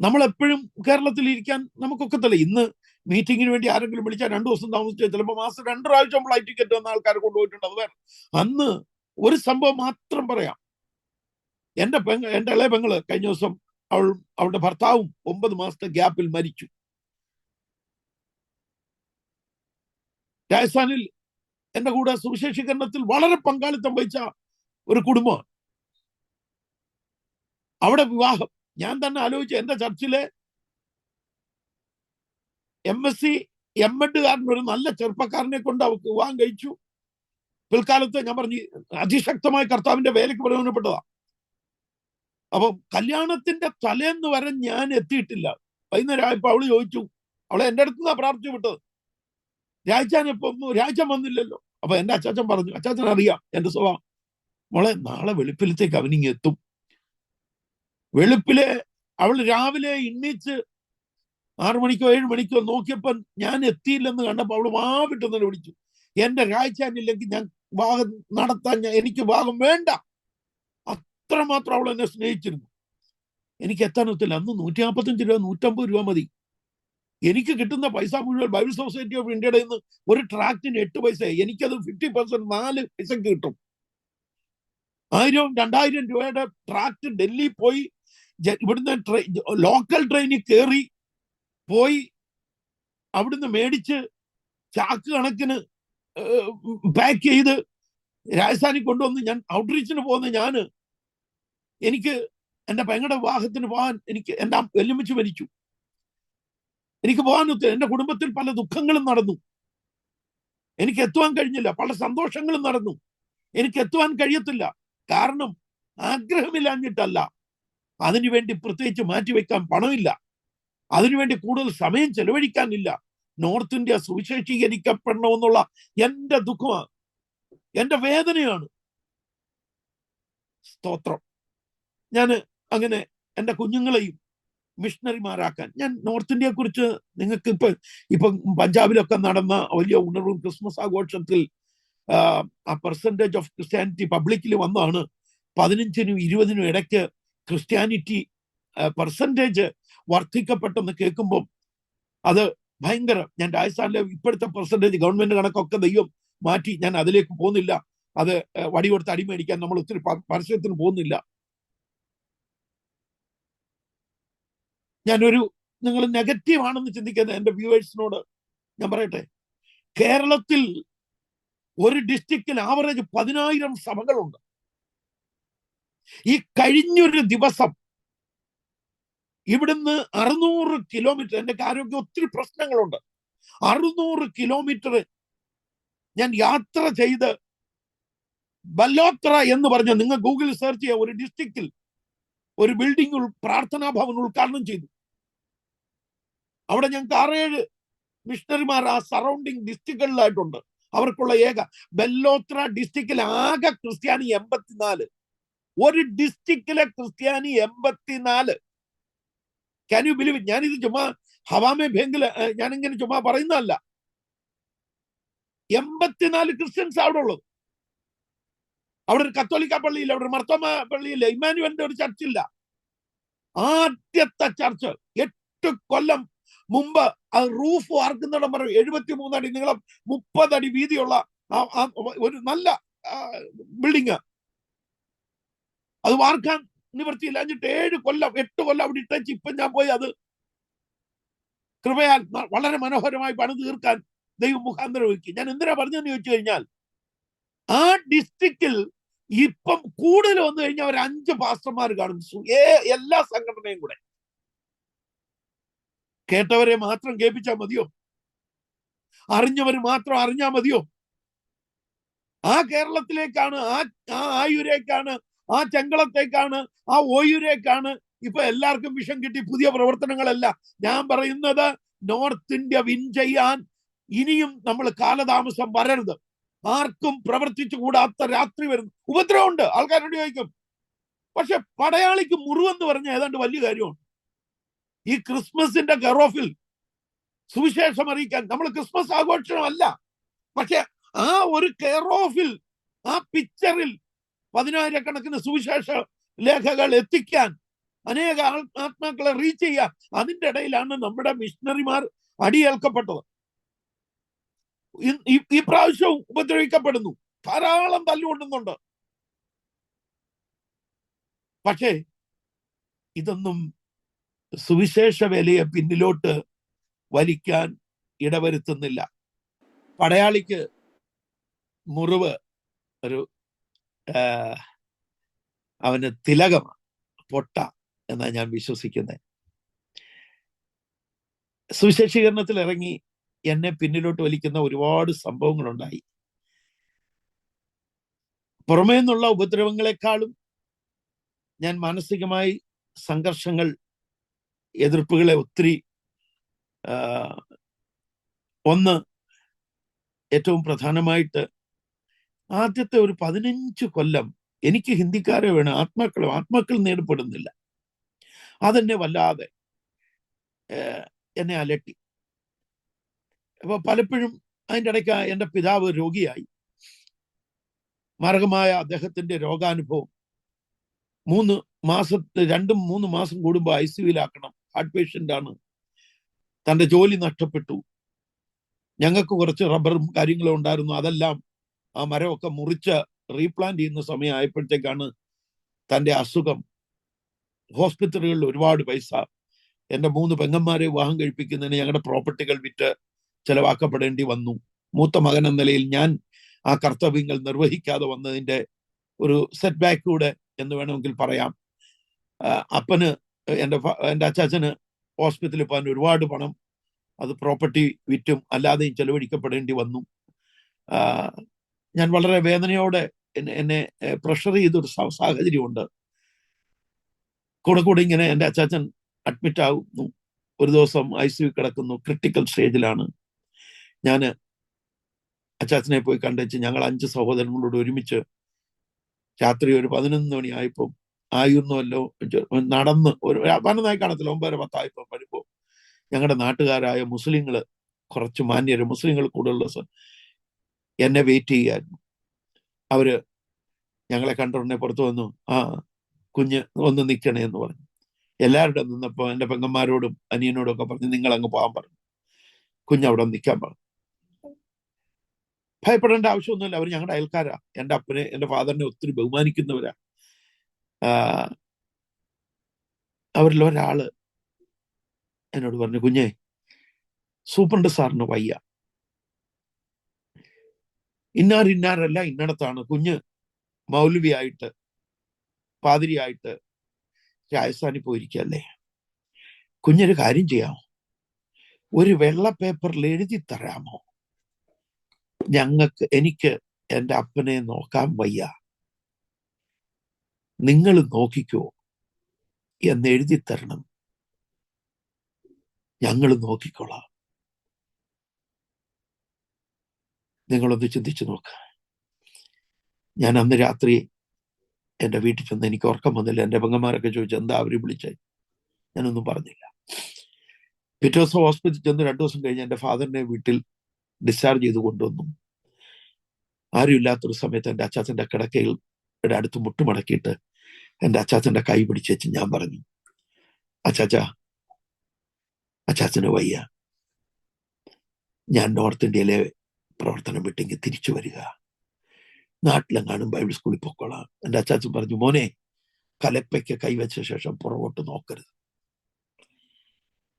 നമ്മളെപ്പോഴും കേരളത്തിൽ ഇരിക്കാൻ നമുക്കൊക്കത്തില്ല. ഇന്ന് മീറ്റിങ്ങിന് വേണ്ടി ആരെങ്കിലും വിളിച്ചാൽ 2 ദിവസം താമസിച്ചാൽ ചിലപ്പോൾ മാസം 2 പ്രാവശ്യം ഫ്ലൈറ്റ് ടിക്കറ്റ് വന്ന ആൾക്കാർ കൊണ്ടുപോയിട്ടുണ്ട്. അത് വേറെ. അന്ന് ഒരു സംഭവം മാത്രം പറയാം. എൻ്റെ ഇളയ പെങ്ങള് കഴിഞ്ഞ ദിവസം അവളുടെ ഭർത്താവും 9 മാസത്തെ ഗ്യാപ്പിൽ മരിച്ചു. രാജസ്ഥാനിൽ എൻ്റെ കൂടെ സുവിശേഷീകരണത്തിൽ വളരെ പങ്കാളിത്തം വഹിച്ച ഒരു കുടുംബമാണ്. അവിടെ വിവാഹം ഞാൻ തന്നെ ആലോചിച്ചു. എൻ്റെ ചർച്ചിലെ MSc MEd ഒരു നല്ല ചെറുപ്പക്കാരനെ കൊണ്ട് അവർക്ക് വിവാഹം കഴിച്ചു. പിൽക്കാലത്ത് ഞാൻ പറഞ്ഞു അതിശക്തമായ കർത്താവിന്റെ വേലയ്ക്ക് പ്രയോജനപ്പെട്ടതാ. അപ്പൊ കല്യാണത്തിന്റെ തലേന്ന് വരെ ഞാൻ എത്തിയിട്ടില്ല. വൈകുന്നേരം ആയപ്പോ അവള് ചോദിച്ചു, അവളെ എൻ്റെ അടുത്ത് നിന്നാ പ്രാർത്ഥിച്ചു വിട്ടത്, രാജാൻ വന്നില്ലല്ലോ. അപ്പൊ എൻ്റെ അച്ചാച്ചൻ പറഞ്ഞു, അച്ചാച്ചൻ അറിയാം എൻ്റെ സ്വഭാവം, മോളെ നാളെ വെളുപ്പിലത്തേക്ക് അവനിങ് എത്തും. വെളുപ്പിലെ അവൾ രാവിലെ എണ്ണീച്ച് 6 മണിക്കോ 7 മണിക്കോ നോക്കിയപ്പോ ഞാൻ എത്തിയില്ലെന്ന് കണ്ടപ്പോ അവള് വാവിട്ടെന്നെ വിളിച്ചു, എന്റെ രാജാനില്ലെങ്കിൽ ഞാൻ ഭാഗം നടത്താൻ എനിക്ക് ഭാഗം വേണ്ട. അത്രമാത്രം അവൾ എന്നെ സ്നേഹിച്ചിരുന്നു. എനിക്ക് എത്താനൊത്തില്ല. അന്ന് 145 രൂപ 150 രൂപ മതി. എനിക്ക് കിട്ടുന്ന പൈസ മുഴുവൻ ബൈബിൾ സൊസൈറ്റി ഓഫ് ഇന്ത്യയുടെ നിന്ന് ഒരു ട്രാക്റ്റിന് 8 പൈസ. എനിക്കത് 50% 4 പൈസക്ക് കിട്ടും. 1000-2000 രൂപയുടെ ട്രാക്ട് ഡൽഹി പോയി ഇവിടുന്ന് ലോക്കൽ ട്രെയിനിൽ കയറി പോയി അവിടുന്ന് മേടിച്ച് ചാക്ക് കണക്കിന് പാക്ക് ചെയ്ത് രാജസ്ഥാനിൽ കൊണ്ടുവന്ന് ഞാൻ ഔട്ട്റീച്ചിന് പോകുന്ന എനിക്ക് എൻ്റെ പെങ്ങളുടെ വിവാഹത്തിന് പോകാൻ എൻ്റെ വെല്ലുമിച്ച് മരിച്ചു. എനിക്ക് പോകാനൊത്ത്. എൻ്റെ കുടുംബത്തിൽ പല ദുഃഖങ്ങളും നടന്നു. എനിക്ക് എത്തുവാൻ കഴിഞ്ഞില്ല. പല സന്തോഷങ്ങളും നടന്നു. എനിക്ക് എത്തുവാൻ കഴിയത്തില്ല. കാരണം ആഗ്രഹമില്ലാഞ്ഞിട്ടല്ല, അതിനുവേണ്ടി പ്രത്യേകിച്ച് മാറ്റിവെക്കാൻ പണമില്ല, അതിനുവേണ്ടി കൂടുതൽ സമയം ചെലവഴിക്കാനില്ല. നോർത്ത് ഇന്ത്യ സുവിശേഷീകരിക്കപ്പെടണമെന്നുള്ള എൻ്റെ ദുഃഖമാണ്, എൻ്റെ വേദനയാണ്. സ്തോത്രം. ഞാൻ അങ്ങനെ എൻ്റെ കുഞ്ഞുങ്ങളെയും മിഷണറിമാരാക്കാൻ ഞാൻ നോർത്ത് ഇന്ത്യയെ കുറിച്ച് നിങ്ങൾക്ക് ഇപ്പം പഞ്ചാബിലൊക്കെ നടന്ന വലിയ ഉണർവും ക്രിസ്മസ് ആഘോഷത്തിൽ ആ പെർസെൻറ്റേജ് ഓഫ് ക്രിസ്ത്യാനിറ്റി പബ്ലിക്കിൽ വന്നാണ് 15-നും 20-നും ഇടയ്ക്ക് ക്രിസ്ത്യാനിറ്റി പെർസെൻറ്റേജ് വർദ്ധിക്കപ്പെട്ടെന്ന് കേൾക്കുമ്പോൾ അത് ഭയങ്കര. ഞാൻ രാജസ്ഥാനിലെ ഇപ്പോഴത്തെ പെർസെൻറ്റേജ് ഗവൺമെന്റ് കണക്കൊക്കെ ദൈവം മാറ്റി. ഞാൻ അതിലേക്ക് പോകുന്നില്ല. അത് വടി കൊടുത്ത് അടിമേടിക്കാൻ നമ്മൾ ഒത്തിരി പരസ്യത്തിന് പോകുന്നില്ല. നിങ്ങൾ നെഗറ്റീവ് ആണെന്ന് ചിന്തിക്കുന്ന എൻ്റെ വ്യൂവേഴ്സിനോട് ഞാൻ പറയട്ടെ, കേരളത്തിൽ ഒരു ഡിസ്ട്രിക്റ്റിൽ ആവറേജ് 10,000 സഭകളുണ്ട്. ഈ കഴിഞ്ഞൊരു ദിവസം ഇവിടുന്ന് 600 കിലോമീറ്റർ, എൻ്റെ ആരോഗ്യം ഒത്തിരി പ്രശ്നങ്ങളുണ്ട്, 600 കിലോമീറ്റർ ഞാൻ യാത്ര ചെയ്ത് ബല്ലോത്ര എന്ന് പറഞ്ഞ, നിങ്ങൾ ഗൂഗിളിൽ സെർച്ച് ചെയ്യുക, ഒരു ഡിസ്ട്രിക്റ്റിൽ ഒരു ബിൽഡിംഗ് പ്രാർത്ഥനാ ഭവൻ ഉദ്ഘാടനം ചെയ്തു. അവിടെ ഞങ്ങൾക്ക് 6-7 മിഷണറിമാർ ആ സറൗണ്ടിങ് ഡിസ്ട്രിക്റ്റുകളിലായിട്ടുണ്ട്. അവർക്കുള്ള ബല്ലോത്ര ഡിസ്ട്രിക്റ്റിൽ ആകെ ക്രിസ്ത്യാനി 84. ഒരു ഡിസ്ട്രിക്റ്റിലെ ക്രിസ്ത്യാനി 84. Can you believe? ഞാനിത് ചുമ്മാ ഹവാമേ ഭേങ്കില് ഞാനിങ്ങനെ ചുമ്മാ പറയുന്നതല്ല. 84 ക്രിസ്ത്യൻസ് അവിടെ ഉള്ളത്. അവിടെ ഒരു കത്തോലിക്ക പള്ളിയില്ല, അവിടെ ഒരു മർത്തോമ പള്ളിയില്ല, ഇമ്മാനുവലിന്റെ ഒരു ചർച്ചില്ല. ആദ്യത്തെ ചർച്ച് 8 കൊല്ലം മുമ്പ് അത് റൂഫ് വാർക്കുന്നിടം പറയും 73 അടി നീളം 30 അടി വീതിയുള്ള ഒരു നല്ല ബിൽഡിങ്. അത് വാർക്കാൻ നിവൃത്തിയില്ല. എന്നിട്ട് 8 കൊല്ലം അവിടെ ഇട്ടേച്ച് ഇപ്പം ഞാൻ പോയി അത് കൃപയാൽ വളരെ മനോഹരമായി പണി തീർക്കാൻ ദൈവം മുഖാന്തരം ഒരുക്കി. ഞാൻ എന്തിനാ പറഞ്ഞതെന്ന് ചോദിച്ചു കഴിഞ്ഞാൽ, ആ ഡിസ്ട്രിക്റ്റിൽ ഇപ്പം കൂടുതൽ വന്നു കഴിഞ്ഞാൽ ഒരു 5 പാസ്റ്റർമാർ കാണും, എല്ലാ സംഘടനയും കൂടെ. കേട്ടവരെ മാത്രം കേൾപ്പിച്ചാൽ മതിയോ? അറിഞ്ഞവർ മാത്രം അറിഞ്ഞാൽ മതിയോ? ആ കേരളത്തിലേക്കാണ്, ആ ആയൂരേക്കാണ്, ആ ചെങ്കളത്തേക്കാണ്, ആ ഓയൂരേക്കാണ് ഇപ്പൊ എല്ലാവർക്കും വിഷം കിട്ടി. പുതിയ പ്രവർത്തനങ്ങളല്ല ഞാൻ പറയുന്നത്. നോർത്ത് ഇന്ത്യ വിൻ ചെയ്യാൻ ഇനിയും നമ്മൾ കാലതാമസം വരരുത്. ആർക്കും പ്രവർത്തിച്ചു കൂടാത്ത രാത്രി വരുന്നു. ഉപദ്രവമുണ്ട്, ആൾക്കാരോട് ചോദിക്കും. പക്ഷെ പടയാളിക്ക് മുറിവെന്ന് പറഞ്ഞ ഏതാണ്ട് വലിയ കാര്യമാണ്. ഈ ക്രിസ്മസിന്റെ കെറോഫിൽ സുവിശേഷം അറിയിക്കാൻ നമ്മൾ ക്രിസ്മസ് ആഘോഷമല്ല, പക്ഷെ ആ ഒരു കെറോഫിൽ, ആ പിക്ചറിൽ 10,000-കണക്കിന് സുവിശേഷ ലേഖകൾ എത്തിക്കാൻ, അനേക ആത്മാക്കളെ റീച്ച് ചെയ്യാൻ, അതിന്റെ ഇടയിലാണ് നമ്മുടെ മിഷണറിമാർ അടിയേൽക്കപ്പെട്ടത്. ഈ പ്രാവശ്യവും ഉപദ്രവിക്കപ്പെടുന്നു, ധാരാളം തല്ലുകൊണ്ടുന്നുണ്ട്. പക്ഷേ ഇതൊന്നും സുവിശേഷ വേലയെ പിന്നിലോട്ട് വലിക്കാൻ ഇടവരുത്തുന്നില്ല. പടയാളിക്ക് മുറിവ് ഒരു അവന് തിലകമാണ്, പൊട്ട എന്നാ ഞാൻ വിശ്വസിക്കുന്നത്. സുവിശേഷീകരണത്തിൽ ഇറങ്ങി എന്നെ പിന്നിലോട്ട് വലിക്കുന്ന ഒരുപാട് സംഭവങ്ങളുണ്ടായി. പുറമേ നിന്നുള്ള ഉപദ്രവങ്ങളെക്കാളും ഞാൻ മാനസികമായി സംഘർഷങ്ങൾ, എതിർപ്പുകളെ ഒത്തിരി ഒന്ന് ഏറ്റവും പ്രധാനമായിട്ട് ആദ്യത്തെ ഒരു 15 കൊല്ലം എനിക്ക് ഹിന്ദിക്കാരെ വേണം, ആത്മാക്കൾ നേടപ്പെടുന്നില്ല. അതെന്നെ വല്ലാതെ എന്നെ അലട്ടി. അപ്പൊ പലപ്പോഴും അതിൻ്റെ ഇടയ്ക്ക് എൻ്റെ പിതാവ് രോഗിയായി. മാരകമായ അദ്ദേഹത്തിന്റെ രോഗാനുഭവം 2-3 മാസം കൂടുമ്പോൾ ICUവിലാക്കണം. ഹാർട്ട് പേഷ്യന്റ് ആണ്. തന്റെ ജോലി നഷ്ടപ്പെട്ടു. ഞങ്ങൾക്ക് കുറച്ച് റബ്ബറും കാര്യങ്ങളും ഉണ്ടായിരുന്നു. അതെല്ലാം ആ മരമൊക്കെ മുറിച്ച് റീപ്ലാന്റ് ചെയ്യുന്ന സമയമായപ്പോഴത്തേക്കാണ് തന്റെ അസുഖം. ഹോസ്പിറ്റലുകളിൽ ഒരുപാട് പൈസ. എൻ്റെ 3 പെങ്ങന്മാരെ വിവാഹം കഴിപ്പിക്കുന്നതിന് ഞങ്ങളുടെ പ്രോപ്പർട്ടികൾ വിറ്റ് ചെലവാക്കപ്പെടേണ്ടി വന്നു. മൂത്ത മകൻ എന്ന നിലയിൽ ഞാൻ ആ കർത്തവ്യങ്ങൾ നിർവഹിക്കാതെ വന്നതിന്റെ ഒരു സെറ്റ് ബാക്ക് കൂടെ എന്ന് വേണമെങ്കിൽ പറയാം. അപ്പന്, എൻ്റെ അച്ചാച്ചന് ഹോസ്പിറ്റലിൽ പോകാൻ ഒരുപാട് പണം അത് പ്രോപ്പർട്ടി വിറ്റും അല്ലാതെയും ചെലവഴിക്കപ്പെടേണ്ടി വന്നു. ഞാൻ വളരെ വേദനയോടെ എന്നെ പ്രഷർ ചെയ്തൊരു സാഹചര്യമുണ്ട്. കൂടെ ഇങ്ങനെ എൻ്റെ അച്ചാച്ചൻ അഡ്മിറ്റ് ആകുന്നു. ഒരു ദിവസം ICU കിടക്കുന്നു, ക്രിട്ടിക്കൽ സ്റ്റേജിലാണ്. ഞാൻ അച്ചാച്ചനെ പോയി കണ്ടുവച്ച് ഞങ്ങൾ 5 സഹോദരങ്ങളോട് ഒരുമിച്ച് രാത്രി ഒരു 11 മണിയായപ്പോൾ ആയിരുന്നല്ലോ നടന്ന് ഒരു 11 കാണത്തില്ല, 9-10 ആയപ്പോൾ വരുമ്പോൾ ഞങ്ങളുടെ നാട്ടുകാരായ മുസ്ലിങ്ങൾ, കുറച്ച് മാന്യര് മുസ്ലിങ്ങൾ കൂടുതലുള്ള എന്നെ വെയിറ്റ് ചെയ്യായിരുന്നു. അവര് ഞങ്ങളെ കണ്ടുടനെ പുറത്തു വന്നു. കുഞ്ഞ് ഒന്ന് നിൽക്കണേ എന്ന് പറഞ്ഞു. എല്ലാവരുടെ നിന്നപ്പോൾ എൻ്റെ പെങ്ങന്മാരോടും അനിയനോടും ഒക്കെ പറഞ്ഞു നിങ്ങൾ അങ്ങ് പോകാൻ പറഞ്ഞു. കുഞ്ഞവിടെ നിൽക്കാൻ പറഞ്ഞു. ഭയപ്പെടേണ്ട ആവശ്യമൊന്നുമില്ല, അവർ ഞങ്ങളുടെ അയൽക്കാരാ. എൻ്റെ അപ്പനെ, എൻ്റെ ഫാദറിനെ ഒത്തിരി ബഹുമാനിക്കുന്നവരാ. അവരിൽ ഒരാള് എന്നോട് പറഞ്ഞു, കുഞ്ഞെ, സൂപ്രണ്ട് സാറിന് വയ്യ, ഇന്നാരല്ല ഇന്നടത്താണ്. കുഞ്ഞ് മൗലവിയായിട്ട്, പാതിരിയായിട്ട് രാജസ്ഥാനിൽ പോയിരിക്കല്ലേ. കുഞ്ഞൊരു കാര്യം ചെയ്യാമോ, ഒരു വെള്ള പേപ്പറിൽ എഴുതി തരാമോ, എനിക്ക് എൻ്റെ അപ്പനെ നോക്കാൻ വയ്യ, നിങ്ങൾ നോക്കിക്കോ എന്ന് എഴുതി തരണം, ഞങ്ങൾ നോക്കിക്കോളാം. നിങ്ങളൊന്ന് ചിന്തിച്ചു നോക്ക. ഞാൻ അന്ന് രാത്രി എൻ്റെ വീട്ടിൽ ചെന്ന് എനിക്ക് ഉറക്കം വന്നില്ല. എൻ്റെ പെങ്ങന്മാരൊക്കെ ചോദിച്ചു എന്താ അവർ വിളിച്ചത്. ഞാനൊന്നും പറഞ്ഞില്ല. പിറ്റേ ദിവസം ഹോസ്പിറ്റലിൽ ചെന്ന് 2 ദിവസം കഴിഞ്ഞ് എൻ്റെ ഫാദറിനെ വീട്ടിൽ ഡിസ്ചാർജ് ചെയ്ത് കൊണ്ടുവന്നു. ആരും ഇല്ലാത്തൊരു സമയത്ത് എൻ്റെ അച്ചാച്ചൻ്റെ കിടക്കയുടെ അടുത്ത് മുട്ടുമടക്കിയിട്ട് എൻ്റെ അച്ചാച്ചൻ്റെ കൈ പിടിച്ച് ഞാൻ പറഞ്ഞു, അച്ചാച്ചന് വയ്യ, ഞാൻ നോർത്ത് ഇന്ത്യയിലെ പ്രവർത്തനം വിട്ടെങ്കിൽ തിരിച്ചു വരിക, നാട്ടിലെങ്ങാനും ബൈബിൾ സ്കൂളിൽ പൊക്കോളാം. എൻ്റെ അച്ചാച്ചൻ പറഞ്ഞു, മോനെ, കലപ്പയ്ക്ക് കൈവച്ച ശേഷം പുറകോട്ട് നോക്കരുത്.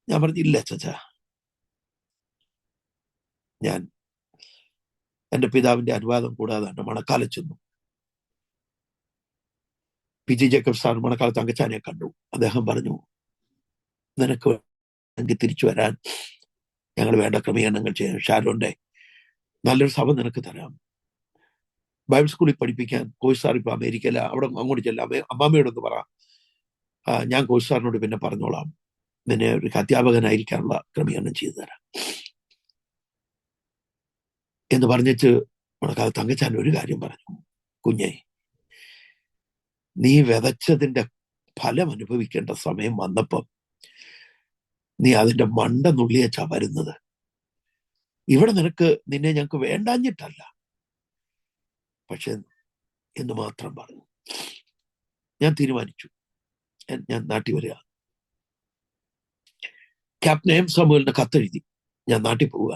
ഞാൻ പറഞ്ഞു, ഇല്ല അച്ചാച്ച, ഞാൻ എൻ്റെ പിതാവിന്റെ അനുവാദം കൂടാതെ മണക്കാലം ചെന്നു. പി ജി ജേക്കബ് സാർ മണക്കാലത്ത് തങ്കച്ചാനെ കണ്ടു. അദ്ദേഹം പറഞ്ഞു, നിനക്ക് വേണമെങ്കിൽ തിരിച്ചു വരാൻ ഞങ്ങൾ വേണ്ട ക്രമീകരണങ്ങൾ ചെയ്യാം. ഷാരോന്റെ നല്ലൊരു സഭ നിനക്ക് തരാം. ബൈബിൾ സ്കൂളിൽ പഠിപ്പിക്കാൻ കോച്ച് സാർ ഇപ്പൊ അമേരിക്കയില, അവിടെ അങ്ങോട്ട് ചെല്ലാം. അമ്മാമ്മയോടൊന്ന് പറ, ഞാൻ കോച്ച് സാറിനോട് പിന്നെ പറഞ്ഞോളാം, നിന്നെ ഒരു അധ്യാപകനായിരിക്കാനുള്ള ക്രമീകരണം ചെയ്തു തരാം എന്ന് പറഞ്ഞിട്ട് മണക്കാലത്ത് തങ്കച്ചാൻ ഒരു കാര്യം പറഞ്ഞു, കുഞ്ഞെ, നീ വിതച്ചതിന്റെ ഫലം അനുഭവിക്കേണ്ട സമയം വന്നപ്പം നീ അതിന്റെ മണ്ട നുള്ളിയച്ചാ വരുന്നത്. ഇവിടെ നിന്നെ ഞങ്ങൾക്ക് വേണ്ടാഞ്ഞിട്ടല്ല, പക്ഷെ എന്ന് മാത്രം പറഞ്ഞു. ഞാൻ തീരുമാനിച്ചു, ഞാൻ നാട്ടിൽ വരിക. ക്യാപ്റ്റൻ എം സാമുവലിന് കത്തെഴുതി ഞാൻ നാട്ടിൽ പോവുക.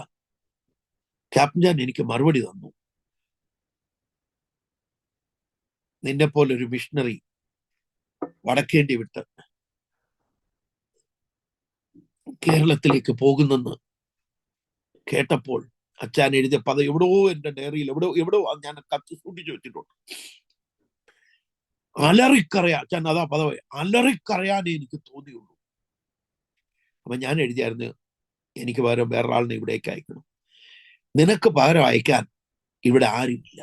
ക്യാപ്റ്റൻ ജാൻ എനിക്ക് മറുപടി തന്നു, നിന്നെ പോലൊരു മിഷണറി വടക്കേണ്ടി വിട്ട് കേരളത്തിലേക്ക് പോകുന്നെന്ന് കേട്ടപ്പോൾ അച്ഛൻ എഴുതിയ പദം എവിടെയോ എന്റെ ഡയറിയിൽ എവിടെയോ ഞാൻ കത്ത് സൂക്ഷിച്ചു വെച്ചിട്ടുണ്ട്. അലറിക്കറിയാൻ, അച്ഛൻ അതാ പദവേ, അലറിക്കറിയാനേ എനിക്ക് തോന്നിയുള്ളൂ. അപ്പൊ ഞാൻ എഴുതിയായിരുന്നു, എനിക്ക് പകരം വേറൊരാളിനെ ഇവിടേക്ക് അയക്കണം. നിനക്ക് പകരം അയക്കാൻ ഇവിടെ ആരുമില്ല.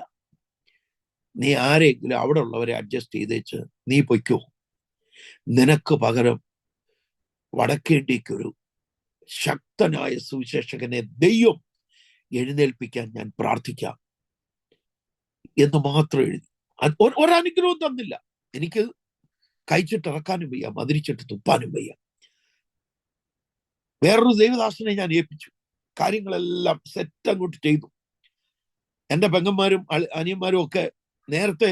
നീ ആരെങ്കിലും അവിടെ ഉള്ളവരെ അഡ്ജസ്റ്റ് ചെയ്തേച്ച് നീ പൊയ്ക്കോ. നിനക്ക് പകരം വടക്കേണ്ടിക്കൊരു ശക്തനായ സുവിശേഷകനെ ദൈവം എഴുന്നേൽപ്പിക്കാൻ ഞാൻ പ്രാർത്ഥിക്കാം എന്ന് മാത്രം എഴുതി. ഒരനുഗ്രഹവും തന്നില്ല. എനിക്ക് കഴിച്ചിട്ടിറക്കാനും വയ്യ, മതിരിച്ചിട്ട് തുപ്പാനും വയ്യ. വേറൊരു ദൈവദാസനെ ഞാൻ ഏൽപ്പിച്ചു. കാര്യങ്ങളെല്ലാം സെറ്റ് അങ്ങോട്ട് ചെയ്തു. എൻ്റെ പെങ്ങന്മാരും അനിയന്മാരും ഒക്കെ നേരത്തെ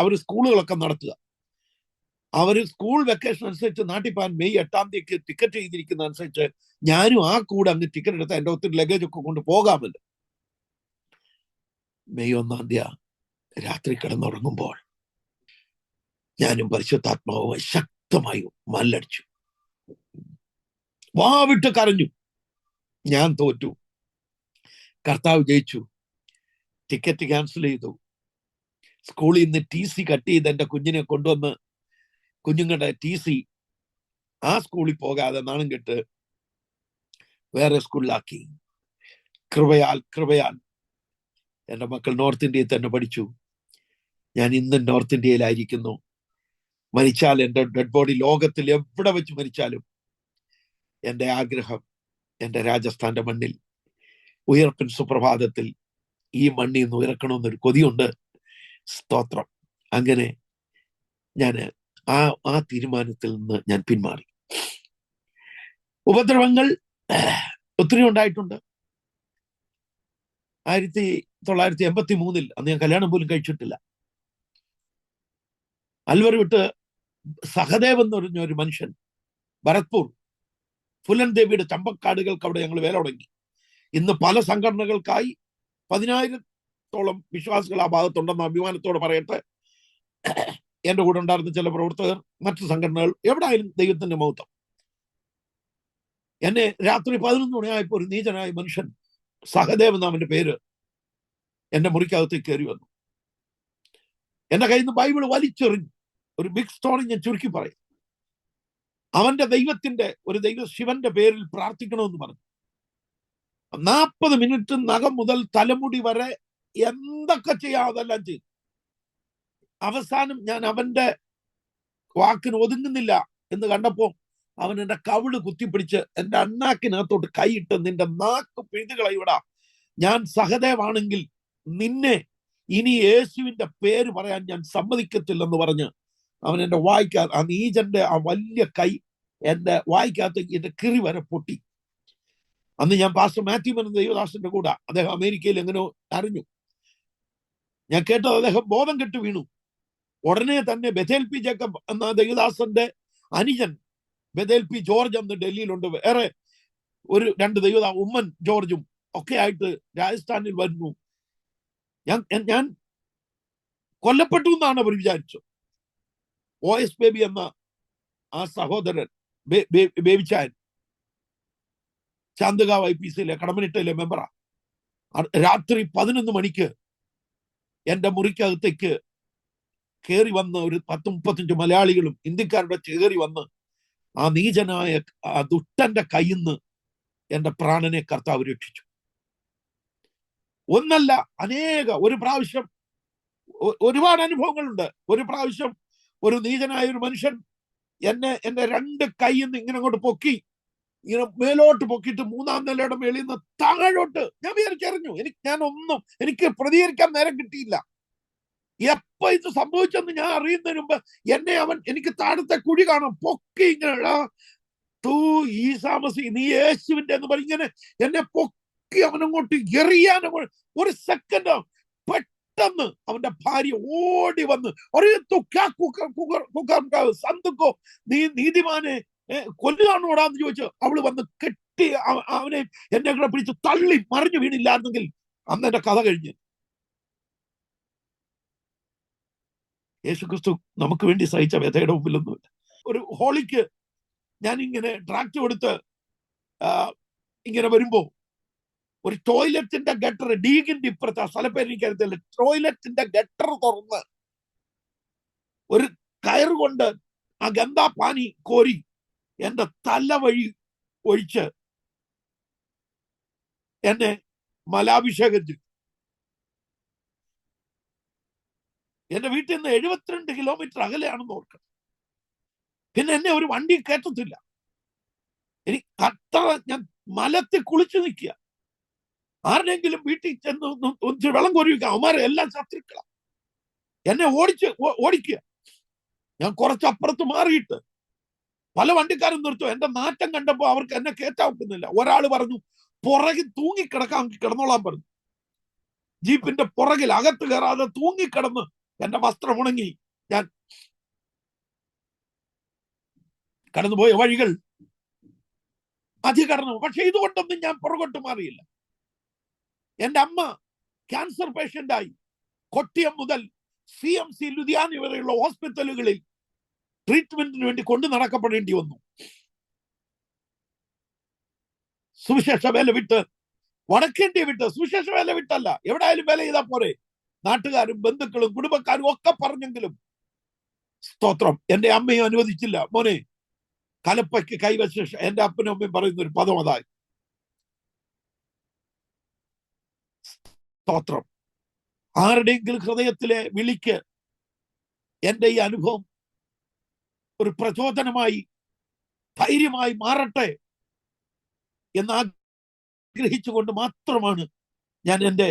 അവർ സ്കൂളുകളൊക്കെ നടത്തുക. അവർ സ്കൂൾ വെക്കേഷൻ അനുസരിച്ച് നാട്ടിൽ പോകാൻ മെയ് 8-ാം തീയതിക്ക് ടിക്കറ്റ് ചെയ്തിരിക്കുന്ന അനുസരിച്ച് ഞാനും ആ കൂടെ അങ്ങ് ടിക്കറ്റ് എടുത്ത് എൻ്റെ ഒത്തിരി ലഗേജ് ഒക്കെ കൊണ്ട് പോകാമല്ലോ. മെയ് 1-ാം തീയതി രാത്രി കിടന്നുറങ്ങുമ്പോൾ ഞാനും പരിശുദ്ധാത്മാവുമായി ശക്തമായി മല്ലടിച്ചു, വാവിട്ട് കരഞ്ഞു. ഞാൻ തോറ്റു, കർത്താവ് ജയിച്ചു. ടിക്കറ്റ് ക്യാൻസൽ ചെയ്തു. സ്കൂളിൽ നിന്ന് TC കട്ട് ചെയ്ത് എൻ്റെ കുഞ്ഞിനെ കൊണ്ടുവന്ന് കുഞ്ഞുങ്ങളുടെ TC ആ സ്കൂളിൽ പോകാതെ നാണം കെട്ട് വേറെ സ്കൂളിലാക്കി. കൃപയാൽ എൻ്റെ മക്കൾ നോർത്ത് ഇന്ത്യയിൽ തന്നെ പഠിച്ചു. ഞാൻ ഇന്നും നോർത്ത് ഇന്ത്യയിലായിരിക്കുന്നു. മരിച്ചാൽ എൻ്റെ ഡെഡ് ബോഡി ലോകത്തിൽ എവിടെ വെച്ച് മരിച്ചാലും എൻ്റെ ആഗ്രഹം എൻ്റെ രാജസ്ഥാന്റെ മണ്ണിൽ ഉയർപ്പിൻ സുപ്രഭാതത്തിൽ ഈ മണ്ണിൽ നിന്ന് ഉയർക്കണമെന്നൊരു കൊതിയുണ്ട്. സ്തോത്രം. അങ്ങനെ ഞാൻ ആ തീരുമാനത്തിൽ നിന്ന് ഞാൻ പിന്മാറി. ഉപദ്രവങ്ങൾ ഒത്തിരി ഉണ്ടായിട്ടുണ്ട്. 1983 അന്ന് ഞാൻ കല്യാണം പോലും കഴിച്ചിട്ടില്ല. അൽവർ വിട്ട് സഹദേവ് എന്ന് പറഞ്ഞ ഒരു മനുഷ്യൻ, ഭരത്പൂർ ഫുലൻ ദേവിയുടെ ചമ്പക്കാടുകൾക്ക് അവിടെ ഞങ്ങൾ വേല തുടങ്ങി. ഇന്ന് പല സംഘടനകൾക്കായി 10,000-ഓളം വിശ്വാസികൾ ആ ഭാഗത്തുണ്ടെന്ന് അഭിമാനത്തോടെ പറയട്ടെ. എന്റെ കൂടെ ഉണ്ടായിരുന്ന ചില പ്രവർത്തകർ, മറ്റു സംഘടനകൾ, എവിടെയായാലും ദൈവത്തിന്റെ മഹത്വം. എന്നെ രാത്രി 11 മണിയായപ്പോൾ ഒരു നീചനായ മനുഷ്യൻ, സഹദേവ് എന്നാമന്റെ പേര്, എന്റെ മുറിക്കകത്തേക്ക് കയറി വന്നു. എന്റെ കയ്യിൽ നിന്ന് ബൈബിൾ വലിച്ചെറിഞ്ഞു. ഒരു ബിഗ് സ്റ്റോറി ഞാൻ ചുരുക്കി പറയും. അവന്റെ ദൈവത്തിന്റെ ഒരു ശിവന്റെ പേരിൽ പ്രാർത്ഥിക്കണമെന്ന് പറഞ്ഞു. 40 മിനിറ്റ് നഖം മുതൽ തലമുടി വരെ എന്തൊക്കെ ചെയ്യാം അതെല്ലാം ചെയ്തു. അവസാനം ഞാൻ അവന്റെ വാക്കിന് ഒതുങ്ങുന്നില്ല എന്ന് കണ്ടപ്പോ അവൻ എന്റെ കവിള് കുത്തിപ്പിടിച്ച് എന്റെ അണ്ണാക്കിനകത്തോട്ട് കൈയിട്ട്, നിന്റെ നാക്ക് പിഴുതുകള, ഇവിടെ ഞാൻ സഹദേവാണെങ്കിൽ നിന്നെ ഇനി യേശുവിന്റെ പേര് പറയാൻ ഞാൻ സമ്മതിക്കത്തില്ലെന്ന് പറഞ്ഞ് അവൻ എന്റെ വായിക്കാത്ത ആ നീചന്റെ ആ വലിയ കൈ എന്റെ വായിക്കകത്ത് എന്റെ കിറി വരെ പൊട്ടി. അന്ന് ഞാൻ പാസ്റ്റർ മാത്യു എന്ന ദൈവദാസന്റെ കൂടെ, അദ്ദേഹം അമേരിക്കയിൽ എങ്ങനെയോ അറിഞ്ഞു. ഞാൻ കേട്ടത് അദ്ദേഹം ബോധം കെട്ട് വീണു. ഉടനെ തന്നെ ബഥേൽ പി ജേക്കബ് എന്ന ദൈവദാസന്റെ അനുജൻ ബഥേൽ പി ജോർജ് എന്ന് ഡൽഹിയിലുണ്ട്, വേറെ ഒരു 2 ദൈവദാ ഉമ്മൻ ജോർജും ഒക്കെ ആയിട്ട് രാജസ്ഥാനിൽ വരുന്നു. ഞാൻ കൊല്ലപ്പെട്ടു എന്നാണ് അവർ വിചാരിച്ചു. OS ബേബി എന്ന ആ സഹോദരൻ ബേബിച്ചായൻ ചാന്ദഗാവ് IPC കടമനിട്ടയിലെ മെമ്പറാ. രാത്രി 11 മണിക്ക് എന്റെ മുറിക്കകത്തേക്ക് കയറി വന്ന് ഒരു 10-35 മലയാളികളും ഇന്ത്യക്കാരുടെ കയറി വന്ന് ആ നീചനായ ആ ദുഷ്ടന്റെ കയ്യിൽ നിന്ന് എന്റെ പ്രാണനെ കർത്താവ് രക്ഷിച്ചു. ഒന്നല്ല, ഒരു പ്രാവശ്യം, ഒരുപാട് അനുഭവങ്ങളുണ്ട്. ഒരു പ്രാവശ്യം ഒരു നീചനായ ഒരു മനുഷ്യൻ എന്റെ 2 കൈയിൽ നിന്ന് ഇങ്ങനെ അങ്ങോട്ട് പൊക്കി, ഇങ്ങനെ മേലോട്ട് പൊക്കിയിട്ട് 3-ാം നിലയുടെ മേളിൽ നിന്ന് താഴോട്ട്. ഞാൻ വിചാരിച്ചറിഞ്ഞു. എനിക്ക് പ്രതികരിക്കാൻ നേരം കിട്ടിയില്ല. എപ്പോ ഇത് സംഭവിച്ചെന്ന് ഞാൻ അറിയുന്നതിന് മുമ്പ് എനിക്ക് താഴത്തെ കുഴി കാണാം, പൊക്കി ഇങ്ങനെ ഈസാമസി നീ യേശുവിന്റെ എന്ന് പറഞ്ഞ് ഇങ്ങനെ എന്നെ പൊക്കി അവനങ്ങോട്ട് എറിയാൻ ഒരു സെക്കൻഡ് പെട്ടെന്ന് അവന്റെ ഭാര്യ ഓടി വന്ന് സന്തുക്കോ നീ നീതിമാനെ കൊല്ലുകാണോടാന്ന് ചോദിച്ചു. അവള് വന്ന് കെട്ടി അവനെ എന്നെ കൂടെ പിടിച്ച് തള്ളി മറിഞ്ഞു വീണില്ലായിരുന്നെങ്കിൽ അന്ന് എന്റെ കഥ കഴിഞ്ഞ്. യേശുക്രിസ്തു നമുക്ക് വേണ്ടി സഹിച്ച വ്യഥയുടെ മുമ്പിലൊന്നുമില്ല. ഒരു ഹോളിക്ക് ഞാൻ ഇങ്ങനെ ട്രാക്ട് കൊടുത്ത് ഇങ്ങനെ വരുമ്പോ ഒരു ടോയ്ലറ്റിന്റെ ഗട്ടർ, ഡീഗിന്റെ ഇപ്പുറത്ത്, ആ സ്ഥലപ്പേര് എനിക്കറിയത്തില്ല, ടോയ്ലറ്റിന്റെ ഗട്ടർ തുറന്ന് ഒരു കയറുകൊണ്ട് ആ ഗന്ധാപാനി കോരി എന്റെ തല വഴി ഒഴിച്ച് എന്നെ മലാഭിഷേകം ചെയ്തു. എന്റെ വീട്ടിൽ നിന്ന് 72 കിലോമീറ്റർ അകലെയാണെന്ന് ഓർക്കണം. പിന്നെ എന്നെ ഒരു വണ്ടി കയറ്റത്തില്ല. ഞാൻ മലത്തിൽ കുളിച്ചു നിൽക്കുക. ആരുടെയെങ്കിലും വീട്ടിൽ ചെന്ന് വെള്ളം കോരിക്കുക, അവന്മാരെ എല്ലാം ശത്രുക്കളാണ്. എന്നെ ഓടിക്കുക. ഞാൻ കുറച്ചപ്പുറത്ത് മാറിയിട്ട് പല വണ്ടിക്കാരും നിർത്തും. എന്റെ നാറ്റം കണ്ടപ്പോ അവർക്ക് എന്നെ കയറ്റാൻ ഒക്കുന്നില്ല. ഒരാൾ പറഞ്ഞു പുറകിൽ തൂങ്ങിക്കിടക്കാൻ കിടന്നോളാൻ പറഞ്ഞു. ജീപ്പിന്റെ പുറകിൽ അകത്ത് കയറാതെ തൂങ്ങിക്കിടന്ന് എന്റെ വസ്ത്രം ഉണങ്ങി. ഞാൻ കടന്നുപോയ വഴികൾ അതികടന്നു. പക്ഷെ ഇതുകൊണ്ടൊന്നും ഞാൻ പുറകോട്ട് മാറിയില്ല. എന്റെ അമ്മ ക്യാൻസർ പേഷ്യന്റായി കൊട്ടിയം മുതൽ CMC ലുധിയാന വരെയുള്ള ഹോസ്പിറ്റലുകളിൽ ട്രീറ്റ്മെന്റിന് വേണ്ടി കൊണ്ടു നടക്കപ്പെടേണ്ടി വന്നു. സുവിശേഷ വേല വിട്ട്, വടക്കേന്ത്യ വിട്ട്, സുവിശേഷ വേല വിട്ടല്ല, എവിടെയായാലും വേല ചെയ്താൽ പോരെ. നാട്ടുകാരും ബന്ധുക്കളും കുടുംബക്കാരും ഒക്കെ പറഞ്ഞെങ്കിലും സ്തോത്രം എന്റെ അമ്മയും അനുവദിച്ചില്ല. മോനെ കലപ്പയ്ക്ക് കൈവശ എന്റെ അപ്പനും അമ്മയും പറയുന്ന ഒരു പദം അതായി. സ്തോത്രം. ആരുടെയെങ്കിലും ഹൃദയത്തിലെ വിളിക്ക് എന്റെ ഈ അനുഭവം ഒരു പ്രചോദനമായി, ധൈര്യമായി മാറട്ടെ എന്ന് ആഗ്രഹിച്ചുകൊണ്ട് മാത്രമാണ് ഞാൻ എൻ്റെ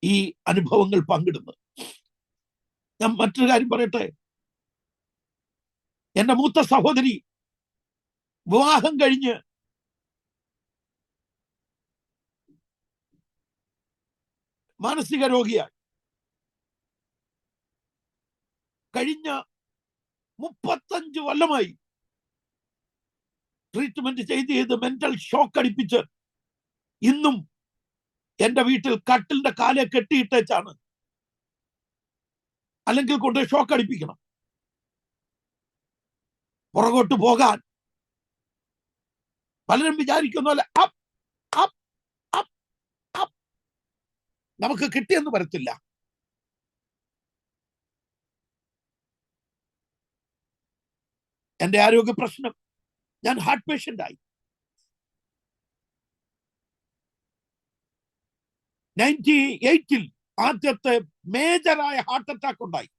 ഈ അനുഭവങ്ങൾ പങ്കിടുന്നത്. ഞാൻ മറ്റൊരു കാര്യം പറയട്ടെ. എന്റെ മൂത്ത സഹോദരി വിവാഹം കഴിഞ്ഞ് മാനസിക രോഗിയായി. കഴിഞ്ഞ 35 കൊല്ലമായി ട്രീറ്റ്മെന്റ് ചെയ്ത് മെന്റൽ ഷോക്ക് അടിപ്പിച്ച് ഇന്നും എന്റെ വീട്ടിൽ കട്ടിലിന്റെ കാലെ കെട്ടിയിട്ടേച്ചാണ്. അല്ലെങ്കിൽ കൊണ്ട് ഷോക്ക് അടിപ്പിക്കണം. പുറകോട്ട് പോകാൻ പലരും വിചാരിക്കുന്ന പോലെ നമുക്ക് കിട്ടിയെന്ന് വരത്തില്ല. എന്റെ ആരോഗ്യ പ്രശ്നം, ഞാൻ ഹാർട്ട് പേഷ്യന്റ് ആയി. 98-ൽ ആദ്യത്തെ മേജറായ ഹാർട്ട് അറ്റാക്ക് ഉണ്ടായി.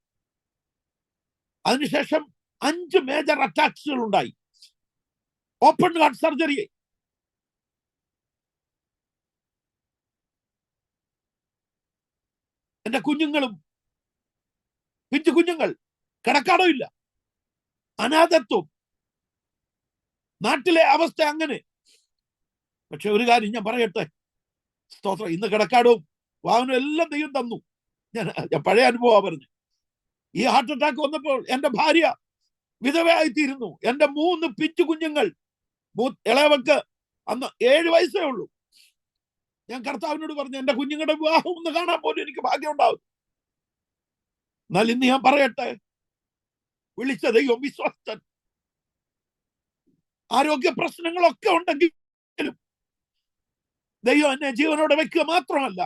അതിനുശേഷം 5 മേജർ അറ്റാക്സുകൾ ഉണ്ടായി. Open heart surgery. എന്റെ കുഞ്ഞുങ്ങളും, പിഞ്ചു കുഞ്ഞുങ്ങൾ, കിടക്കാടോ ഇല്ല, അനാഥത്വം, നാട്ടിലെ അവസ്ഥ അങ്ങനെ. പക്ഷെ ഒരു കാര്യം ഞാൻ പറയട്ടെ, സ്തോത്രം, ഇന്ന് കിടക്കാടവും വാഹനവും എല്ലാം ദൈവം തന്നു. ഞാൻ പഴയ അനുഭവം പറഞ്ഞു. ഈ ഹാർട്ട് അറ്റാക്ക് വന്നപ്പോൾ എന്റെ ഭാര്യ വിധവയായിത്തീരുന്നു. എന്റെ 3 പിഞ്ചു കുഞ്ഞുങ്ങൾ, ഇളയവക്ക് അന്ന് 7 വയസ്സേ ഉള്ളൂ. ഞാൻ കർത്താവിനോട് പറഞ്ഞു, എന്റെ കുഞ്ഞുങ്ങളുടെ വിവാഹം ഒന്ന് കാണാൻ പോലും എനിക്ക് ഭാഗ്യം ഉണ്ടാവും. എന്നാൽ ഇന്ന് ഞാൻ പറയട്ടെ, വിളിച്ച ദൈവം വിശ്വസ്തൻ. ആരോഗ്യ പ്രശ്നങ്ങളൊക്കെ ഉണ്ടെങ്കിലും ദൈവം എന്നെ ജീവനോടെ വെക്കുക മാത്രമല്ല,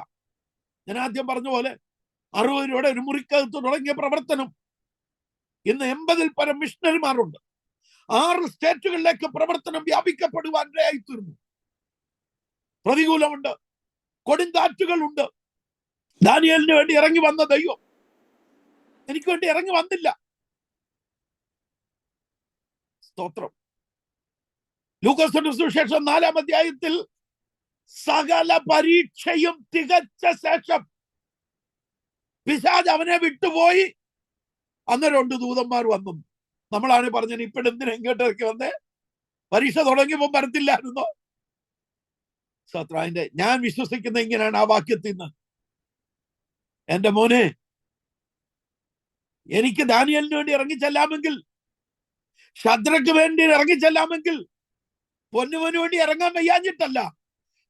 ഞാൻ ആദ്യം പറഞ്ഞ പോലെ 60 രൂപയുടെ ഒരു മുറിക്കകത്ത് തുടങ്ങിയ പ്രവർത്തനം ഇന്ന് 80-ൽ പരം മിഷണറിമാരുണ്ട്. 6 സ്റ്റേറ്റുകളിലേക്ക് പ്രവർത്തനം വ്യാപിക്കപ്പെടുവാൻ ഇടയായിത്തീർന്നു. പ്രതികൂലമുണ്ട്, കൊടുങ്കാറ്റുകളുണ്ട്. ദാനിയേലിന് വേണ്ടി ഇറങ്ങി വന്ന ദൈവം എനിക്ക് വേണ്ടി ഇറങ്ങി വന്നില്ല. സ്തോത്രം. ലൂക്കോസിന്റെ സുവിശേഷം 4-ാം അധ്യായത്തിൽ സകല പരീക്ഷയും തികച്ച ശേഷം പിശാച് അവനെ വിട്ടുപോയി. അന്നേരം 2 ദൂതന്മാർ വന്നു. നമ്മളാണ് പറഞ്ഞത്, ഇപ്പോഴെന്തിനാ ഇങ്ങോട്ടേക്ക് വന്നേ? പരീക്ഷ തുടങ്ങിയപ്പോൾ വരത്തില്ലായിരുന്നോ? സ്തോത്രം. ഞാൻ വിശ്വസിക്കുന്ന ഇങ്ങനെയാണ് ആ വാക്യത്തിൽ നിന്ന്, എന്റെ മോനെ, എനിക്ക് ദാനിയേലിന് വേണ്ടി ഇറങ്ങിച്ചെല്ലാമെങ്കിൽ, ശദ്രക്ക് വേണ്ടി ഇറങ്ങിച്ചെല്ലാമെങ്കിൽ, പൊന്നുമോന് വേണ്ടി ഇറങ്ങാൻ വയ്യാഞ്ഞിട്ടല്ല,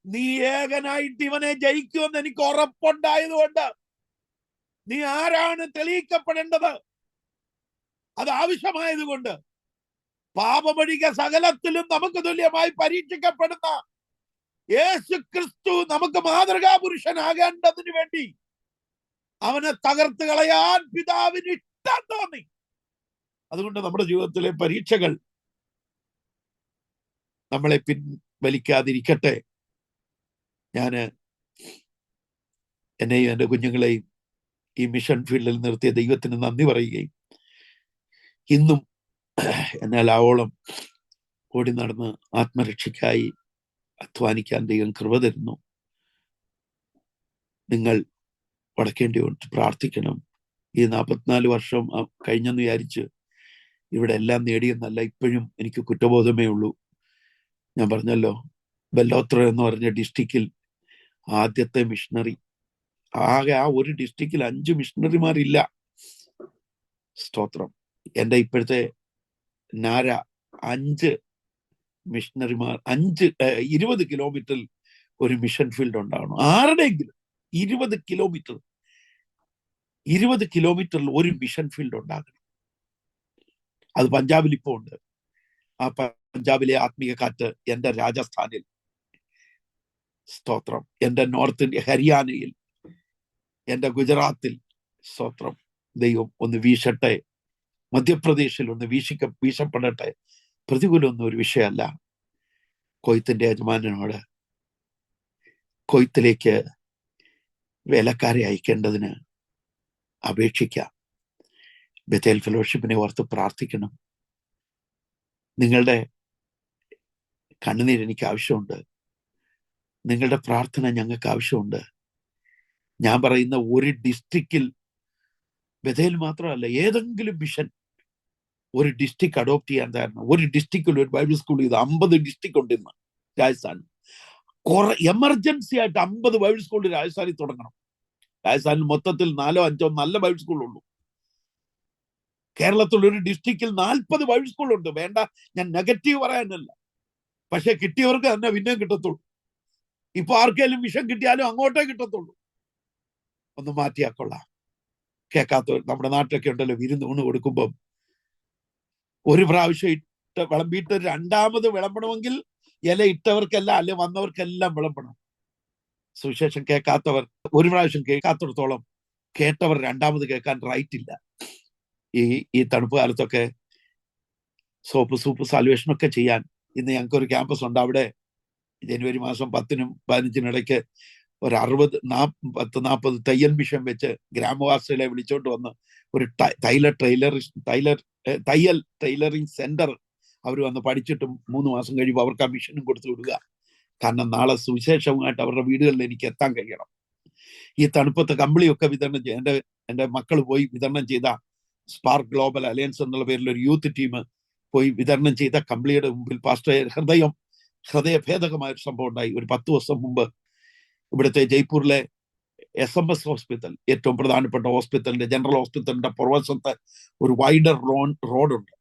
നീ ഏകനായിട്ട് ഇവനെ ജയിക്കുമെന്ന് എനിക്ക് ഉറപ്പുണ്ടായതുകൊണ്ട് നീ ആരാണ് തെളിയിക്കപ്പെടേണ്ടത്, അത് ആവശ്യമായതുകൊണ്ട്, പാപമൊഴികെ സകലത്തിലും നമുക്ക് തുല്യമായി പരീക്ഷിക്കപ്പെടുന്ന യേശു ക്രിസ്തു നമുക്ക് മാതൃകാ പുരുഷനാകേണ്ടതിന് വേണ്ടി അവനെ തകർത്ത് കളയാൻ പിതാവിന് ഇഷ്ടം തോന്നി. അതുകൊണ്ട് നമ്മുടെ ജീവിതത്തിലെ പരീക്ഷകൾ നമ്മളെ പിൻവലിക്കാതിരിക്കട്ടെ. ഞാന് എന്നെയും എൻ്റെ കുഞ്ഞുങ്ങളെയും ഈ മിഷൻ ഫീൽഡിൽ നിർത്തിയ ദൈവത്തിന് നന്ദി പറയുകയും, ഇന്നും എന്നാൽ ആവോളം ഓടി നടന്ന് ആത്മരക്ഷയ്ക്കായി അധ്വാനിക്കാൻ ദൈവം കൃപ തരുന്നു. നിങ്ങൾ വടക്കേണ്ടി പ്രാർത്ഥിക്കണം. ഈ 44 വർഷം കഴിഞ്ഞെന്ന് വിചാരിച്ച് ഇവിടെ എല്ലാം നേടിയെന്നല്ല, ഇപ്പോഴും എനിക്ക് കുറ്റബോധമേ ഉള്ളൂ. ഞാൻ പറഞ്ഞല്ലോ, ബെല്ലോത്ര എന്ന് പറഞ്ഞ ഡിസ്ട്രിക്റ്റിൽ ആദ്യത്തെ മിഷണറി, ആകെ ആ ഒരു ഡിസ്ട്രിക്റ്റിൽ 5 മിഷണറിമാരില്ല. സ്തോത്രം. എൻ്റെ ഇപ്പോഴത്തെ നാര 5 മിഷണറിമാർ, 20 കിലോമീറ്ററിൽ ഒരു മിഷൻ ഫീൽഡ് ഉണ്ടാവണം. ആരുടെയെങ്കിലും 20 കിലോമീറ്ററിൽ ഒരു മിഷൻ ഫീൽഡ് ഉണ്ടാകണം. അത് പഞ്ചാബിൽ ഇപ്പോൾ ഉണ്ട്. ആ പഞ്ചാബിലെ ആത്മീയ കാറ്റ് എൻ്റെ രാജസ്ഥാനിൽ, സ്തോത്രം, എൻ്റെ നോർത്ത് ഇന്ത്യ ഹരിയാനയിൽ, എൻ്റെ ഗുജറാത്തിൽ, സ്തോത്രം, ദൈവം ഒന്ന് വീശട്ടെ. മധ്യപ്രദേശിൽ ഒന്ന് വീശപ്പെടട്ടെ. പ്രതികൂലമൊന്നും ഒരു വിഷയമല്ല. കൊയ്ത്തിന്റെ യജമാനനോട് കൊയ്ത്തിലേക്ക് വേലക്കാരെ അയക്കേണ്ടതിന് അപേക്ഷിക്കാം. ബെഥേൽ ഫെലോഷിപ്പിനെ ഓർത്ത് പ്രാർത്ഥിക്കണം. നിങ്ങളുടെ കണ്ണുനീർ എനിക്ക് ആവശ്യമുണ്ട്. നിങ്ങളുടെ പ്രാർത്ഥന ഞങ്ങൾക്ക് ആവശ്യമുണ്ട്. ഞാൻ പറയുന്ന ഒരു ഡിസ്ട്രിക്റ്റിൽ, ബെഥേൽ മാത്രമല്ല, ഏതെങ്കിലും മിഷൻ ഒരു ഡിസ്ട്രിക്ട് അഡോപ്റ്റ് ചെയ്യാൻ തരണം. ഒരു ഡിസ്ട്രിക്റ്റിൽ ഒരു ബൈബിൾ സ്കൂൾ ചെയ്ത് 50 ഡിസ്ട്രിക്ട് ഉണ്ട് ഇന്ന് രാജസ്ഥാൻ. എമർജൻസി ആയിട്ട് 50 ബൈബിൾ സ്കൂൾ രാജസ്ഥാനിൽ തുടങ്ങണം. രാജസ്ഥാനിൽ മൊത്തത്തിൽ 4-5 നല്ല ബൈബിൾ സ്കൂളുള്ളൂ. കേരളത്തിൽ ഒരു ഡിസ്ട്രിക്റ്റിൽ 40 ബൈബിൾ സ്കൂളുണ്ട്. വേണ്ട, ഞാൻ നെഗറ്റീവ് പറയാനല്ല, പക്ഷെ കിട്ടിയവർക്ക് തന്നെ പിന്നെയും കിട്ടത്തുള്ളൂ. ഇപ്പൊ ആർക്കെങ്കിലും മിഷൻ കിട്ടിയാലും അങ്ങോട്ടേ കിട്ടത്തുള്ളൂ. ഒന്ന് മാറ്റിയാക്കൊള്ളാം. കേൾക്കാത്തവർ നമ്മുടെ നാട്ടിലൊക്കെ ഉണ്ടല്ലോ, വിരുന്ന് കൊടുക്കുമ്പം ഒരു പ്രാവശ്യം ഇട്ട് വിളമ്പിയിട്ട് 2ാമത് വിളമ്പണമെങ്കിൽ ഇല ഇട്ടവർക്കെല്ലാം, അല്ലെ വന്നവർക്കെല്ലാം വിളമ്പണം. സുവിശേഷം കേൾക്കാത്തവർ, ഒരു പ്രാവശ്യം കേൾക്കാത്തിടത്തോളം കേട്ടവർ 2ാമത് കേൾക്കാൻ റൈറ്റ് ഇല്ല. ഈ തണുപ്പ് കാലത്തൊക്കെ സൂപ്പ് സാലുവേഷൻ ഒക്കെ ചെയ്യാൻ ഇന്ന് ഞങ്ങൾക്കൊരു ക്യാമ്പസ് ഉണ്ട്. അവിടെ ജനുവരി മാസം 10-നും 15-നും ഇടയ്ക്ക് ഒരു 60-40 തയ്യൽ മിഷൻ വെച്ച് ഗ്രാമവാസികളെ വിളിച്ചോണ്ട് വന്ന് ഒരു തയ്യൽ ടൈലറിങ് സെന്റർ അവർ വന്ന് പഠിച്ചിട്ട് 3 മാസം കഴിയുമ്പോൾ അവർക്ക് ആ മിഷനും കൊടുത്തു വിടുക. കാരണം നാളെ സുവിശേഷവുമായിട്ട് അവരുടെ വീടുകളിൽ എനിക്ക് എത്താൻ കഴിയണം. ഈ തണുപ്പത്ത് കമ്പിളിയൊക്കെ വിതരണം ചെയ്ത് എൻ്റെ മക്കൾ പോയി വിതരണം ചെയ്ത സ്പാർക്ക് ഗ്ലോബൽ അലയൻസ് എന്നുള്ള പേരിൽ ഒരു യൂത്ത് ടീം പോയി വിതരണം ചെയ്ത കമ്പിളിയുടെ മുമ്പിൽ പാസ്റ്റർ ഹൃദയഭേദകമായ ഒരു സംഭവം ഉണ്ടായി. ഒരു 10 ദിവസം മുമ്പ് ഇവിടുത്തെ ജയ്പൂരിലെ SMS ഹോസ്പിറ്റൽ, ഏറ്റവും പ്രധാനപ്പെട്ട ഹോസ്പിറ്റലിന്റെ, ജനറൽ ഹോസ്പിറ്റലിന്റെ പുറവശത്ത് ഒരു വൈഡർ റോഡുണ്ട്.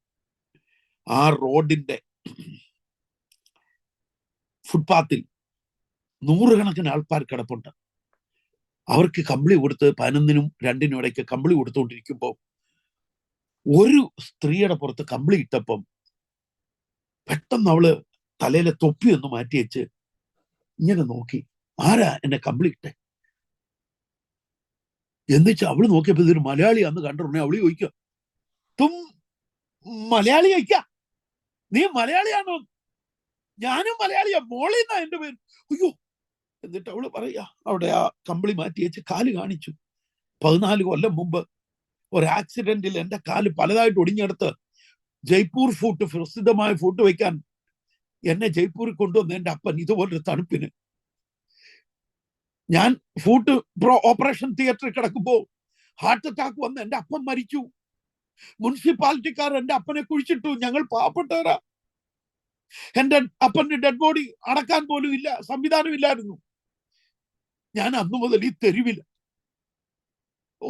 ആ റോഡിന്റെ ഫുട്പാത്തിൽ 100 കണക്കിന് ആൾക്കാർ കിടപ്പുണ്ട്. അവർക്ക് കമ്പിളി കൊടുത്ത് 11-നും 2-നും ഇടയ്ക്ക് കമ്പിളി കൊടുത്തുകൊണ്ടിരിക്കുമ്പോൾ ഒരു സ്ത്രീയുടെ പുറത്ത് കമ്പിളി ഇട്ടപ്പം പെട്ടെന്ന് അവള് തലയിലെ തൊപ്പി ഒന്ന് മാറ്റി വെച്ച് ഇങ്ങനെ നോക്കി, ആരാ എന്നെ കമ്പിളി ഇട്ടെ എന്നുവെച്ചാ അവള് നോക്കിയപ്പോ ഇതൊരു മലയാളിയാന്ന് കണ്ടിട്ടുണ്ടെ അവള് ചോദിക്കുക, തും മലയാളി ചോദിക്ക, നീ മലയാളിയാണോ? ഞാനും മലയാളിയാ, മോളിന്നാ എന്റെ പേര്. അയ്യോ, എന്നിട്ട് അവള് പറയാ, അവിടെ ആ കമ്പിളി മാറ്റി വെച്ച് കാല് കാണിച്ചു. 14 കൊല്ലം മുമ്പ് ഒരു ആക്സിഡന്റിൽ എന്റെ കാല് പലതായിട്ട് ഒടിഞ്ഞെടുത്ത് ജയ്പൂർ ഫൂട്ട്, പ്രസിദ്ധമായ ഫൂട്ട് വയ്ക്കാൻ എന്നെ ജയ്പൂരിൽ കൊണ്ടുവന്ന എന്റെ അപ്പൻ ഇതുപോലൊരു തണുപ്പിന് ഞാൻ ഫൂട്ട് ഓപ്പറേഷൻ തിയേറ്ററിൽ കിടക്കുമ്പോ ഹാർട്ട് അറ്റാക്ക് വന്ന് എന്റെ അപ്പൻ മരിച്ചു. മുനിസിപ്പാലിറ്റിക്കാർ എന്റെ അപ്പനെ കുഴിച്ചിട്ടു. ഞങ്ങൾ പാവപ്പെട്ടവരാ. എന്റെ അപ്പന്റെ ഡെഡ് ബോഡി അടക്കാൻ പോലും ഇല്ല, സംവിധാനം ഇല്ലായിരുന്നു. ഞാൻ അന്നു മുതൽ ഈ തെരുവിൽ. ഓ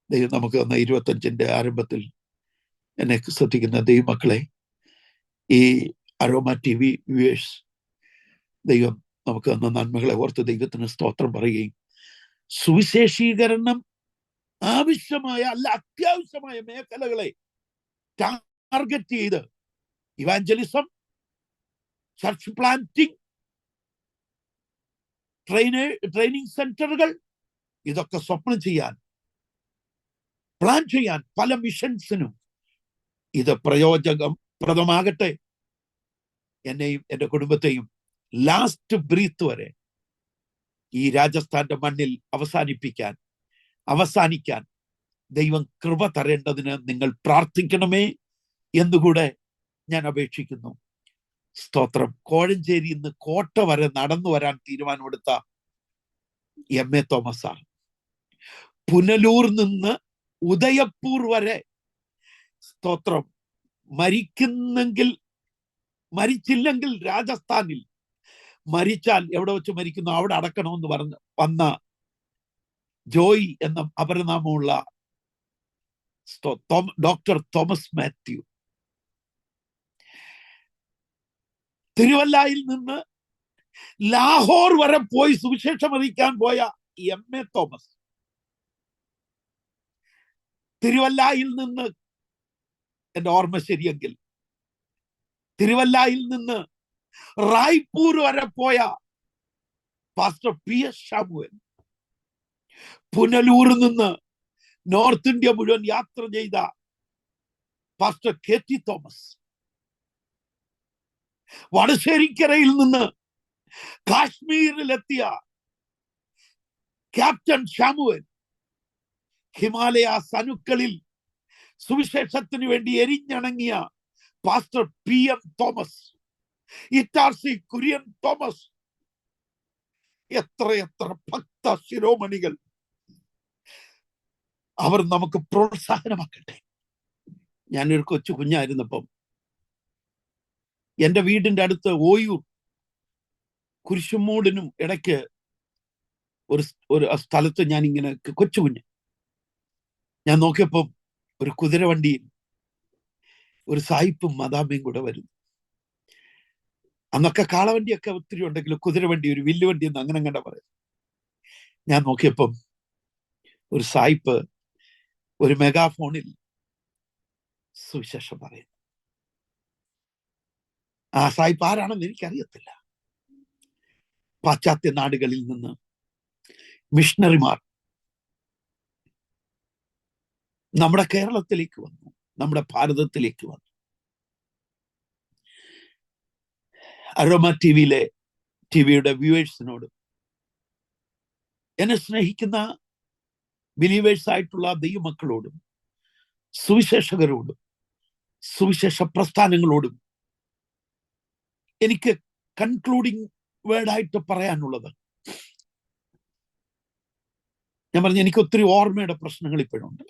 ദൈവം നമുക്ക് തന്ന 25ന്റെ ആരംഭത്തിൽ എന്നെ ശ്രദ്ധിക്കുന്ന ദൈവമക്കളെ, ഈ അരോമ TV വ്യൂവേഴ്സ്, ദൈവം നമുക്ക് തന്ന നന്മകളെ ഓർത്ത് ദൈവത്തിന് സ്തോത്രം പറയുകയും സുവിശേഷീകരണം ആവശ്യമായ അല്ല അത്യാവശ്യമായ മേഖലകളെ ടാർഗറ്റ് ചെയ്ത് ഇവാഞ്ചലിസം, ചർച്ച് പ്ലാന്റിംഗ്, ട്രെയിനിങ് സെന്ററുകൾ, ഇതൊക്കെ സ്വപ്നം ചെയ്യാൻ, പ്ലാൻ ചെയ്യാൻ പല മിഷൻസിനും ഇത് പ്രയോജനപ്രദമാകട്ടെ. എന്നെയും എൻ്റെ കുടുംബത്തെയും ലാസ്റ്റ് ബ്രീത്ത് വരെ ഈ രാജസ്ഥാന്റെ മണ്ണിൽ അവസാനിക്കാൻ ദൈവം കൃപ തരേണ്ടതിന് നിങ്ങൾ പ്രാർത്ഥിക്കണമേ എന്നുകൂടെ ഞാൻ അപേക്ഷിക്കുന്നു. സ്തോത്രം. കോഴഞ്ചേരിയിൽ നിന്ന് കോട്ട വരെ നടന്നു വരാൻ തീരുമാനമെടുത്ത MA തോമസ് സാർ, പുനലൂർ നിന്ന് ഉദയപൂർ വരെ, സ്തോത്രം, മരിച്ചില്ലെങ്കിൽ രാജസ്ഥാനിൽ, മരിച്ചാൽ എവിടെ വെച്ച് മരിക്കുന്നു അവിടെ അടക്കണമെന്ന് പറഞ്ഞ് വന്ന ജോയ് എന്ന അപരനാമമുള്ള ഡോക്ടർ തോമസ് മാത്യു, തിരുവല്ലയിൽ നിന്ന് ലാഹോർ വരെ പോയി സുവിശേഷം അറിയിക്കാൻ പോയ MA തോമസ്, തിരുവല്ലയിൽ നിന്ന്, എന്റെ ഓർമ്മ ശരിയെങ്കിൽ തിരുവല്ലയിൽ നിന്ന് റായ്പൂർ വരെ പോയ പാസ്റ്റർ PS ഷാമുവൽ, പുനലൂരിൽ നിന്ന് നോർത്ത് ഇന്ത്യ മുഴുവൻ യാത്ര ചെയ്ത പാസ്റ്റർ KT തോമസ്, വടശ്ശേരിക്കരയിൽ നിന്ന് കാശ്മീരിലെത്തിയ ക്യാപ്റ്റൻ ഷാമുവൽ, ഹിമാലയ സനുക്കളിൽ സുവിശേഷത്തിന് വേണ്ടി എരിഞ്ഞണങ്ങിയ pastor PM Thomas, Itarsi Kurian Thomas, എത്രയെത്ര ഭക്ത ശിരോമണികൾ. അവർ നമുക്ക് പ്രോത്സാഹനമാക്കട്ടെ. ഞാനൊരു കൊച്ചു കുഞ്ഞായിരുന്നപ്പം എൻ്റെ വീടിന്റെ അടുത്ത് ഓയൂർ കുരിശുമൂടിനും ഇടയ്ക്ക് ഒരു സ്ഥലത്ത് ഞാൻ ഇങ്ങനെ കൊച്ചു കുഞ്ഞ്, ഞാൻ നോക്കിയപ്പം ഒരു കുതിരവണ്ടിയിൽ ഒരു സായിപ്പും മദാമയും കൂടെ വരുന്നു. അന്നൊക്കെ കാളവണ്ടിയൊക്കെ ഒത്തിരി ഉണ്ടെങ്കിലും കുതിരവണ്ടി, ഒരു വില്ലുവണ്ടി എന്ന് അങ്ങനെ പറയും. ഞാൻ നോക്കിയപ്പം ഒരു സായിപ്പ് ഒരു മെഗാഫോണിൽ സുവിശേഷം പറയുന്നു. ആ സായിപ്പ് ആരാണെന്ന് എനിക്കറിയത്തില്ല. പാശ്ചാത്യ നാടുകളിൽ നിന്ന് മിഷണറിമാർ നമ്മുടെ കേരളത്തിലേക്ക് വന്നു, നമ്മുടെ ഭാരതത്തിലേക്ക് വന്നു. അരോമ ടിവിയുടെ വ്യൂവേഴ്സിനോട്, എന്നെ സ്നേഹിക്കുന്ന ബിലീവേഴ്സ് ആയിട്ടുള്ള ദൈവമക്കളോടും സുവിശേഷകരോടും സുവിശേഷ പ്രസ്ഥാനങ്ങളോടും എനിക്ക് കൺക്ലൂഡിങ് വേർഡായിട്ട് പറയാനുള്ളത്, ഞാൻ പറഞ്ഞു എനിക്ക് ഒത്തിരി ഓർമ്മയുടെ പ്രശ്നങ്ങൾ ഇപ്പോഴുണ്ട്.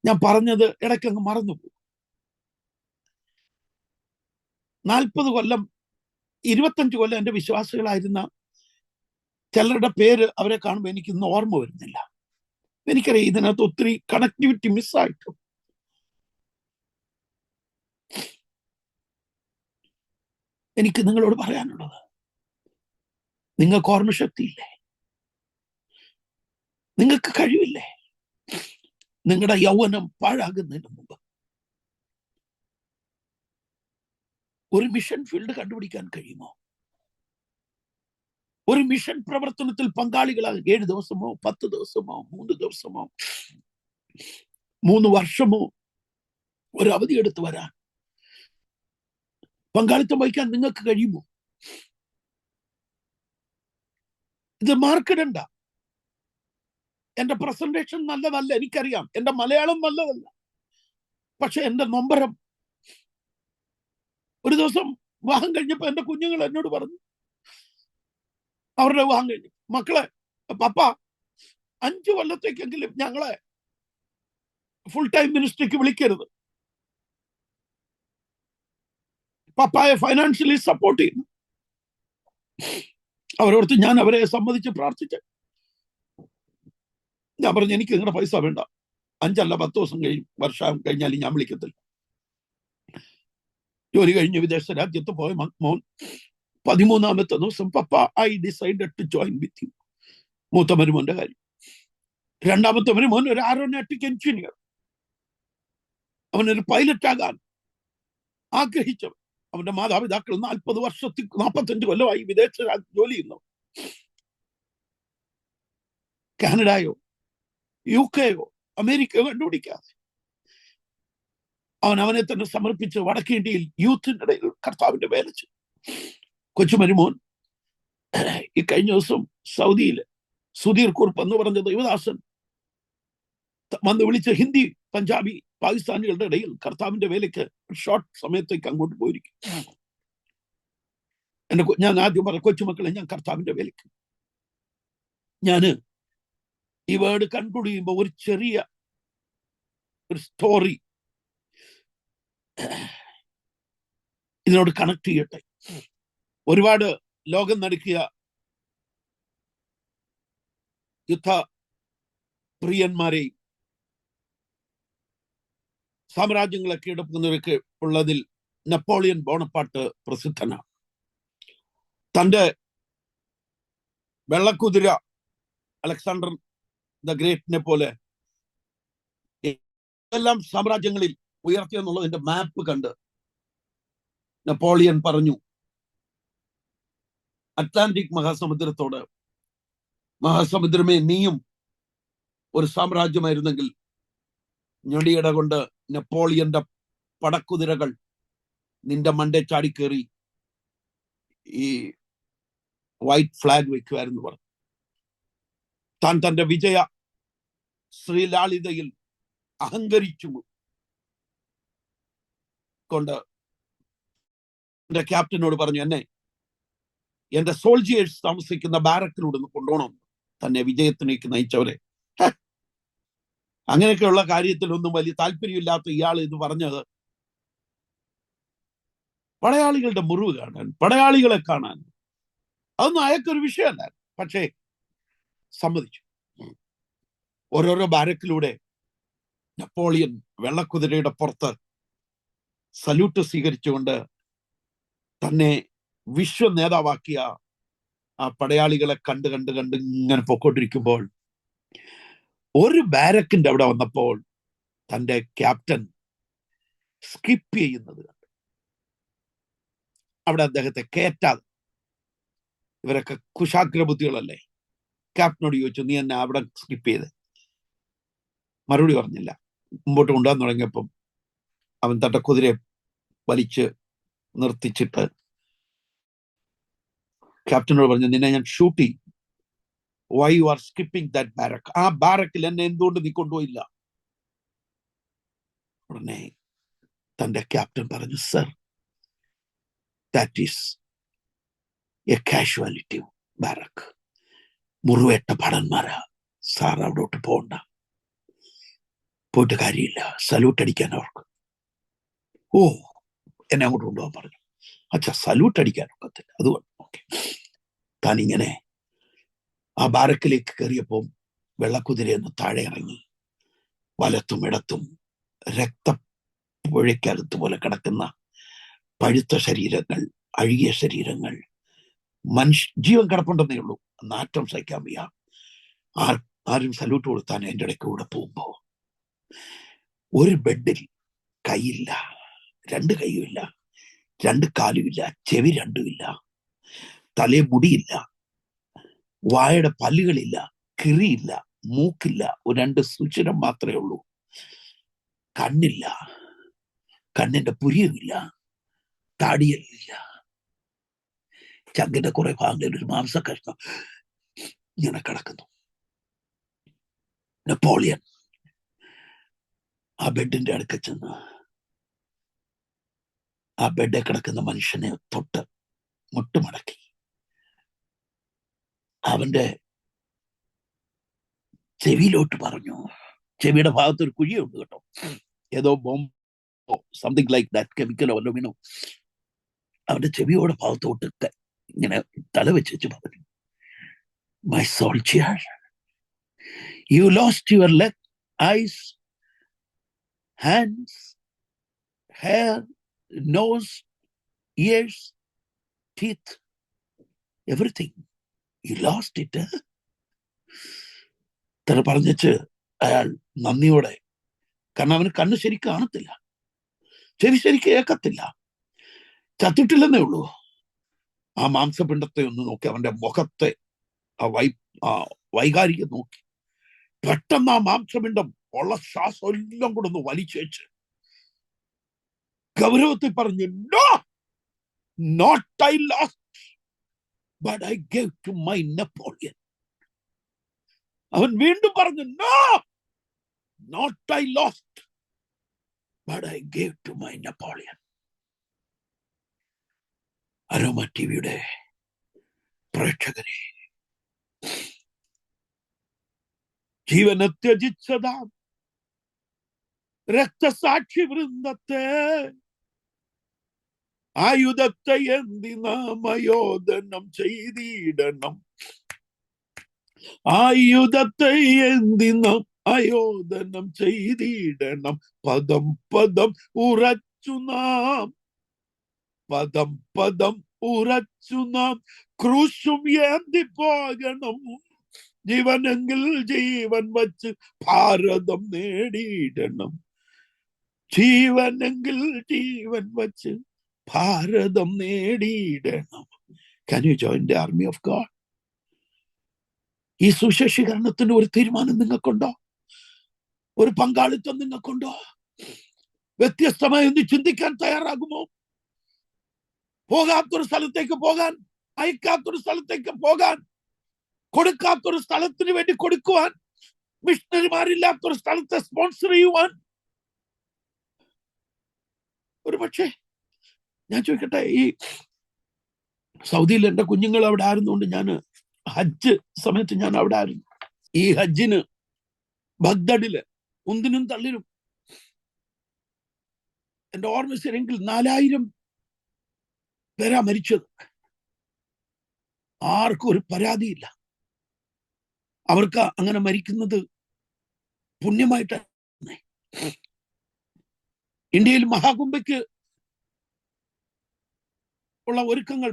ഞാൻ പറഞ്ഞത് ഇടയ്ക്കങ്ങ് മറന്നുപോകും. 40 കൊല്ലം 25 കൊല്ലം എൻ്റെ വിശ്വാസികളായിരുന്ന ചിലരുടെ പേര് അവരെ കാണുമ്പോൾ എനിക്ക് ഇന്ന് ഓർമ്മ വരുന്നില്ല. എനിക്കറിയാം ഇതിനകത്ത് ഒത്തിരി കണക്ടിവിറ്റി മിസ്സായിട്ടു. എനിക്ക് നിങ്ങളോട് പറയാനുള്ളത്, നിങ്ങൾക്ക് ഓർമ്മശക്തിയില്ലേ? നിങ്ങൾക്ക് കഴിവില്ലേ? നിങ്ങളുടെ യൗവനം പാഴാകുന്നതിന് മുമ്പ് ഒരു മിഷൻ ഫീൽഡ് കണ്ടുപിടിക്കാൻ കഴിയുമോ? ഒരു മിഷൻ പ്രവർത്തനത്തിൽ പങ്കാളികളാകും. 7 ദിവസമോ 10 ദിവസമോ 3 ദിവസമോ 3 വർഷമോ ഒരു അവധി എടുത്ത് വരാൻ പങ്കാളിത്തം വഹിക്കാൻ നിങ്ങൾക്ക് കഴിയുമോ? ഇത് മാർക്കിടണ്ട. എന്റെ പ്രസന്റേഷൻ നല്ലതല്ല, എനിക്കറിയാം. എന്റെ മലയാളം നല്ലതല്ല. പക്ഷെ എന്റെ നൊമ്പരം, ഒരു ദിവസം വിവാഹം കഴിഞ്ഞപ്പോ എന്റെ കുഞ്ഞുങ്ങൾ എന്നോട് പറഞ്ഞു, അവരുടെ വിവാഹം കഴിഞ്ഞു, മക്കളെ പപ്പ 5 കൊല്ലത്തേക്കെങ്കിലും ഞങ്ങളെ ഫുൾ ടൈം മിനിസ്ട്രിക്ക് വിളിക്കരുത്. പപ്പായെ ഫൈനാൻഷ്യലി സപ്പോർട്ട് ചെയ്യുന്നു. അവരോർത്ത് ഞാൻ അവരെ സമ്മതിച്ച് പ്രാർത്ഥിച്ചു. ഞാൻ പറഞ്ഞു എനിക്ക് നിങ്ങളുടെ പൈസ വേണ്ട, 5 അല്ല 10 ദിവസം വർഷം കഴിഞ്ഞാലും ഞാൻ വിളിക്കത്തില്ല. ജോലി കഴിഞ്ഞ് വിദേശ രാജ്യത്ത് പോയ മോൻ 13ാമത്തെ ദിവസം, papa I decided to join with you. മൂത്ത മരുമോന്റെ കാര്യം. 2ാമത്തെ മരുമോൻ ഒരു ആറോനോട്ടിക് എഞ്ചിനീയർ. അവനൊരു പൈലറ്റ് ആകാൻ ആഗ്രഹിച്ചവൻ. അവന്റെ മാതാപിതാക്കൾ 45 കൊല്ലമായി വിദേശ ജോലി ചെയ്യുന്നു. കാനഡയോ UK അമേരിക്കയോ കണ്ടുപിടിക്കാതെ അവനെ തന്നെ സമർപ്പിച്ച് വടക്കേ ഇന്ത്യയിൽ യൂത്തിന്റെ ഇടയിൽ കർത്താവിന്റെ വേല ചെയ്തു. കൊച്ചുമരുമോൻ ഈ കഴിഞ്ഞ ദിവസം സൗദിയില് സുധീർ കുറുപ്പ് എന്ന് പറഞ്ഞ ദൈവദാസൻ വന്ന് വിളിച്ച് ഹിന്ദി പഞ്ചാബി പാകിസ്ഥാനികളുടെ ഇടയിൽ കർത്താവിന്റെ വേലയ്ക്ക് ഷോർട്ട് സമയത്തേക്ക് അങ്ങോട്ട് പോയിരിക്കും. ഞാൻ ആദ്യം പറഞ്ഞ കൊച്ചുമക്കളെ, ഞാൻ കർത്താവിന്റെ വേലയ്ക്ക്. ഞാന് ഈ വേർഡ് കൺക്ലൂഡ് ചെയ്യുമ്പോൾ ഒരു ചെറിയ ഒരു സ്റ്റോറി ഇതിനോട് കണക്ട് ചെയ്യട്ടെ. ഒരുപാട് ലോകം നടുക്കിയ യുദ്ധ പ്രിയന്മാരെയും സാമ്രാജ്യങ്ങളെ കീഴടക്കുന്നവരൊക്കെ ഉള്ളതിൽ നെപ്പോളിയൻ ബോണപ്പാർട്ട് പ്രസിദ്ധനാണ്. തന്റെ വെള്ളക്കുതിര അലക്സാണ്ടർ ദ ഗ്രേറ്റിനെ പോലെ എല്ലാം സാമ്രാജ്യങ്ങളിൽ ഉയർത്തിയെന്നുള്ളതിന്റെ മാപ്പ് കണ്ട് നെപ്പോളിയൻ പറഞ്ഞു, അറ്റ്ലാന്റിക് മഹാസമുദ്രത്തോട്, മഹാസമുദ്രമേ നീയും ഒരു സാമ്രാജ്യമായിരുന്നെങ്കിൽ ഞൊടിയിട കൊണ്ട് നെപ്പോളിയന്റെ പടക്കുതിരകൾ നിന്റെ മണ്ടേ ചാടിക്കേറി ഈ വൈറ്റ് ഫ്ലാഗ് വെക്കുമായിരുന്നു പറഞ്ഞു. താൻ തന്റെ വിജയ ശ്രീലാളിതയിൽ അഹങ്കരിച്ചു കൊണ്ട് എന്റെ ക്യാപ്റ്റനോട് പറഞ്ഞു, എന്റെ സോൾജിയേഴ്സ് താമസിക്കുന്ന ബാരക്കിലൂടെ കൊണ്ടുപോകണം തന്നെ വിജയത്തിലേക്ക് നയിച്ചവരെ. അങ്ങനെയൊക്കെയുള്ള കാര്യത്തിലൊന്നും വലിയ താല്പര്യമില്ലാത്ത ഇയാൾ ഇത് പറഞ്ഞത് പടയാളികളുടെ മുറിവ് കാണാൻ, പടയാളികളെ കാണാൻ, അതൊന്നും അയാൾക്കൊരു വിഷയമല്ല. പക്ഷേ സമ്മതിച്ചു. ഓരോരോ ബാരക്കിലൂടെ നെപ്പോളിയൻ വെള്ളക്കുതിരയുടെ പുറത്ത് സല്യൂട്ട് സ്വീകരിച്ചുകൊണ്ട് തന്നെ വിശ്വ നേതാവാക്കിയ ആ പടയാളികളെ കണ്ട് ഇങ്ങനെ പൊക്കോണ്ടിരിക്കുമ്പോൾ ഒരു ബാരക്കിന്റെ അവിടെ വന്നപ്പോൾ തന്റെ ക്യാപ്റ്റൻ സ്കിപ്പ് ചെയ്യുന്നത് കണ്ടു. അവിടെ അദ്ദേഹത്തെ കയറ്റാതെ, ഇവരൊക്കെ കുശാഗ്രബുദ്ധികളല്ലേ, ക്യാപ്റ്റനോട് ചോദിച്ചു, നീ എന്നെ അവിടെ സ്കിപ്പ് ചെയ്ത്? മറുപടി പറഞ്ഞില്ല. മുമ്പോട്ട് കൊണ്ടുപോകാൻ തുടങ്ങിയപ്പം അവൻ തന്റെ കുതിരയെ വലിച്ച് നിർത്തിച്ചിട്ട് ക്യാപ്റ്റനോട് പറഞ്ഞു, നിന്നെ ഞാൻ ഷൂട്ട് ചെയ്യും. Why you are skipping that barrack? ആ ബാരക്കിൽ എന്നെ എന്തുകൊണ്ട് നീ കൊണ്ടുപോയില്ല? ഉടനെ തന്റെ ക്യാപ്റ്റൻ പറഞ്ഞു, sir, that is a casualty barrack. മുറിവേറ്റ ഭടന്മാരാ സാർ അവിടോട്ട് പോകണ്ട, പോയിട്ട് കാര്യമില്ല, സല്യൂട്ട് അടിക്കാൻ അവർക്ക്. ഓ, എന്നെ അങ്ങോട്ട് കൊണ്ടുപോകാൻ പറഞ്ഞു. അച്ഛാ, സല്യൂട്ട് അടിക്കാൻ ഒക്കത്തില്ല, അതുകൊണ്ട് ഓക്കെ. താൻ ഇങ്ങനെ ആ ബാരക്കിലേക്ക് കയറിയപ്പോൾ വെള്ളക്കുതിരയെന്ന് താഴെ ഇറങ്ങി. വലത്തും ഇടത്തും രക്തപ്പുഴയ്ക്കകത്ത് പോലെ കിടക്കുന്ന പഴുത്ത ശരീരങ്ങൾ, അഴുകിയ ശരീരങ്ങൾ, ജീവൻ കിടപ്പുണ്ടെന്നേ ഉള്ളൂ, നാറ്റം സഹിക്കാൻ വയ്യ. ആരും സല്യൂട്ട് കൊടുത്താൻ എൻ്റെ ഇടയ്ക്ക് കൂടെ പോകുമ്പോ ഒരു ബെഡിൽ കൈയില്ല, 2 കൈയുമില്ല, 2 കാലുമില്ല, ചെവി രണ്ടുമില്ല, തലേ മുടിയില്ല, വായുടെ പല്ലുകളില്ല, കിറിയില്ല, മൂക്കില്ല, 2 സുഷിരം മാത്രമേ ഉള്ളൂ, കണ്ണില്ല, കണ്ണിന്റെ പുരിയുമില്ല, താടിയല്ല, ചങ്കിന്റെ കുറെ ഭാഗങ്ങളിൽ ഒരു മാംസ കഷ്ണം ഇങ്ങനെ കിടക്കുന്നു. നെപ്പോളിയൻ ആ ബെഡിന്റെ അടുക്ക ചെന്ന് ആ ബെഡിൽ കിടക്കുന്ന മനുഷ്യനെ തൊട്ട് മുട്ടുമടക്കി അവന്റെ ചെവിയിലോട്ട് പറഞ്ഞു. ചെവിയുടെ ഭാഗത്ത് ഒരു കുഴിയുണ്ട് കേട്ടോ, ഏതോ ബോംബോ സംതിങ് ലൈക്ക് ദാറ്റ്, കെമിക്കലോ വല്ലോ വീണു. അവന്റെ ചെവിയോടെ ഭാഗത്തോട്ട് ഇങ്ങനെ തല വെച്ച് പറഞ്ഞു, my soldier, you lost your leg, eyes, hands, hair, nose, ears, teeth, everything. You lost it. തല പറഞ്ഞിട്ട് അയാൾ നന്ദിയോടെ, കാരണം അവന് കണ്ണ് ശരിക്കും കാണത്തില്ല, ചെവി ശരിക്കും കേൾക്കത്തില്ല, ചത്തിട്ടില്ലെന്നേ ഉള്ളൂ. ആ മാംസപിണ്ഡത്തെ ഒന്ന് നോക്കി, അവന്റെ മുഖത്തെ ആ വൈകാരിക നോക്കി, പെട്ടെന്ന് ആ മാംസപിണ്ഡം ഉള്ള ശ്വാസം എല്ലാം കൂടെ ഒന്ന് വലിച്ചേച്ച് ഗൗരവത്തിൽ പറഞ്ഞു, no, not I lost, but I gave to my Napoleon. അവൻ വീണ്ടും പറഞ്ഞു, no, not I lost, but I gave to my Napoleon. Aroma ടിവിയുടെ പ്രേക്ഷകരെ, ജീവനെ ത്യജിച്ചതാം രക്തസാക്ഷി വൃന്ദത്തെ ആയുധത്തെ എന്തി നാം അയോധനം ചെയ്തിടണം, ആയുധത്തെ എന്തി നാം അയോധനം ചെയ്തിടണം, പദം പദം ഉറച്ചു നാം, പദം പദം ഉറച്ചു നാം ക്രൂശും ഏന്തി പോകണം, ജീവനെങ്കിൽ ജീവൻ വച്ച് ഭാരതം നേടിയിടണം, ജീവനെങ്കിൽ ജീവൻ വച്ച് ഭാരതം നേടിയിടണം. Can you join the army of God? ഈ സുശേഷീകരണത്തിന് ഒരു തീരുമാനം നിങ്ങൾക്കുണ്ടോ? ഒരു പങ്കാളിത്തം നിങ്ങൾക്കുണ്ടോ? വ്യത്യസ്തമായി ഒന്ന് ചിന്തിക്കാൻ തയ്യാറാകുമോ? പോകാത്തൊരു സ്ഥലത്തേക്ക് പോകാൻ, അയക്കാത്തൊരു സ്ഥലത്തേക്ക് പോകാൻ, കൊടുക്കാത്തൊരു സ്ഥലത്തിന് വേണ്ടി കൊടുക്കുവാൻ, മിഷണറിമാരില്ലാത്തൊരു സ്ഥലത്തെ സ്പോൺസർ ചെയ്യുവാൻ. ഒരു പക്ഷേ ഞാൻ ചോദിക്കട്ടെ, ഈ സൗദിയിൽ എൻ്റെ കുഞ്ഞുങ്ങൾ അവിടെ ആയിരുന്നുകൊണ്ട് ഞാൻ ഹജ്ജ് സമയത്ത് ഞാൻ അവിടെ ആയിരുന്നു. ഈ ഹജ്ജിന് ബഗ്ദാദില് ഉന്തിനും തള്ളിനും എന്റെ ഓർമ്മ ശരിയെങ്കിൽ 4000 പേരാ മരിച്ചത്. ആർക്കും ഒരു പരാതിയില്ല. അവർക്ക് അങ്ങനെ മരിക്കുന്നത് പുണ്യമായിട്ട്. ഇന്ത്യയിൽ മഹാകുംഭയ്ക്ക് ഉള്ള ഒരുക്കങ്ങൾ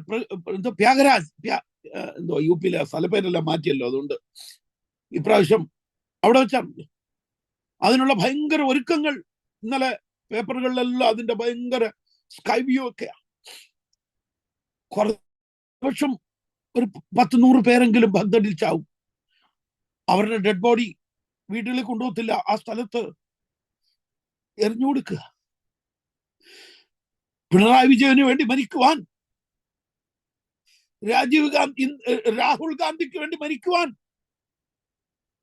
പ്രയാഗരാജ് എന്തോ യുപിയിലെ സ്ഥലപ്പേരെല്ലാം മാറ്റിയല്ലോ, അതുകൊണ്ട് ഇപ്രാവശ്യം അവിടെ വെച്ചാണല്ലോ. അതിനുള്ള ഭയങ്കര ഒരുക്കങ്ങൾ ഇന്നലെ പേപ്പറുകളിലെല്ലാം അതിന്റെ ഭയങ്കര സ്കൈ വ്യൂ ഒക്കെയാണ്. കുറച്ചും ഒരു 10-100 പേരെങ്കിലും ബഗ്ദാദിൽ ചാവും. അവരുടെ ഡെഡ് ബോഡി വീട്ടിൽ കൊണ്ടുപോകത്തില്ല, ആ സ്ഥലത്ത് എറിഞ്ഞു കൊടുക്കുക. പിണറായി വിജയന് വേണ്ടി മരിക്കുവാൻ, രാഹുൽ ഗാന്ധിക്ക് വേണ്ടി മരിക്കുവാൻ,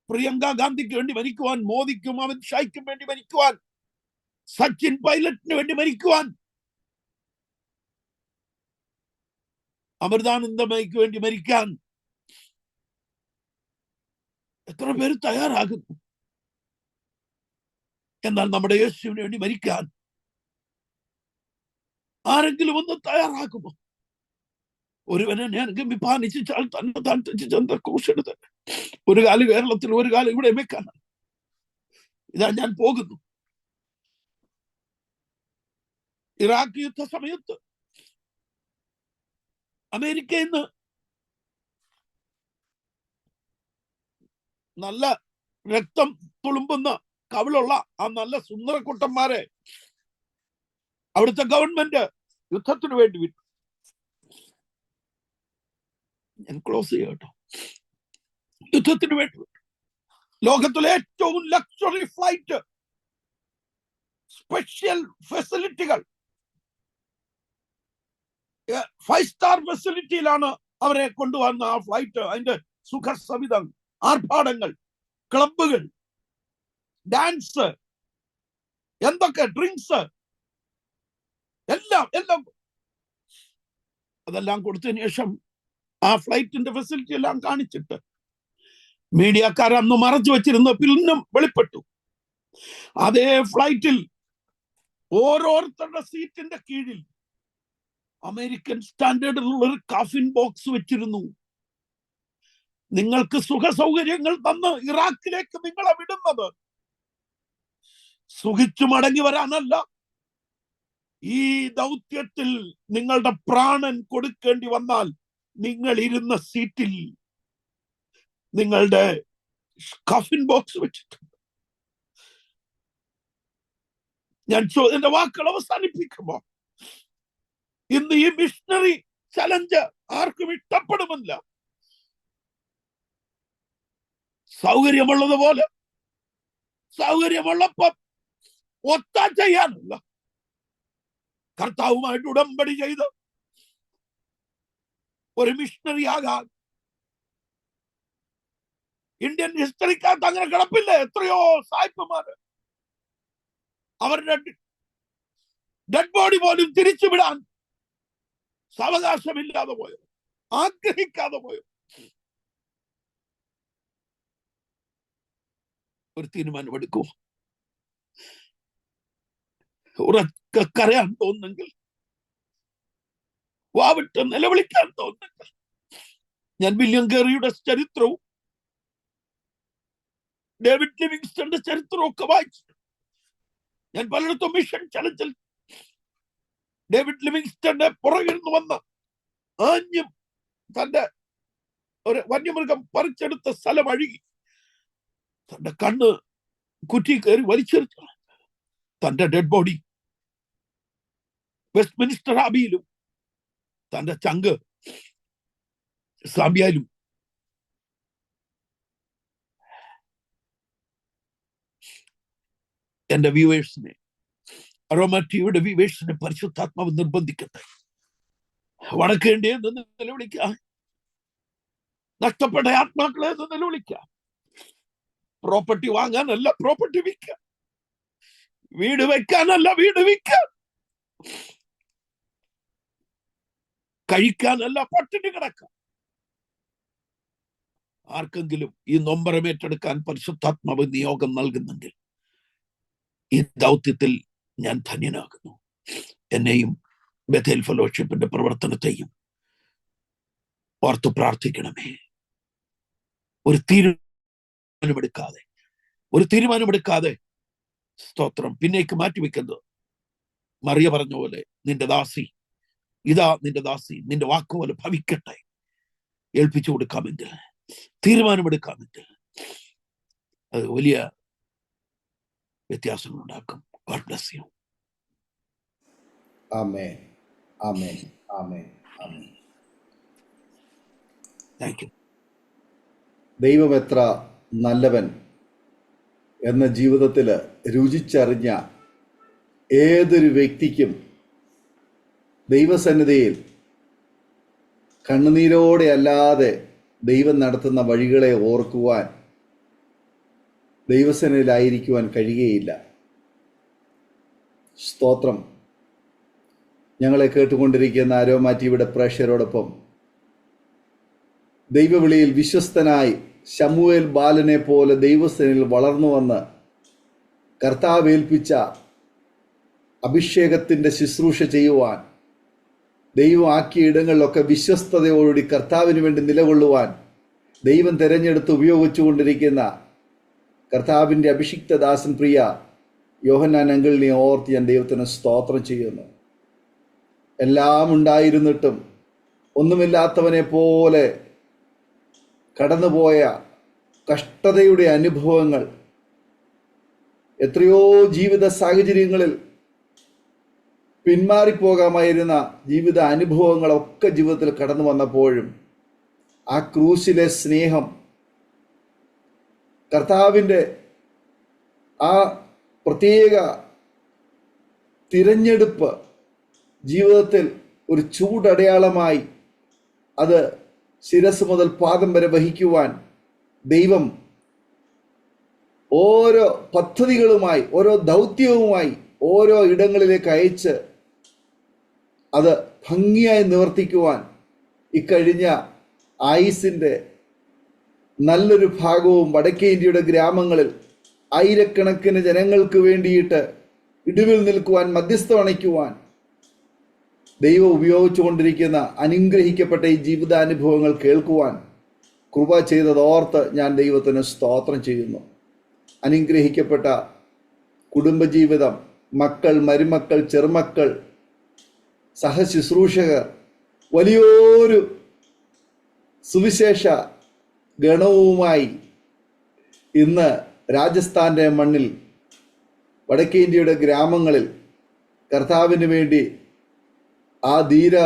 പ്രിയങ്ക ഗാന്ധിക്ക് വേണ്ടി മരിക്കുവാൻ, മോദിക്കും അമിത് ഷായ്ക്കും വേണ്ടി മരിക്കുവാൻ, സച്ചിൻ പൈലറ്റിന് വേണ്ടി മരിക്കുവാൻ, അമൃതാനന്ദമയ്ക്ക് വേണ്ടി മരിക്കാൻ എത്ര പേര് തയ്യാറാകുന്നു? എന്നാൽ നമ്മുടെ യേശുവിന് വേണ്ടി മരിക്കാൻ ആരെങ്കിലും ഒന്ന് തയ്യാറാകുമോ? ഒരുവനെ ഞാൻ വിഭാനിച്ചാൽ തന്നെ താൻ തെറ്റിച്ചെന്ത ക്രൂശെടുത്ത് ഒരു കാല് കേരളത്തിൽ, ഒരു കാലം ഇവിടെ വെക്കാനാണ്. ഇതാ ഞാൻ പോകുന്നു. ഇറാഖ് യുദ്ധ സമയത്ത് അമേരിക്കയിൽ നിന്ന് നല്ല രക്തം തുളുമ്പുന്ന കവിളുള്ള ആ നല്ല സുന്ദരക്കുട്ടന്മാരെ അവിടുത്തെ ഗവൺമെന്റ് യുദ്ധത്തിന് വേണ്ടി വിട്ടു. ഞാൻ ക്ലോസ് ചെയ്യട്ടോ. യുദ്ധത്തിന് വേണ്ടി വിട്ടു. ലോകത്തിലെ ഏറ്റവും ലക്ഷറി ഫ്ലൈറ്റ്, സ്പെഷ്യൽ ഫെസിലിറ്റികൾ, 5 സ്റ്റാർ ഫെസിലിറ്റിയിലാണ് അവരെ കൊണ്ടുവന്ന ആ ഫ്ലൈറ്റ്. അതിന്റെ സുഖസവിധം, ആർഭാടങ്ങൾ, ക്ലബുകൾ, ഡാൻസ്, എന്തൊക്കെ ഡ്രിങ്ക്സ്, എല്ലാം അതെല്ലാം കൊടുത്തതിന് ശേഷം ആ ഫ്ലൈറ്റിന്റെ ഫെസിലിറ്റി എല്ലാം കാണിച്ചിട്ട് മീഡിയക്കാർ അന്ന് മറച്ചു വെച്ചിരുന്ന പിന്നും വെളിപ്പെട്ടു. അതേ ഫ്ലൈറ്റിൽ ഓരോരുത്തരുടെ സീറ്റിന്റെ കീഴിൽ അമേരിക്കൻ സ്റ്റാൻഡേർഡിലുള്ള ഒരു കാഫിൻ ബോക്സ് വെച്ചിരുന്നു. നിങ്ങൾക്ക് സുഖ സൗകര്യങ്ങൾ തന്ന് ഇറാഖിലേക്ക് നിങ്ങളെ വിടുന്നത് സുഖിച്ചു മടങ്ങി വരാനല്ല, ഈ ദൗത്യത്തിൽ നിങ്ങളുടെ പ്രാണൻ കൊടുക്കേണ്ടി വന്നാൽ നിങ്ങൾ ഇരുന്ന സീറ്റിൽ നിങ്ങളുടെ കഫിൻ ബോക്സ് വെച്ചിട്ടുണ്ട്. ഞാൻ എന്റെ വാക്കുകൾ അവസാനിപ്പിക്കുമ്പോ, ഇന്ന് ഈ മിഷണറി ചലഞ്ച് ആർക്കും ഇഷ്ടപ്പെടുമില്ല. സൗകര്യമുള്ളതുപോലെ സൗകര്യമുള്ളപ്പം ഒത്ത ചെയ്യാനുള്ള കർത്താവുമായിട്ട് ഉടമ്പടി ചെയ്ത് ഒരു മിഷണറി ആകാൻ ഇന്ത്യൻ ഹിസ്റ്ററിക്കകത്ത് അങ്ങനെ കിടപ്പില്ല. എത്രയോ സായിപ്പന്മാര് അവരുടെ ഡെഡ് ബോഡി പോലും തിരിച്ചുവിടാൻ സാവകാശമില്ലാതെ പോയോ, ആഗ്രഹിക്കാതെ പോയോ. ഒരു തീരുമാനമെടുക്കൂ. ഉറക്കെ കരയാൻ തോന്നുന്നെങ്കിൽ, വാവിട്ട് നിലവിളിക്കാൻ തോന്നുന്നെങ്കിൽ, ഞാൻ വില്യം കേറിയുടെ ചരിത്രവും ഡേവിഡ് ലിവിങ്സ്റ്റന്റെ ചരിത്രവും ഒക്കെ വായിച്ചു. ഞാൻ പലയിടത്തും മിഷൻ ചലഞ്ചിൽ ഡേവിഡ് ലിവിങ്സ്റ്റന്റെ പുറകിൽ നിന്ന് വന്ന ആഞ്ഞും തന്റെ ഒരു വന്യമൃഗം പറിച്ചെടുത്ത സ്ഥലം അഴുകി തന്റെ കണ്ണ് കുറ്റി കയറി വലിച്ചെടുത്തു. തന്റെ ഡെഡ് ബോഡി വെസ്റ്റ് മിനിസ്റ്റർ ആബിയിലും തന്റെ ചങ്ക് സാമ്പിയയിലും എന്റെ വ്യൂവേഴ്സിനെ, അരോമ ടിവിയുടെ വ്യൂവേഴ്സിനെ പരിശുദ്ധാത്മാവ് നിർബന്ധിക്കട്ടെ. വടക്കേണ്ടി എന്ന് നിലവിളിക്കാം, നഷ്ടപ്പെട്ട ആത്മാക്കളെ എന്ന് നിലവിളിക്കാം. പ്രോപ്പർട്ടി വാങ്ങാനല്ല പ്രോപ്പർട്ടി വിൽക്കാം, വീട് വെക്കാനല്ല വീട് വിൽക്കാം, കഴിക്കാനല്ല പട്ടിണി കിടക്കാം. ആർക്കെങ്കിലും ഈ നൊമ്പരം ഏറ്റെടുക്കാൻ പരിശുദ്ധാത്മാവ് നിയോഗം നൽകുന്നെങ്കിൽ ഈ ദൗത്യത്തിൽ ഞാൻ ധന്യനാകുന്നു. എന്നെയും ബഥേൽ ഫെലോഷിപ്പിന്റെ പ്രവർത്തനത്തെയും ഓർത്തു പ്രാർത്ഥിക്കണമേ. ഒരു തീരുമാനമെടുക്കാതെ സ്തോത്രം പിന്നേക്ക് മാറ്റിവെക്കുന്നത്. മറിയ പറഞ്ഞ പോലെ, നിന്റെ ദാസി ഇതാ, നിന്റെ ദാസി നിന്റെ വാക്കുപോലെ ഭവിക്കട്ടെ. ഏൽപ്പിച്ചു കൊടുക്കാമെങ്കിൽ, തീരുമാനമെടുക്കാമെങ്കിൽ അത് വലിയ വ്യത്യാസങ്ങൾ ഉണ്ടാക്കും. God bless you. Amen, amen, amen, amen. Thank you. ദൈവം എത്ര നല്ലവൻ എന്ന ജീവിതത്തിൽ രുചിച്ചറിഞ്ഞ ഏതൊരു വ്യക്തിക്കും ദൈവസന്നിധിയിൽ കണ്ണുനീരോടെ അല്ലാതെ ദൈവം നടത്തുന്ന വഴികളെ ഓർക്കുവാൻ, ദൈവസന്നിധിയിലായിരിക്കുവാൻ കഴിയുകയില്ല. സ്തോത്രം. ഞങ്ങളെ കേട്ടുകൊണ്ടിരിക്കുന്ന അരോമ ടിവിയുടെ പ്രേക്ഷകരോടൊപ്പം ദൈവവിളിയിൽ വിശ്വസ്തനായി ശമൂവേൽ ബാലനെ പോലെ ദൈവസേനയിൽ വളർന്നു വന്ന് കർത്താവ് ഏൽപ്പിച്ച അഭിഷേകത്തിൻ്റെ ശുശ്രൂഷ ചെയ്യുവാൻ, ദൈവം ആക്കിയ ഇടങ്ങളിലൊക്കെ വിശ്വസ്തയോടുകൂടി കർത്താവിന് വേണ്ടി നിലകൊള്ളുവാൻ ദൈവം തിരഞ്ഞെടുത്ത് ഉപയോഗിച്ചുകൊണ്ടിരിക്കുന്ന കർത്താവിൻ്റെ അഭിഷിക്തദാസൻ പ്രിയ യോഹന്നാൻ അങ്കിളിനെ ഓർത്ത് ഞാൻ ദൈവത്തിന് സ്തോത്രം ചെയ്യുന്നു. എല്ലാം ഉണ്ടായിരുന്നിട്ടും ഒന്നുമില്ലാത്തവനെ പോലെ കടന്നുപോയ കഷ്ടതയുടെ അനുഭവങ്ങൾ, എത്രയോ ജീവിത സാഹചര്യങ്ങളിൽ പിന്മാറിപ്പോകാമായിരുന്ന ജീവിത അനുഭവങ്ങളൊക്കെ ജീവിതത്തിൽ കടന്നു വന്നപ്പോഴും ആ ക്രൂശിലെ സ്നേഹം, കർത്താവിൻ്റെ ആ പ്രത്യേക തിരഞ്ഞെടുപ്പ് ജീവിതത്തിൽ ഒരു ചൂടടയാളമായി അത് ശിരസ് മുതൽ പാദം വരെ വഹിക്കുവാൻ ദൈവം ഓരോ പദ്ധതികളുമായി, ഓരോ ദൗത്യവുമായി ഓരോ ഇടങ്ങളിലേക്ക് അയച്ച് അത് ഭംഗിയായി നിവർത്തിക്കുവാൻ ഇക്കഴിഞ്ഞ ആയുസിൻ്റെ നല്ലൊരു ഭാഗവും വടക്കേ ഇന്ത്യയുടെ ഗ്രാമങ്ങളിൽ ആയിരക്കണക്കിന് ജനങ്ങൾക്ക് വേണ്ടിയിട്ട് ഇടിവിൽ നിൽക്കുവാൻ, മധ്യസ്ഥം അണയ്ക്കുവാൻ ദൈവം ഉപയോഗിച്ചുകൊണ്ടിരിക്കുന്ന അനുഗ്രഹിക്കപ്പെട്ട ഈ ജീവിതാനുഭവങ്ങൾ കേൾക്കുവാൻ കൃപ ചെയ്തതോർത്ത് ഞാൻ ദൈവത്തിന് സ്തോത്രം ചെയ്യുന്നു. അനുഗ്രഹിക്കപ്പെട്ട കുടുംബജീവിതം, മക്കൾ, മരുമക്കൾ, ചെറുമക്കൾ, സഹശുശ്രൂഷകർ, വലിയൊരു സുവിശേഷ ഗണവുമായി ഇന്ന് രാജസ്ഥാൻ്റെ മണ്ണിൽ വടക്കേ ഇന്ത്യയുടെ ഗ്രാമങ്ങളിൽ കർത്താവിന് വേണ്ടി ആ ധീര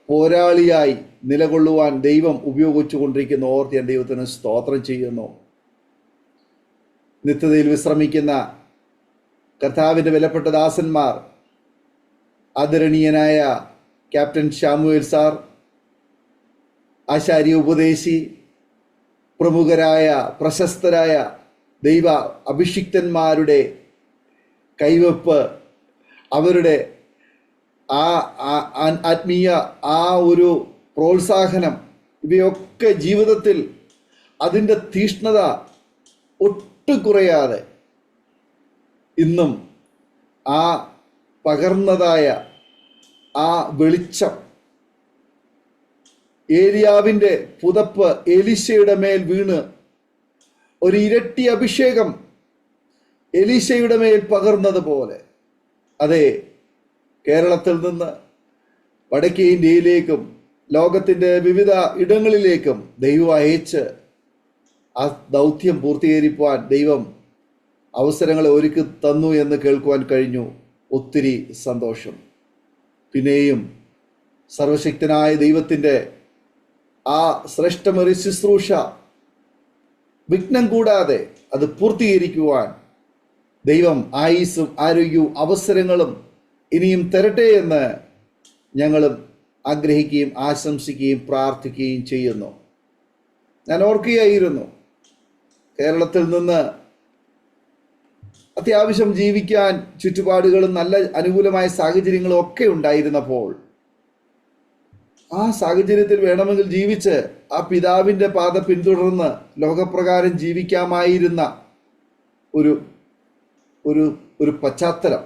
പോരാളിയായി നിലകൊള്ളുവാൻ ദൈവം ഉപയോഗിച്ചു കൊണ്ടിരിക്കുന്ന ഓർത്ത് ഞാൻ ദൈവത്തിന് സ്തോത്രം ചെയ്യുന്നു. നിത്യതയിൽ വിശ്രമിക്കുന്ന കർത്താവിൻ്റെ വിലപ്പെട്ട ദാസന്മാർ, ആദരണീയനായ ക്യാപ്റ്റൻ ശാമുവേൽ സാർ, ആശാര്യ ഉപദേശി, പ്രമുഖരായ പ്രശസ്തരായ ദൈവ അഭിഷിക്തന്മാരുടെ കൈവെപ്പ്, അവരുടെ ആത്മീയ ആ ഒരു പ്രോത്സാഹനം, ഇവയൊക്കെ ജീവിതത്തിൽ അതിൻ്റെ തീഷ്ണത ഒട്ടും കുറയാതെ ഇന്നും ആ പകർന്നതായ ആ വെളിച്ചം, ഏലിയാവിൻ്റെ പുതപ്പ് എലീശയുടെ മേൽ വീണ് ഒരു ഇരട്ടി അഭിഷേകം എലീശയുടെ മേൽ പകർന്നതുപോലെ, അതെ, കേരളത്തിൽ നിന്ന് വടക്കേ ഇന്ത്യയിലേക്കും ലോകത്തിൻ്റെ വിവിധ ഇടങ്ങളിലേക്കും ദൈവം അയച്ച് ആ ദൗത്യം പൂർത്തീകരിക്കുവാൻ ദൈവം അവസരങ്ങളെ ഒരുക്കി തന്നു എന്ന് കേൾക്കുവാൻ കഴിഞ്ഞു. ഒത്തിരി സന്തോഷം. പിന്നെയും സർവശക്തനായ ദൈവത്തിൻ്റെ ആ ശ്രേഷ്ഠമൊരു ശുശ്രൂഷ വിഘ്നം കൂടാതെ അത് പൂർത്തീകരിക്കുവാൻ ദൈവം ആയുസ്സും ആരോഗ്യവും അവസരങ്ങളും ഇനിയും തരട്ടെ എന്ന് ഞങ്ങളും ആഗ്രഹിക്കുകയും ആശംസിക്കുകയും പ്രാർത്ഥിക്കുകയും ചെയ്യുന്നു. ഞാൻ ഓർക്കുകയായിരുന്നു, കേരളത്തിൽ നിന്ന് അത്യാവശ്യം ജീവിക്കാൻ ചുറ്റുപാടുകളും നല്ല അനുകൂലമായ സാഹചര്യങ്ങളും ഒക്കെ ഉണ്ടായിരുന്നപ്പോൾ ആ സാഹചര്യത്തിൽ വേണമെങ്കിൽ ജീവിച്ച് ആ പിതാവിൻ്റെ പാത പിന്തുടർന്ന് ലോകപ്രകാരം ജീവിക്കാമായിരുന്ന ഒരു ഒരു ഒരു പശ്ചാത്തലം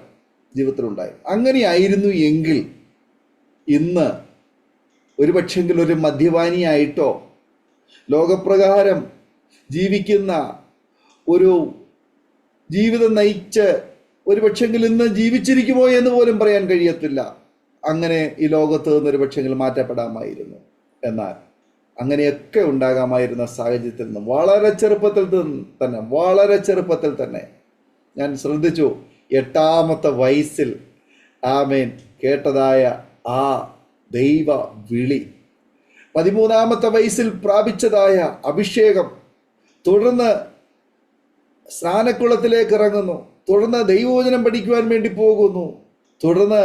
ജീവിതത്തിലുണ്ടായി. അങ്ങനെയായിരുന്നു എങ്കിൽ ഇന്ന് ഒരുപക്ഷെങ്കിൽ ഒരു മദ്യപാനിയായിട്ടോ ലോകപ്രകാരം ജീവിക്കുന്ന ഒരു ജീവിതം നയിച്ച് ഒരുപക്ഷെങ്കിൽ ഇന്ന് ജീവിച്ചിരിക്കുമോ എന്ന് പോലും പറയാൻ കഴിയത്തില്ല. അങ്ങനെ ഈ ലോകത്ത് നിന്ന് ഒരുപക്ഷെങ്കിൽ മാറ്റപ്പെടാമായിരുന്നു. എന്നാൽ അങ്ങനെയൊക്കെ ഉണ്ടാകാമായിരുന്ന സാഹചര്യത്തിൽ നിന്ന് വളരെ ചെറുപ്പത്തിൽ തന്നെ ഞാൻ ശ്രദ്ധിച്ചു, 8-ാമത്തെ വയസ്സിൽ ആമേൻ കേട്ടതായ ആ ദൈവ വിളി, 13-ാമത്തെ വയസ്സിൽ പ്രാപിച്ചതായ അഭിഷേകം, തുടർന്ന് സ്നാനക്കുളത്തിലേക്ക് ഇറങ്ങുന്നു, തുടർന്ന് ദൈവവചനം പഠിക്കുവാൻ വേണ്ടി പോകുന്നു, തുടർന്ന്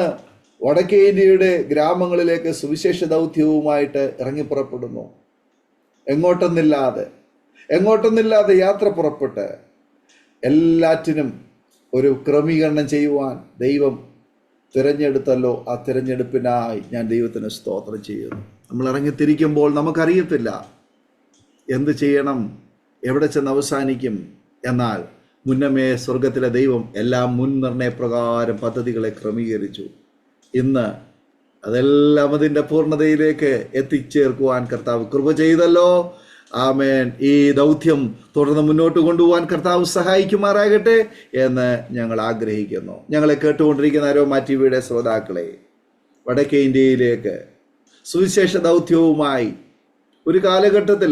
വടക്കേ ഇന്ത്യയുടെ ഗ്രാമങ്ങളിലേക്ക് സുവിശേഷ ദൗത്യവുമായിട്ട് ഇറങ്ങിപ്പുറപ്പെടുന്നു. എങ്ങോട്ടൊന്നില്ലാതെ യാത്ര പുറപ്പെട്ട് എല്ലാറ്റിനും ഒരു ക്രമീകരണം ചെയ്യുവാൻ ദൈവം തിരഞ്ഞെടുത്തല്ലോ. ആ തിരഞ്ഞെടുപ്പിനായി ഞാൻ ദൈവത്തിന് സ്തോത്രം ചെയ്യുന്നു. നമ്മൾ ഇറങ്ങിത്തിരിക്കുമ്പോൾ നമുക്കറിയത്തില്ല എന്ത് ചെയ്യണം, എവിടെ ചെന്ന് അവസാനിക്കും? എന്നാൽ മുന്നമേ സ്വർഗത്തിലെ ദൈവം എല്ലാം മുൻ നിർണയപ്രകാരം പദ്ധതികളെ ക്രമീകരിച്ചു. ഇന്ന് അതെല്ലാം അതിൻ്റെ പൂർണ്ണതയിലേക്ക് എത്തിച്ചേർക്കുവാൻ കർത്താവ് കൃപ ചെയ്തല്ലോ. ആമേൻ. ഈ ദൗത്യം തുടർന്ന് മുന്നോട്ട് കൊണ്ടുപോകാൻ കർത്താവ് സഹായിക്കുമാറാകട്ടെ എന്ന് ഞങ്ങൾ ആഗ്രഹിക്കുന്നു. ഞങ്ങളെ കേട്ടുകൊണ്ടിരിക്കുന്ന അരോമ ടിവിയുടെ ശ്രോതാക്കളെ, വടക്കേ ഇന്ത്യയിലേക്ക് സുവിശേഷ ദൗത്യവുമായി ഒരു കാലഘട്ടത്തിൽ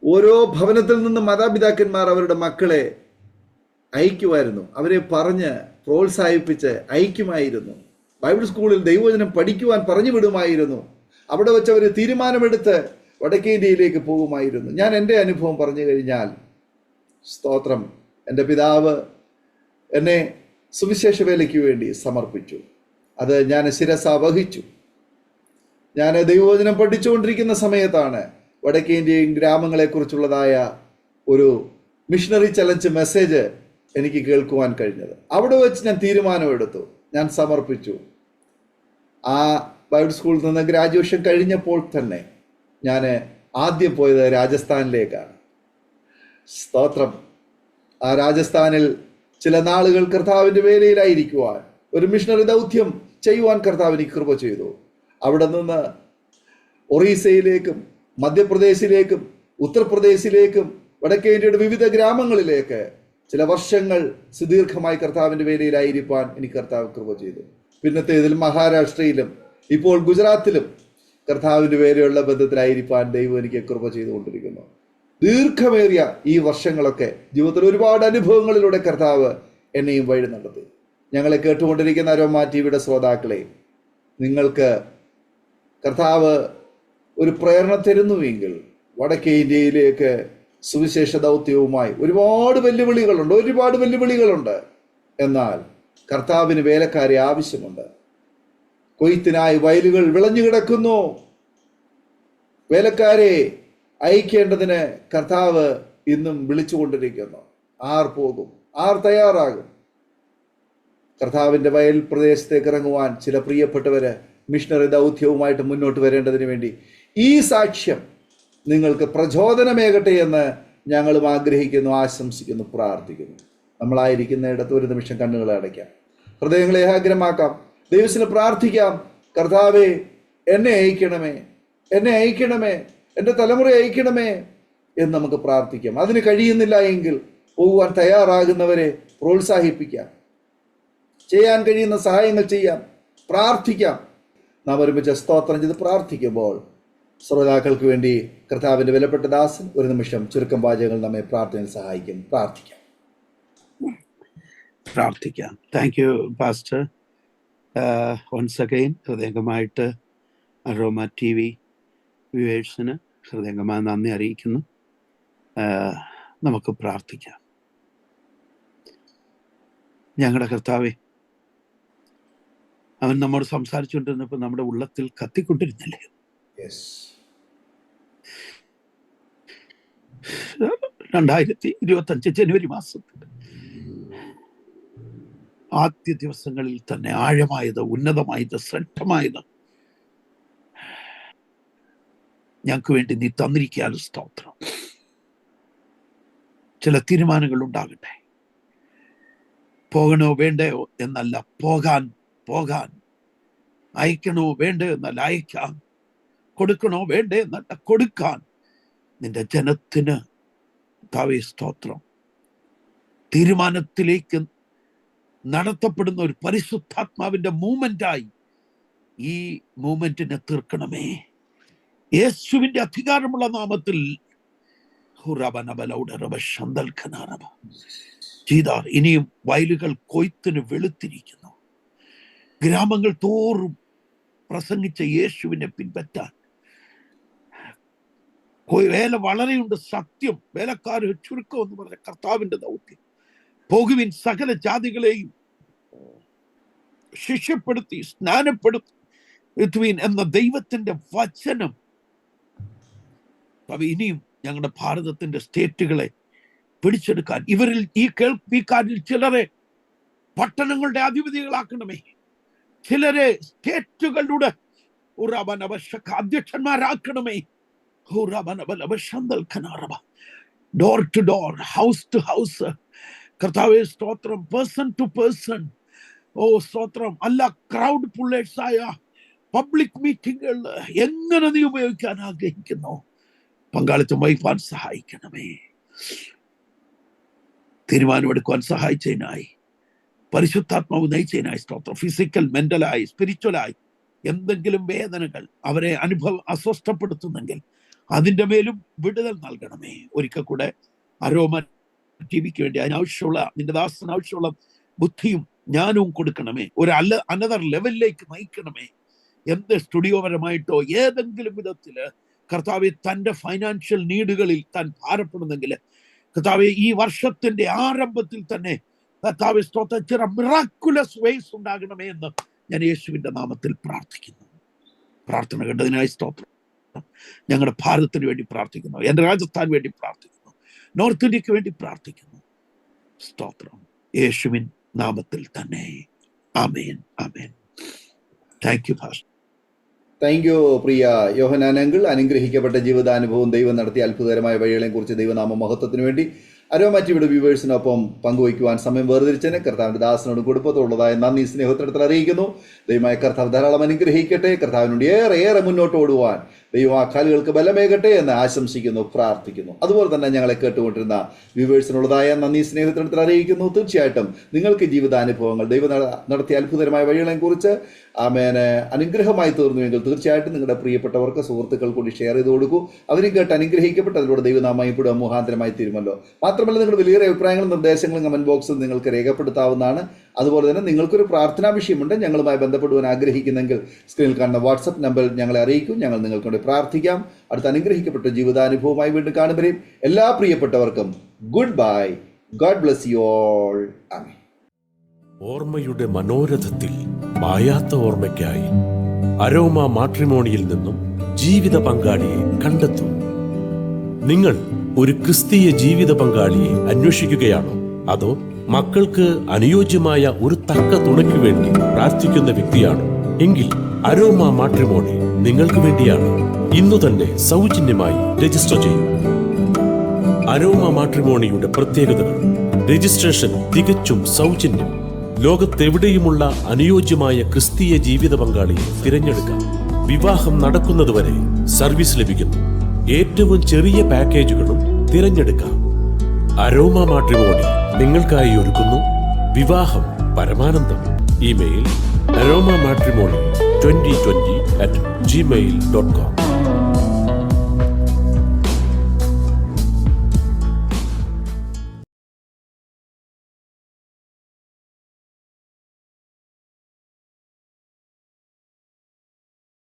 ഓരോ ഭവനത്തിൽ നിന്ന് മാതാപിതാക്കന്മാർ അവരുടെ മക്കളെ അയക്കുമായിരുന്നു. അവരെ പറഞ്ഞ് പ്രോത്സാഹിപ്പിച്ച് അയക്കുമായിരുന്നു. ബൈബിൾ സ്കൂളിൽ ദൈവവചനം പഠിക്കുവാൻ പറഞ്ഞു വിടുമായിരുന്നു. അവിടെ വെച്ച് അവർ തീരുമാനമെടുത്ത് വടക്കേ ഇന്ത്യയിലേക്ക് പോകുമായിരുന്നു. ഞാൻ എൻ്റെ അനുഭവം പറഞ്ഞു കഴിഞ്ഞാൽ, സ്തോത്രം, എൻ്റെ പിതാവ് എന്നെ സുവിശേഷ വേലയ്ക്ക് വേണ്ടി സമർപ്പിച്ചു. അത് ഞാൻ ശിരസ വഹിച്ചു. ഞാൻ ദൈവവചനം പഠിച്ചുകൊണ്ടിരിക്കുന്ന സമയത്താണ് വടക്കേ ഇന്ത്യൻ ഗ്രാമങ്ങളെക്കുറിച്ചുള്ളതായ ഒരു മിഷണറി ചലഞ്ച് മെസ്സേജ് എനിക്ക് കേൾക്കുവാൻ കഴിഞ്ഞത്. അവിടെ വെച്ച് ഞാൻ തീരുമാനമെടുത്തു, ഞാൻ സമർപ്പിച്ചു. ആ ബൈബിൾ സ്കൂളിൽ നിന്ന് ഗ്രാജുവേഷൻ കഴിഞ്ഞപ്പോൾ തന്നെ ഞാൻ ആദ്യം പോയത് രാജസ്ഥാനിലേക്കാണ്. സ്തോത്രം. ആ രാജസ്ഥാനിൽ ചില നാളുകൾ കർത്താവിൻ്റെ വേലയിലായിരിക്കുവാൻ, ഒരു മിഷണറി ദൗത്യം ചെയ്യുവാൻ കർത്താവ് എനിക്ക് കൃപ ചെയ്തു. അവിടെ നിന്ന് ഒറീസയിലേക്കും മധ്യപ്രദേശിലേക്കും ഉത്തർപ്രദേശിലേക്കും വടക്കേ ഇന്ത്യയുടെ വിവിധ ഗ്രാമങ്ങളിലേക്ക് ചില വർഷങ്ങൾ സുദീർഘമായി കർത്താവിൻ്റെ വേലയിലായിരിക്കാൻ എനിക്ക് കർത്താവ് കൃപ ചെയ്തു. പിന്നത്തേതിൽ മഹാരാഷ്ട്രയിലും ഇപ്പോൾ ഗുജറാത്തിലും കർത്താവിൻ്റെ വേലയുള്ള ബന്ധത്തിലായിരിക്കാൻ ദൈവം എനിക്ക് കൃപ ചെയ്തുകൊണ്ടിരിക്കുന്നു. ദീർഘമേറിയ ഈ വർഷങ്ങളൊക്കെ ജീവിതത്തിൽ ഒരുപാട് അനുഭവങ്ങളിലൂടെ കർത്താവ് എന്നെയും വഴി നടത്തി. ഞങ്ങളെ കേട്ടുകൊണ്ടിരിക്കുന്ന അരോമ ടിവിയുടെ ശ്രോതാക്കളെ, നിങ്ങൾക്ക് കർത്താവ് ഒരു പ്രേരണ തരുന്നുവെങ്കിൽ വടക്കേ ഇന്ത്യയിലേക്ക് സുവിശേഷ ദൗത്യവുമായി ഒരുപാട് വെല്ലുവിളികളുണ്ട്. എന്നാൽ കർത്താവിന് വേലക്കാരെ ആവശ്യമുണ്ട്. കൊയ്ത്തിനായി വയലുകൾ വിളഞ്ഞു കിടക്കുന്നു. വേലക്കാരെ അയക്കേണ്ടതിന് കർത്താവ് ഇന്നും വിളിച്ചുകൊണ്ടിരിക്കുന്നു. ആർ പോകും? ആർ തയ്യാറാകും? കർത്താവിൻ്റെ വയൽ പ്രദേശത്തേക്ക് ഇറങ്ങുവാൻ ചില പ്രിയപ്പെട്ടവര് മിഷണറി ദൗത്യവുമായിട്ട് മുന്നോട്ട് വരേണ്ടതിന് വേണ്ടി ഈ സാക്ഷ്യം നിങ്ങൾക്ക് പ്രചോദനമേകട്ടെ എന്ന് ഞങ്ങളും ആഗ്രഹിക്കുന്നു, ആശംസിക്കുന്നു, പ്രാർത്ഥിക്കുന്നു. നമ്മളായിരിക്കുന്നിടത്ത് ഒരു നിമിഷം കണ്ണുകളെ അടയ്ക്കാം, ഹൃദയങ്ങളെ ഏകാഗ്രമാക്കാം, ദൈവത്തിന് പ്രാർത്ഥിക്കാം. കർത്താവേ, എന്നെ അയക്കണമേ, എൻ്റെ തലമുറ അയക്കണമേ എന്ന് നമുക്ക് പ്രാർത്ഥിക്കാം. അതിന് കഴിയുന്നില്ല എങ്കിൽ പോകുവാൻ തയ്യാറാകുന്നവരെ പ്രോത്സാഹിപ്പിക്കാം, ചെയ്യാൻ കഴിയുന്ന സഹായങ്ങൾ ചെയ്യാം, പ്രാർത്ഥിക്കാം. നാം ഒരുമിച്ച് സ്തോത്രം ചെയ്ത് പ്രാർത്ഥിക്കുമ്പോൾ ശ്രോതാക്കൾക്ക് വേണ്ടി കർത്താവിൻ്റെ വിലപ്പെട്ട ദാസൻ ഒരു നിമിഷം ചുരുക്കം വാചകങ്ങൾ നമ്മെ പ്രാർത്ഥനയിൽ സഹായിക്കും. പ്രാർത്ഥിക്കാം. Thank you pastor. Once again ഹൃദയംഗമായിട്ട് അരോമ ടി വി വ്യൂവേഴ്സിന് ഹൃദയംഗമായ നന്ദി അറിയിക്കുന്നു. നമുക്ക് പ്രാർത്ഥിക്കാം. ഞങ്ങളുടെ കർത്താവേ, അവൻ നമ്മോട് സംസാരിച്ചുകൊണ്ടിരുന്നപ്പോൾ നമ്മുടെ ഉള്ളത്തിൽ കത്തിക്കൊണ്ടിരുന്നില്ലേ? 2025 ജനുവരി മാസത്തിൽ ആദ്യ ദിവസങ്ങളിൽ തന്നെ ആഴമായത്, ഉന്നതമായത്, ശ്രദ്ധമായത് ഞങ്ങൾക്ക് വേണ്ടി നീ തന്നിരിക്കാൻ സ്തോത്രം. ചില തീരുമാനങ്ങൾ ഉണ്ടാകട്ടെ. പോകണോ വേണ്ടയോ എന്നല്ല, പോകാൻ. അയക്കണോ വേണ്ടോ എന്നല്ല, അയക്കാൻ. കൊടുക്കണോ വേണ്ടേ എന്നല്ല, കൊടുക്കാൻ. നിന്റെ ജനത്തിന് കർത്താവേ സ്തോത്രം, തീരുമാനത്തിലേക്ക് നടത്തപ്പെടുന്ന ഒരു പരിശുദ്ധാത്മാവിന്റെ മൂവ്മെന്റായി ഈ മൂവ്മെന്റിനെ തീർക്കണമേ. യേശുവിന്റെ അധികാരമുള്ള നാമത്തിൽ ഇനിയും വയലുകൾ കൊയ്ത്തിന് വെളുത്തിരിക്കുന്നു. ഗ്രാമങ്ങൾ തോറും പ്രസംഗിച്ച യേശുവിനെ പിൻപറ്റാൻ വേല വളരെയുണ്ട്. സത്യം, വേലക്കാര് ചുരുക്കം എന്ന് പറഞ്ഞ കർത്താവിന്റെ ദൗത്യം. പോകുവിൻ, സകല ജാതികളെയും ശിഷ്യപ്പെടുത്തി സ്നാനപ്പെടുത്തുവിൻ എന്ന ദൈവത്തിന്റെ വചനം ഇനിയും ഞങ്ങളുടെ ഭാരതത്തിന്റെ സ്റ്റേറ്റുകളെ പിടിച്ചെടുക്കാൻ, ഇവരിൽ ഈ കേൾവിക്കാരിൽ ചിലരെ പട്ടണങ്ങളുടെ അധിപതികളാക്കണമേ, ചിലരെ സ്റ്റേറ്റുകളുടെ അധ്യക്ഷന്മാരാക്കണമേ. Door to door, house to house. കർത്താവേ സ്തോത്രം. Person to person. ഓ സ്തോത്രം. അല്ല, ക്രൗഡ് പുള്ളേഴ്സായ പബ്ലിക് മീറ്റിംഗുകൾ എങ്ങനെ നീ ഉപയോഗിക്കാൻ ആഗ്രഹിക്കുന്നു, പങ്കാളിത്തം വഹിക്കാൻ സഹായിക്കണമേ. തീരുമാനമെടുക്കുവാൻ സഹായിച്ചതിനായി, പരിശുദ്ധാത്മാവ് നയിച്ചതിനായി സ്തോത്രം. ഫിസിക്കൽ, മെന്റലായി, സ്പിരിച്വലായി എന്തെങ്കിലും വേദനകൾ അവരെ അസ്വസ്ഥപ്പെടുത്തുന്നെങ്കിൽ അതിൻ്റെ മേലും വിടുതൽ നൽകണമേ. ഒരിക്കൽ കൂടെ അരോമ ടിവിക്ക് വേണ്ടി അതിനാവശ്യമുള്ള, നിന്റെ ദാസന് ആവശ്യമുള്ള ബുദ്ധിയും ജ്ഞാനവും കൊടുക്കണമേ. അനദർ ലെവലിലേക്ക് നയിക്കണമേ. എന്ത് സ്റ്റുഡിയോപരമായിട്ടോ ഏതെങ്കിലും വിധത്തില് കർത്താവെ തൻ്റെ ഫൈനാൻഷ്യൽ നീഡുകളിൽ താൻ ഭാരപ്പെടുന്നെങ്കിൽ കർത്താവെ ഈ വർഷത്തിന്റെ ആരംഭത്തിൽ തന്നെ കർത്താവെ സ്തോത്രം ചില മിറാക്കുലസ് വേസ് ഉണ്ടാകണമേ എന്ന് ഞാൻ യേശുവിന്റെ നാമത്തിൽ പ്രാർത്ഥിക്കുന്നു. പ്രാർത്ഥന കണ്ടതിനായി സ്തോത്രം. ഞങ്ങളുടെ ഭാരതത്തിന് വേണ്ടി പ്രാർത്ഥിക്കുന്നു, എൻ്റെ രാജസ്ഥാൻ വേണ്ടി പ്രാർത്ഥിക്കുന്നു, നോർത്ത് ഇന്ത്യക്ക് വേണ്ടി പ്രാർത്ഥിക്കുന്നു. സ്തോത്രം യേശുവിൻ നാമത്തിൽ തന്നെ. ആമേൻ, ആമേൻ. Thank you pastor. Thank you പ്രിയ യോഹന്നാൻ അങ്കിൾ. അനുഗ്രഹിക്കപ്പെട്ട ജീവിതാനുഭവം, ദൈവം നടത്തിയ അത്ഭുതകരമായ വഴികളെയും കുറിച്ച് ദൈവനാമ മഹത്വത്തിന് വേണ്ടി അരോമ ടിവിയുടെ വ്യൂവേഴ്സിനൊപ്പം പങ്കുവയ്ക്കുവാൻ സമയം വേർതിരിച്ചതിന് കർത്താവിന്റെ ദാസനോട് കുടുംബത്തോടുള്ളതായ നന്ദി സ്നേഹത്തിനടുത്ത് അറിയിക്കുന്നു. ദൈവമായ കർത്താവ് ധാരാളം അനുഗ്രഹിക്കട്ടെ. കർത്താവിനോട് ഏറെ മുന്നോട്ട് ഓടുവാൻ ദൈവം ആ കാലുകൾക്ക് ബലമേകട്ടെ എന്ന് ആശംസിക്കുന്നു, പ്രാർത്ഥിക്കുന്നു. അതുപോലെ തന്നെ ഞങ്ങളെ കേട്ടുകൊണ്ടിരുന്ന വ്യൂവേഴ്സിനുള്ളതായ നന്ദി സ്നേഹത്തിനടുത്ത് അറിയിക്കുന്നു. തീർച്ചയായിട്ടും നിങ്ങൾക്ക് ജീവിതാനുഭവങ്ങൾ, ദൈവം നടത്തിയ അത്ഭുതകരമായ വഴികളെ കുറിച്ച് അനുഗ്രഹമായി തീർന്നുവെങ്കിൽ തീർച്ചയായിട്ടും നിങ്ങളുടെ പ്രിയപ്പെട്ടവർക്ക്, സുഹൃത്തുക്കൾ കൂടി ഷെയർ ചെയ്ത് കൊടുക്കൂ. അവരും കേട്ട് അനുഗ്രഹിക്കപ്പെട്ട് അതിലൂടെ ദൈവനാമം ഇപ്പോഴും മുഖാന്തരമായി തീരുമല്ലോ. മാത്രമല്ല നിങ്ങളുടെ വലിയ അഭിപ്രായങ്ങളും നിർദ്ദേശങ്ങളും കമന്റ് ബോക്സിൽ നിങ്ങൾക്ക് രേഖപ്പെടുത്താവുന്നതാണ്. അതുപോലെ തന്നെ നിങ്ങൾക്കൊരു പ്രാർത്ഥനാ വിഷയമുണ്ട്, ഞങ്ങളുമായി ബന്ധപ്പെടുവാൻ ആഗ്രഹിക്കുന്നെങ്കിൽ സ്ക്രീനിൽ കാണുന്ന വാട്സപ്പ് നമ്പർ ഞങ്ങളെ അറിയിക്കും. ഞങ്ങൾ നിങ്ങൾക്ക് വേണ്ടി പ്രാർത്ഥിക്കാം. അടുത്ത അനുഗ്രഹിക്കപ്പെട്ട ജീവിതാനുഭവമായി വീണ്ടും കാണുമ്പോഴേയും എല്ലാ പ്രിയപ്പെട്ടവർക്കും good bye. God bless you all. ആമേൻ. ഓർമ്മയുടെ മനോരഥത്തിൽ മായാത്ത ഓർമ്മയ്ക്കായി അരോമ മാട്രിമോണിയിൽ നിന്നും ജീവിത പങ്കാളിയെ കണ്ടെത്തൂ. നിങ്ങൾ ഒരു ക്രിസ്തീയ ജീവിത പങ്കാളിയെ അന്വേഷിക്കുകയാണോ? അതോ മക്കൾക്ക് അനുയോജ്യമായ ഒരു തക്ക തുണയ്ക്ക് വേണ്ടി പ്രാർത്ഥിക്കുന്ന വ്യക്തിയാണോ? എങ്കിൽ അരോമ മാട്രിമോണി നിങ്ങൾക്ക് വേണ്ടിയാണ്. ഇന്നു തന്നെ സൗജന്യമായി രജിസ്റ്റർ ചെയ്യൂ. അരോമ മാട്രിമോണിയുടെ പ്രത്യേകതകൾ: രജിസ്ട്രേഷൻ തികച്ചും സൗജന്യം. ലോകത്തെവിടെയുമുള്ള അനുയോജ്യമായ ക്രിസ്തീയ ജീവിത പങ്കാളിയെ തിരഞ്ഞെടുക്കാം. വിവാഹം നടക്കുന്നതുവരെ സർവീസ് ലഭിക്കുന്നു. ഏറ്റവും ചെറിയ പാക്കേജുകളും തിരഞ്ഞെടുക്കാം. അരോമ മാട്രിമോണി നിങ്ങൾക്കായി ഒരുക്കുന്നു വിവാഹം പരമാനന്ദം. Email aroma matrimony2020@gmail.com.